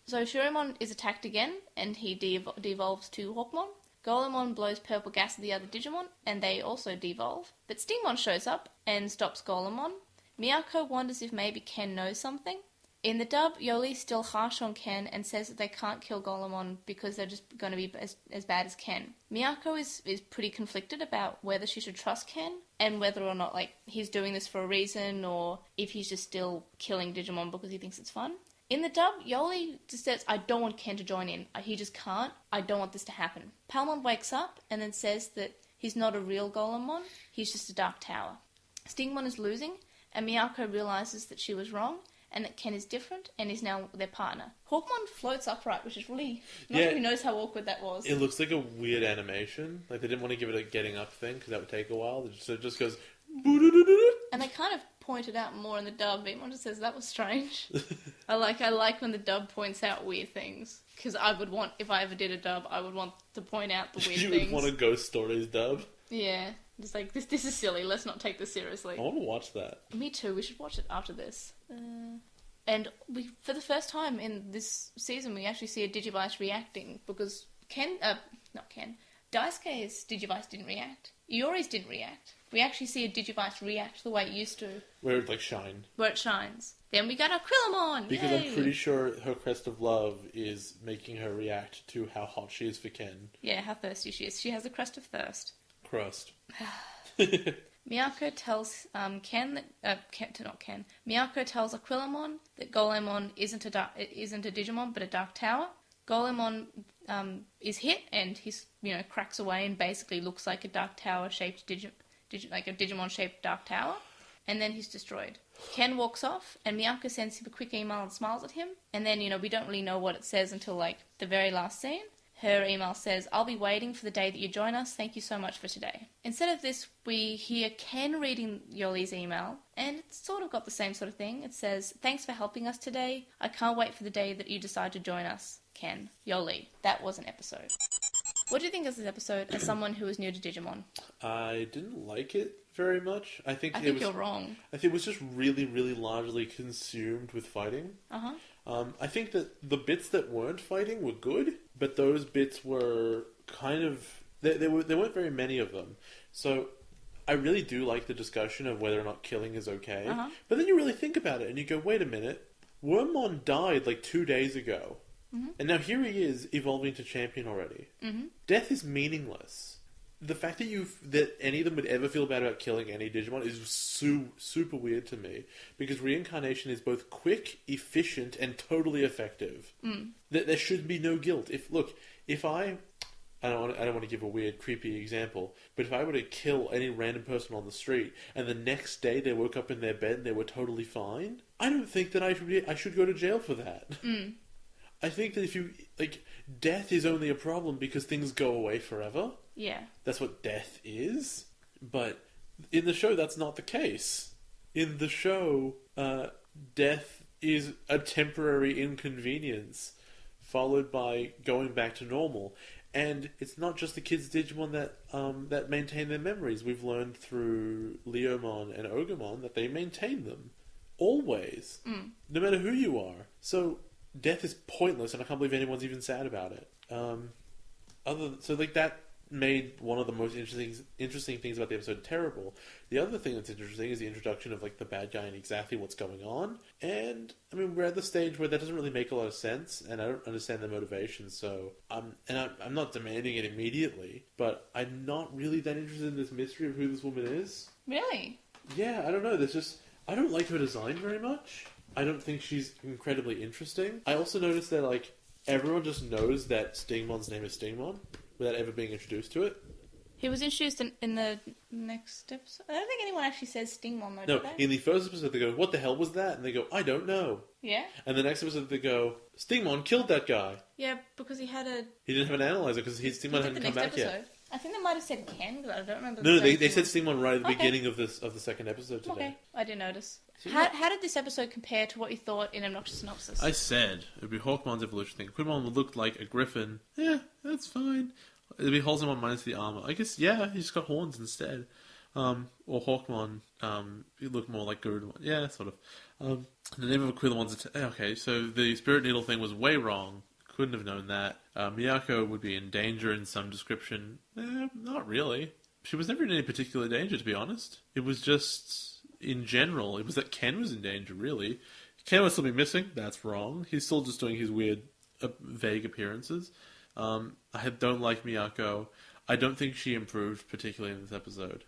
Speaker 2: So Shurimon is attacked again, and he devolves to Hawkmon. Golemon blows purple gas at the other Digimon, and they also devolve. But Stingmon shows up and stops Golemon. Miyako wonders if maybe Ken knows something. In the dub, Yoli's still harsh on Ken and says that they can't kill Golemon because they're just going to be as bad as Ken. Miyako is pretty conflicted about whether she should trust Ken and whether or not like he's doing this for a reason or if he's just still killing Digimon because he thinks it's fun. In the dub, Yoli just says, I don't want Ken to join in. He just can't. I don't want this to happen. Palmon wakes up and then says that he's not a real Golemon, he's just a Dark Tower. Stingmon is losing, and Miyako realizes that she was wrong, and that Ken is different, and is now their partner. Hawkmon floats upright, which is really... Not who knows how awkward that was.
Speaker 3: It looks like a weird animation. Like, they didn't want to give it a getting up thing, because that would take a while. So it just goes...
Speaker 2: And they kind of pointed out more in the dub. Everyone just says, that was strange. I like when the dub points out weird things. Because I would want, if I ever did a dub, I would want to point out the weird things.
Speaker 3: You would want a Ghost Stories dub?
Speaker 2: Yeah. Just like, this is silly, let's not take this seriously.
Speaker 3: I want to watch that.
Speaker 2: Me too, we should watch it after this. And for the first time in this season, we actually see a Digivice reacting, because Daisuke's Digivice didn't react. Iori's didn't react. We actually see a Digivice react the way it used to.
Speaker 3: Where it, like, shine.
Speaker 2: Where it shines. Then we got Aquilomon!
Speaker 3: Because
Speaker 2: Yay!
Speaker 3: I'm pretty sure her crest of love is making her react to how hot she is for Ken.
Speaker 2: Yeah, how thirsty she is. She has a crest of thirst.
Speaker 3: Crust.
Speaker 2: Miyako tells Miyako tells Aquilomon that Golemon isn't a Digimon but a Dark Tower. Golemon is hit and he's cracks away and basically looks like a Dark Tower shaped like a Digimon shaped Dark Tower, and then he's destroyed. Ken walks off and Miyako sends him a quick email and smiles at him, and then we don't really know what it says until like the very last scene. Her email says, I'll be waiting for the day that you join us. Thank you so much for today. Instead of this, we hear Ken reading Yoli's email, and it's sort of got the same sort of thing. It says, thanks for helping us today. I can't wait for the day that you decide to join us. Ken. Yoli. That was an episode. What do you think of this episode as someone who is new to Digimon?
Speaker 3: I didn't like it very much. I think
Speaker 2: you're wrong.
Speaker 3: I think it was just really, really largely consumed with fighting.
Speaker 2: Uh-huh.
Speaker 3: I think that the bits that weren't fighting were good, but those bits were kind of... There weren't very many of them. So I really do like the discussion of whether or not killing is okay.
Speaker 2: Uh-huh.
Speaker 3: But then you really think about it and you go, wait a minute. Wormmon died like 2 days ago.
Speaker 2: Mm-hmm. And
Speaker 3: now here he is evolving to champion already.
Speaker 2: Mm-hmm.
Speaker 3: Death is meaningless. The fact that any of them would ever feel bad about killing any Digimon is super weird to me, because reincarnation is both quick, efficient, and totally effective. There should be no guilt. If I don't want to give a weird, creepy example, but if I were to kill any random person on the street and the next day they woke up in their bed and they were totally fine, I don't think that I should go to jail for that. I think that death is only a problem because things go away forever.
Speaker 2: Yeah.
Speaker 3: That's what death is. But in the show, that's not the case. In the show, death is a temporary inconvenience followed by going back to normal. And it's not just the kids' Digimon that maintain their memories. We've learned through Leomon and Ogremon that they maintain them. Always. No matter who you are. So death is pointless, and I can't believe anyone's even sad about it. That made one of the most interesting things about the episode terrible. The other thing that's interesting is the introduction of the bad guy and exactly what's going on. And I mean, we're at the stage where that doesn't really make a lot of sense, and I don't understand the motivation. So I'm not demanding it immediately, but I'm not really that interested in this mystery of who this woman is.
Speaker 2: Really?
Speaker 3: Yeah, I don't know. There's just I don't like her design very much. I don't think she's incredibly interesting. I also noticed that, like, everyone just knows that Stingmon's name is Stingmon without ever being introduced to it.
Speaker 2: He was introduced in the next episode. I don't think anyone actually says Stingmon, though,
Speaker 3: No,
Speaker 2: do they?
Speaker 3: in the first episode they go, "What the hell was that?" And they go, "I don't know."
Speaker 2: Yeah?
Speaker 3: And the next episode they go, "Stingmon killed that guy."
Speaker 2: Yeah, because he had a...
Speaker 3: He didn't have an analyzer because Stingmon
Speaker 2: He did
Speaker 3: hadn't
Speaker 2: the
Speaker 3: come
Speaker 2: next
Speaker 3: back
Speaker 2: episode.
Speaker 3: yet.
Speaker 2: I think they might have said Ken, but I don't remember.
Speaker 3: No,
Speaker 2: the
Speaker 3: they
Speaker 2: first
Speaker 3: said
Speaker 2: one.
Speaker 3: Stingmon right at the
Speaker 2: Okay.
Speaker 3: beginning of the second episode today.
Speaker 2: Okay, I didn't notice.
Speaker 3: So,
Speaker 2: How did this episode compare to what you thought in Obnoxious Synopsis?
Speaker 3: I said it would be Hawkmon's evolution thing. Quinmon would look like a griffin. Yeah, that's fine. It'd be Halsmon minus the armor. I guess, yeah, he's got horns instead. Or Hawkmon, he'd look more like Garudamon. Yeah, sort of. The name of Aquilamon's... Okay, so the Spirit Needle thing was way wrong. Couldn't have known that. Miyako would be in danger in some description. Not really. She was never in any particular danger, to be honest. It was just... in general, it was that Ken was in danger, really. Ken would still be missing. That's wrong. He's still just doing his weird, vague appearances. I don't like Miyako. I don't think she improved particularly in this episode.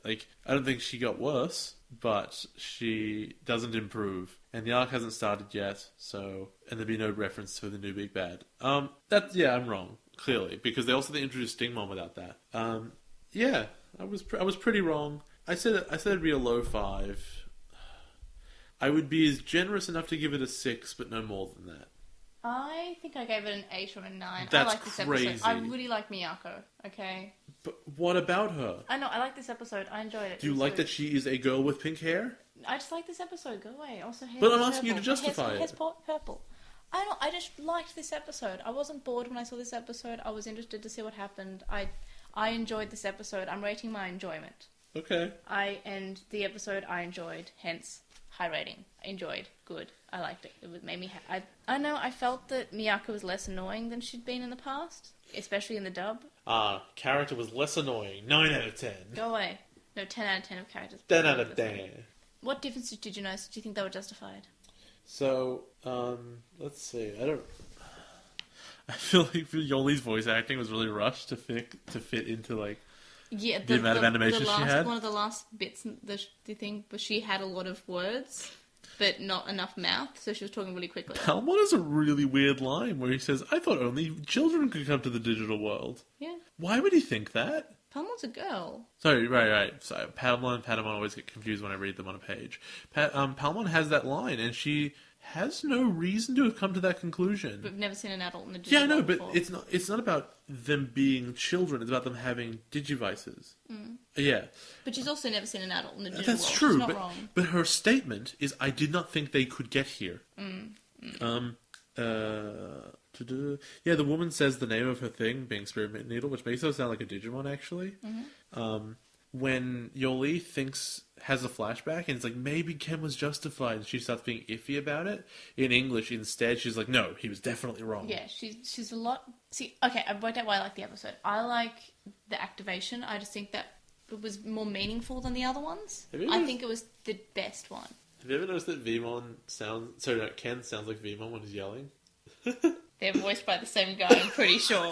Speaker 3: I don't think she got worse, but she doesn't improve. And the arc hasn't started yet, and there'd be no reference to the new big bad. I'm wrong, clearly, because they introduced Stingmon without that. I was pretty wrong. I said it'd be a low 5. I would be as generous enough to give it a 6, but no more than that.
Speaker 2: I think I gave it an 8 or a 9.
Speaker 3: That's
Speaker 2: I like this
Speaker 3: crazy.
Speaker 2: episode. I really like Miyako, okay?
Speaker 3: But what about her?
Speaker 2: I know, I like this episode. I enjoyed it.
Speaker 3: Do you
Speaker 2: It was
Speaker 3: like
Speaker 2: good.
Speaker 3: that she is a girl with pink hair?
Speaker 2: I just like this episode. Go away. Also, hair
Speaker 3: But
Speaker 2: is
Speaker 3: I'm asking you to
Speaker 2: purple.
Speaker 3: justify
Speaker 2: Hair's
Speaker 3: it.
Speaker 2: purple. I don't know. I just liked this episode. I wasn't bored when I saw this episode. I was interested to see what happened. I enjoyed this episode. I'm rating my enjoyment.
Speaker 3: Okay.
Speaker 2: And the episode I enjoyed, hence high rating. I enjoyed. Good. I liked it. It made me I know, I felt that Miyako was less annoying than she'd been in the past, especially in the dub.
Speaker 3: Character was less annoying. 9 out of 10.
Speaker 2: Go away. No, 10 out of 10 of characters.
Speaker 3: 10 out of 10.
Speaker 2: What differences did you notice? Do you think they were justified?
Speaker 3: So, let's see. I feel like Yoli's voice acting was really rushed to fit into, like,
Speaker 2: Yeah,
Speaker 3: the amount of animation she had.
Speaker 2: One of the last bits, the thing, but she had a lot of words, but not enough mouth, so she was talking really quickly.
Speaker 3: Palmon has a really weird line where he says, "I thought only children could come to the digital world."
Speaker 2: Yeah.
Speaker 3: Why would he think that?
Speaker 2: Palmon's a girl.
Speaker 3: Sorry, right. So Palmon and Patamon always get confused when I read them on a page. Palmon has that line, and she has no reason to have come to that conclusion.
Speaker 2: We've never seen an adult in the digital
Speaker 3: Yeah, no,
Speaker 2: world
Speaker 3: but
Speaker 2: before.
Speaker 3: it's not about them being children. It's about them having digivices. Yeah,
Speaker 2: But she's also never seen an adult in the digital
Speaker 3: that's
Speaker 2: world.
Speaker 3: true.
Speaker 2: She's not
Speaker 3: But
Speaker 2: wrong.
Speaker 3: but her statement is, "I did not think they could get here." Yeah, the woman says the name of her thing being Spirit Needle, which makes her sound like a Digimon, actually. When Yoli has a flashback, and it's like, maybe Ken was justified, and she starts being iffy about it. In English, instead, she's like, no, he was definitely wrong.
Speaker 2: Yeah, she's a lot... See, okay, I've worked out why I like the episode. I like the activation. I just think that it was more meaningful than the other ones. I think it was the best one.
Speaker 3: Have you ever noticed that Ken sounds like Vmon when he's yelling?
Speaker 2: They're voiced by the same guy, I'm pretty sure.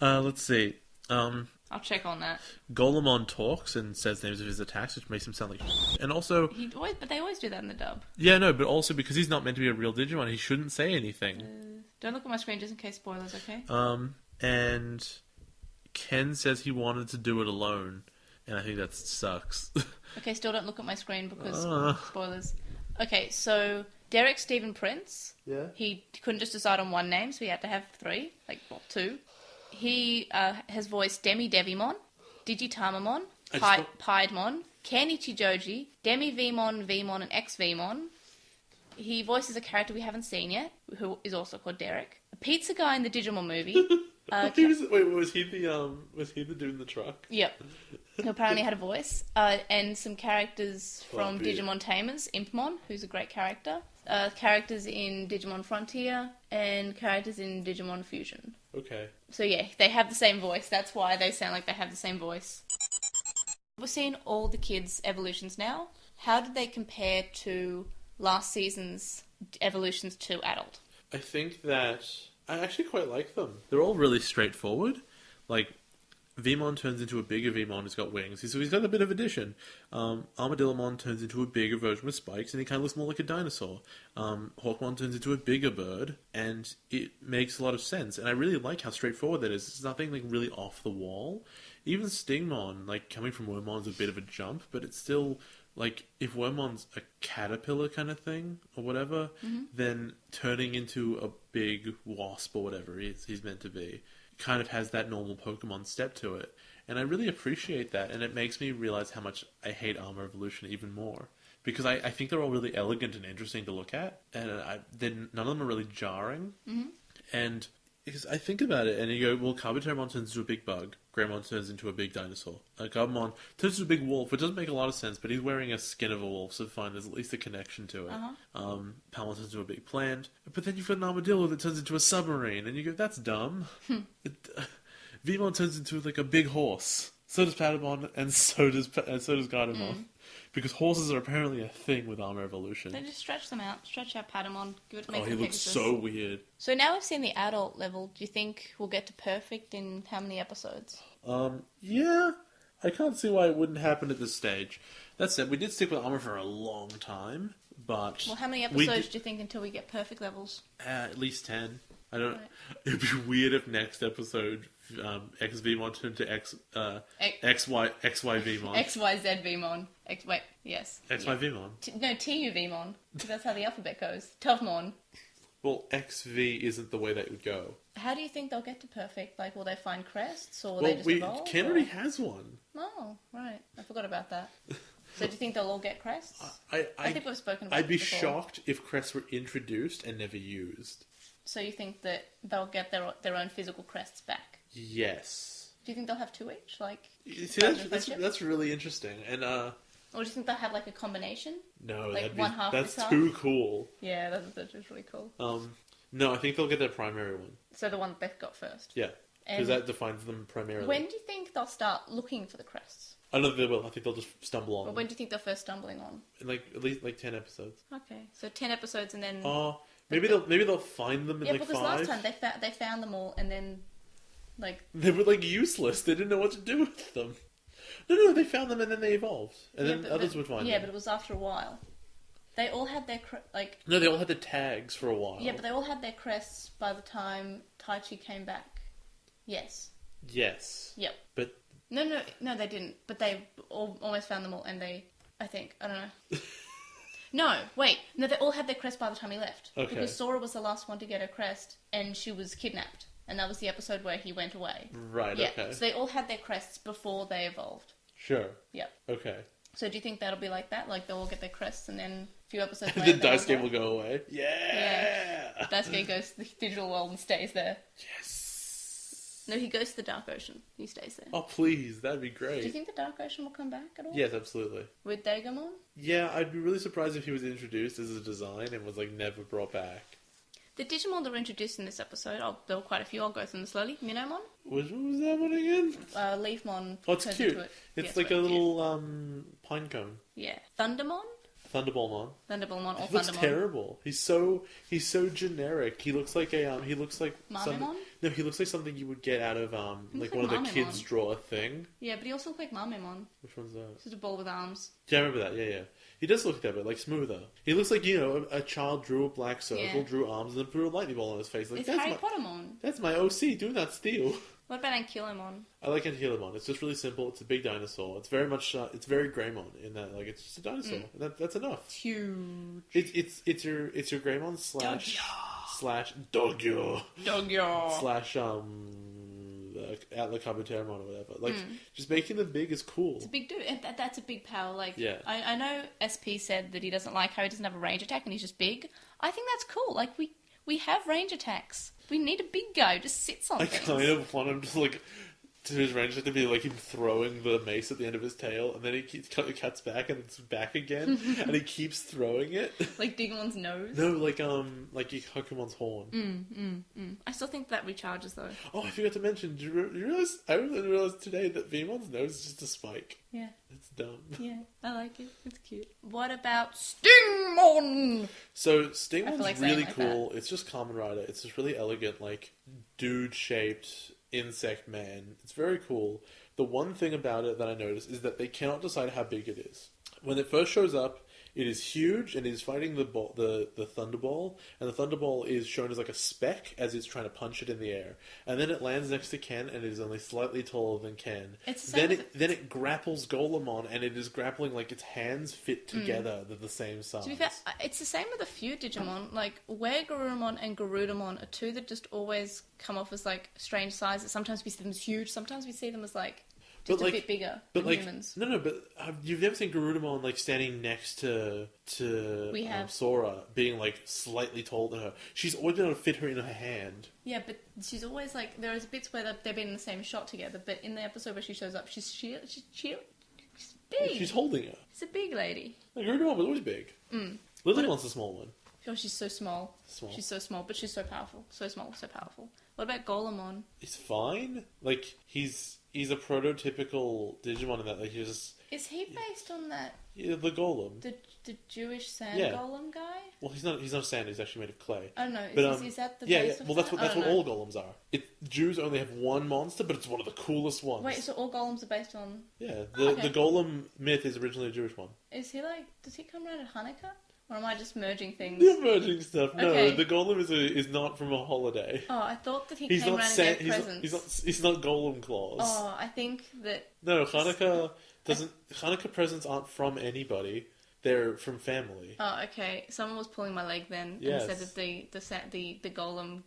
Speaker 3: Let's see.
Speaker 2: I'll check on that.
Speaker 3: Golemon talks and says names of his attacks, which makes him sound like and also...
Speaker 2: But they always do that in the dub.
Speaker 3: Yeah, no, but also because he's not meant to be a real Digimon, he shouldn't say anything.
Speaker 2: Don't look at my screen just in case spoilers, okay?
Speaker 3: And Ken says he wanted to do it alone, and I think that sucks.
Speaker 2: Okay, still don't look at my screen because spoilers. Okay, so Derek Stephen Prince.
Speaker 3: Yeah.
Speaker 2: He couldn't just decide on one name, so he had to have 3, two. He has voiced Demi Devimon, Digitamamon, Piedmon, Ken Ichijoji, Demi Vmon, Vmon, and X Vmon. He voices a character we haven't seen yet, who is also called Derek. A pizza guy in the Digimon movie.
Speaker 3: Was he the dude in the truck?
Speaker 2: Yep. Who apparently had a voice. And some characters from Digimon Tamers. Impmon, who's a great character. Characters in Digimon Frontier. And characters in Digimon Fusion.
Speaker 3: Okay.
Speaker 2: So yeah, they have the same voice. That's why they sound like they have the same voice. We're seeing all the kids' evolutions now. How did they compare to last season's evolutions to adult?
Speaker 3: I think that I actually quite like them. They're all really straightforward. Like, Vmon turns into a bigger Vmon who's got wings. So he's got a bit of addition. Armadillomon turns into a bigger version with spikes, and he kind of looks more like a dinosaur. Hawkmon turns into a bigger bird, and it makes a lot of sense. And I really like how straightforward that is. It's nothing like really off the wall. Even Stingmon, like coming from Wormmon's a bit of a jump, but it's still like if Wormmon's a caterpillar kind of thing or whatever, then turning into a big wasp or whatever he's meant to be kind of has that normal Pokemon step to it. And I really appreciate that, and it makes me realize how much I hate Armor Evolution even more. Because I think they're all really elegant and interesting to look at, and none of them are really jarring. And because I think about it, and you go, well, Carbotermon turns into a big bug, Greymon turns into a big dinosaur, Gabumon turns into a big wolf, which doesn't make a lot of sense, but he's wearing a skin of a wolf, so fine, there's at least a connection to it. Palmon turns into a big plant, but then you've got an armadillo that turns into a submarine, and you go, that's dumb. Vmon turns into like a big horse. So does Patamon, and so does Gardevoir. Because horses are apparently a thing with Armor Evolution.
Speaker 2: They just stretch them out. Stretch out Patamon. Give it
Speaker 3: Oh, he looks so weird.
Speaker 2: So now we've seen the adult level. Do you think we'll get to perfect in how many episodes?
Speaker 3: Yeah. I can't see why it wouldn't happen at this stage. That said, we did stick with Armor for a long time, but...
Speaker 2: Well, how many episodes do you think until we get perfect levels?
Speaker 3: At least 10. I don't... Right. It'd be weird if next episode XVmon turned to XYVmon.
Speaker 2: XYZVmon. Yes.
Speaker 3: XYVmon.
Speaker 2: No, TUVmon. Because that's how the alphabet goes. Tuvmon.
Speaker 3: Well, XV isn't the way that would go.
Speaker 2: How do you think they'll get to perfect? Like, will they find crests, or will they just evolve?
Speaker 3: Ken already has one.
Speaker 2: Oh, right. I forgot about that. So do you think they'll all get crests?
Speaker 3: I
Speaker 2: think we've spoken about
Speaker 3: I'd be
Speaker 2: before.
Speaker 3: shocked if crests were introduced and never used.
Speaker 2: So you think that they'll get their own physical crests back?
Speaker 3: Yes.
Speaker 2: Do you think they'll have two each? Like,
Speaker 3: see, that's really interesting. And
Speaker 2: or do you think they'll have like a combination?
Speaker 3: No,
Speaker 2: like
Speaker 3: that's too cool.
Speaker 2: Yeah, that's really cool.
Speaker 3: No, I think they'll get their primary one.
Speaker 2: So the one that they've got first.
Speaker 3: Yeah, because that defines them primarily.
Speaker 2: When do you think they'll start looking for the crests?
Speaker 3: I don't think they will. I think they'll just stumble on.
Speaker 2: Well, when do you think they're first stumbling on?
Speaker 3: In at least 10 episodes.
Speaker 2: Okay, so 10 episodes and then.
Speaker 3: Oh, maybe they'll find them in
Speaker 2: yeah,
Speaker 3: like 5.
Speaker 2: Yeah, because last time they found them all and then, like.
Speaker 3: They were like useless. They didn't know what to do with them. No, they found them and then they evolved, and then others would find them.
Speaker 2: Yeah, but it was after a while. They all had their
Speaker 3: No, they all had the tags for a while.
Speaker 2: Yeah, but they all had their crests by the time Taichi came back. Yes.
Speaker 3: Yes.
Speaker 2: Yep.
Speaker 3: But
Speaker 2: no, they didn't. But they almost found them all, and I don't know. No, wait. No, they all had their crest by the time he left.
Speaker 3: Okay.
Speaker 2: Because Sora was the last one to get her crest, and she was kidnapped. And that was the episode where he went away.
Speaker 3: Right,
Speaker 2: yeah.
Speaker 3: Okay.
Speaker 2: So they all had their crests before they evolved.
Speaker 3: Sure.
Speaker 2: Yep.
Speaker 3: Okay.
Speaker 2: So do you think that'll be like that? Like they'll all get their crests and then a few episodes
Speaker 3: later...
Speaker 2: later...
Speaker 3: the Daisuke will go away? Yeah!
Speaker 2: Daisuke goes to the digital world and stays there.
Speaker 3: Yes!
Speaker 2: No, he goes to the Dark Ocean. He stays there.
Speaker 3: Oh, please. That'd be great.
Speaker 2: Do you think the Dark Ocean will come back at all?
Speaker 3: Yes, absolutely.
Speaker 2: With Digimon?
Speaker 3: Yeah, I'd be really surprised if he was introduced as a design and was, like, never brought back.
Speaker 2: The Digimon that were introduced in this episode, there were quite a few, I'll go through them slowly. Minomon?
Speaker 3: What was that one again?
Speaker 2: Leafmon.
Speaker 3: Oh, it's cute. It's like a little pine cone.
Speaker 2: Yeah. Thundermon?
Speaker 3: Thunderballmon.
Speaker 2: Thunderballmon or
Speaker 3: He looks
Speaker 2: Thundermon.
Speaker 3: terrible. He's so generic. He looks like
Speaker 2: Marmemon?
Speaker 3: No, he looks like something you would get out of like one of the kids draw a thing.
Speaker 2: Yeah, but he also looks like Marmemon.
Speaker 3: Which one's that?
Speaker 2: It's just a ball with arms.
Speaker 3: Yeah, I remember that. Yeah. He does look like that, but like smoother. He looks like a child drew a black circle, drew arms, and then threw a lightning ball on his face. Like
Speaker 2: it's Harry Pottermon.
Speaker 3: That's my OC. Do not steal.
Speaker 2: What about Ankylomon?
Speaker 3: I like Ankylomon. It's just really simple. It's a big dinosaur. It's very much. It's very Greymon in that like it's just a dinosaur. That's enough.
Speaker 2: It's huge.
Speaker 3: It's your Greymon slash Dogyo slash Atlacabutermon or whatever. Like just making them big is cool.
Speaker 2: It's a big dude. And that's a big power. Like
Speaker 3: yeah.
Speaker 2: I know SP said that he doesn't like how he doesn't have a range attack and he's just big. I think that's cool. Like we have range attacks. We need a big guy who just sits on things.
Speaker 3: I kind of want him to his range to be like him throwing the mace at the end of his tail, and then he cuts back and it's back again, and he keeps throwing it.
Speaker 2: Like Digimon's nose?
Speaker 3: No, like Hakumon's horn.
Speaker 2: I still think that recharges though.
Speaker 3: Oh, I forgot to mention, did you realize, I realized today that Veemon's nose is just a spike.
Speaker 2: Yeah.
Speaker 3: It's dumb.
Speaker 2: Yeah, I like it. It's cute. What about Stingmon?
Speaker 3: So Stingmon's
Speaker 2: like
Speaker 3: really cool. It's just Kamen Rider. It's just really elegant, like dude-shaped insect man. It's very cool. The one thing about it that I noticed is that they cannot decide how big it is. When it first shows up, it is huge and it is fighting the Thunderball, and the Thunderball is shown as like a speck as it's trying to punch it in the air. And then it lands next to Ken and it is only slightly taller than Ken. Then it grapples Golemon and it is grappling like its hands fit together. They're the same size.
Speaker 2: To be fair, it's the same with a few Digimon. Like, where Garurumon and Garudamon are two that just always come off as like strange sizes. Sometimes we see them as huge, sometimes we see them as like just a bit bigger than humans.
Speaker 3: No, but you've never seen Garudamon like standing next to
Speaker 2: We have.
Speaker 3: Sora being like slightly taller than her. She's always been able to fit her in her hand.
Speaker 2: Yeah, but she's always like, there's bits where they've been in the same shot together, but in the episode where she shows up, she's big.
Speaker 3: She's holding her.
Speaker 2: She's a big lady.
Speaker 3: Like, Garudamon was always big. Lilymon's the small one.
Speaker 2: Oh, she's so small. She's so small, but she's so powerful. So small, so powerful. What about Golemon?
Speaker 3: He's fine. Like, he's a prototypical Digimon in that, like, he's just...
Speaker 2: Is he based on that?
Speaker 3: Yeah, the Golem.
Speaker 2: The Jewish sand
Speaker 3: Yeah.
Speaker 2: golem guy?
Speaker 3: Well, he's not sand. He's actually made of clay.
Speaker 2: I don't know.
Speaker 3: But,
Speaker 2: Is that the
Speaker 3: yeah,
Speaker 2: base
Speaker 3: yeah.
Speaker 2: of
Speaker 3: Well,
Speaker 2: that?
Speaker 3: that's what all golems are. Jews only have one monster, but it's one of the coolest ones.
Speaker 2: Wait, so all golems are based on...
Speaker 3: Yeah,
Speaker 2: Okay.
Speaker 3: the golem myth is originally a Jewish one.
Speaker 2: Is he like... Does he come around at Hanukkah? Or am I just merging things?
Speaker 3: The emerging stuff. No,
Speaker 2: Okay.
Speaker 3: the golem is not from a holiday.
Speaker 2: Oh, I thought that he
Speaker 3: He's
Speaker 2: came
Speaker 3: not
Speaker 2: around
Speaker 3: San-
Speaker 2: and gave presents.
Speaker 3: he's not Golem Claus.
Speaker 2: Oh, I think that...
Speaker 3: No, Hanukkah doesn't. Hanukkah presents aren't from anybody. They're from family.
Speaker 2: Oh, okay. Someone was pulling my leg then
Speaker 3: Yes.
Speaker 2: and said that the golem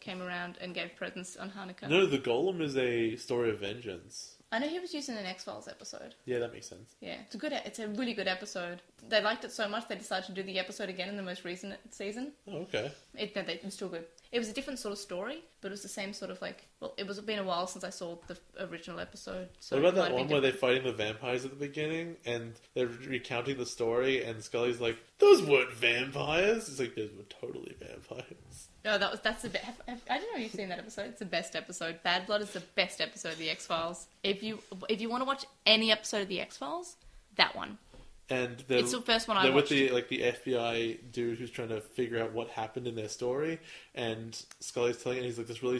Speaker 2: came around and gave presents on Hanukkah.
Speaker 3: No, the golem is a story of vengeance.
Speaker 2: I know he was used in an X-Files episode.
Speaker 3: Yeah, that makes sense.
Speaker 2: Yeah, it's a really good episode. They liked it so much they decided to do the episode again in the most recent season.
Speaker 3: Oh, okay.
Speaker 2: It's still good. It was a different sort of story, but it was the same sort of like... Well, it was been a while since I saw the original episode. So
Speaker 3: What about
Speaker 2: it might
Speaker 3: that
Speaker 2: have
Speaker 3: one
Speaker 2: been
Speaker 3: where they're fighting the vampires at the beginning and they're recounting the story and Scully's like, "Those weren't vampires." It's like, "Those were totally vampires."
Speaker 2: Oh, that's the best. I don't know if you've seen that episode. It's the best episode. Bad Blood is the best episode of the X-Files. If you want to watch any episode of the X-Files, that one.
Speaker 3: And
Speaker 2: It's the first one I
Speaker 3: they're
Speaker 2: watched.
Speaker 3: with the FBI dude who's trying to figure out what happened in their story, and Scully's telling it, and he's like this really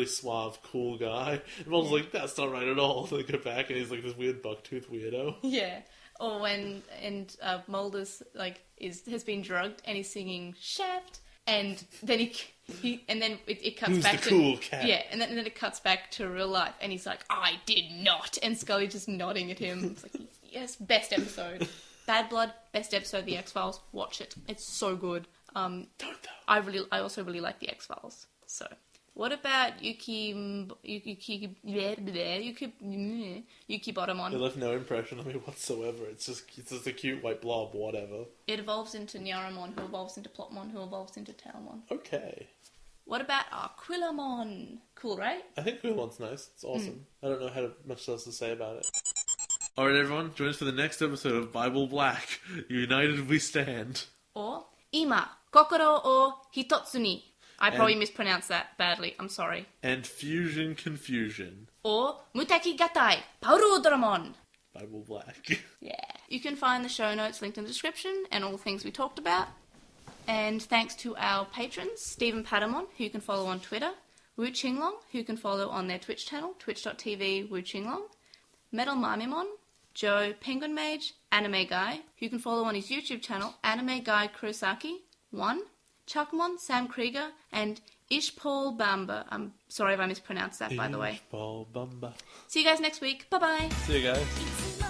Speaker 3: suave, cool guy. And Mulder's like, "That's not right at all." And they go back, and he's like this weird bucktooth weirdo.
Speaker 2: Yeah. Or when Mulder's like has been drugged and he's singing Shaft, and then it cuts
Speaker 3: Who's
Speaker 2: back
Speaker 3: the
Speaker 2: to
Speaker 3: cool cat?
Speaker 2: Yeah, and then it cuts back to real life, and he's like, "I did not," and Scully just nodding at him. It's like, yes, best episode. Bad Blood, best episode of the X-Files. Watch it. It's so good.
Speaker 3: Don't though.
Speaker 2: I also really like the X-Files. So, what about Yuki Bottomon?
Speaker 3: It left no impression on me whatsoever. It's just a cute white blob, whatever.
Speaker 2: It evolves into Nyaramon, who evolves into Plotmon, who evolves into Tailmon.
Speaker 3: Okay.
Speaker 2: What about Aquilamon? Cool, right?
Speaker 3: I think Quillon's nice. It's awesome. I don't know much else to say about it.
Speaker 1: Alright, everyone, join us for the next episode of Bible Black. United we stand.
Speaker 2: Or Ima, Kokoro o Hitotsu ni. I probably mispronounced that badly. I'm sorry.
Speaker 1: And Fusion Confusion.
Speaker 2: Or Mutaki Gatai, Paurudramon.
Speaker 1: Bible Black.
Speaker 2: Yeah. You can find the show notes linked in the description and all the things we talked about. And thanks to our patrons, Stephen Patamon, who you can follow on Twitter, Wu Qinglong, who you can follow on their Twitch channel, twitch.tv Wu Qinglong, Metal Mamimon, Joe Penguin Mage, Anime Guy, who you can follow on his YouTube channel, Anime Guy Kurosaki, 1, Chuckmon, Sam Krieger, and Ishpal Bamba. I'm sorry if I mispronounced that, by the way.
Speaker 3: Ishbal Bumba.
Speaker 2: See you guys next week. Bye-bye.
Speaker 1: See you guys.
Speaker 4: いつも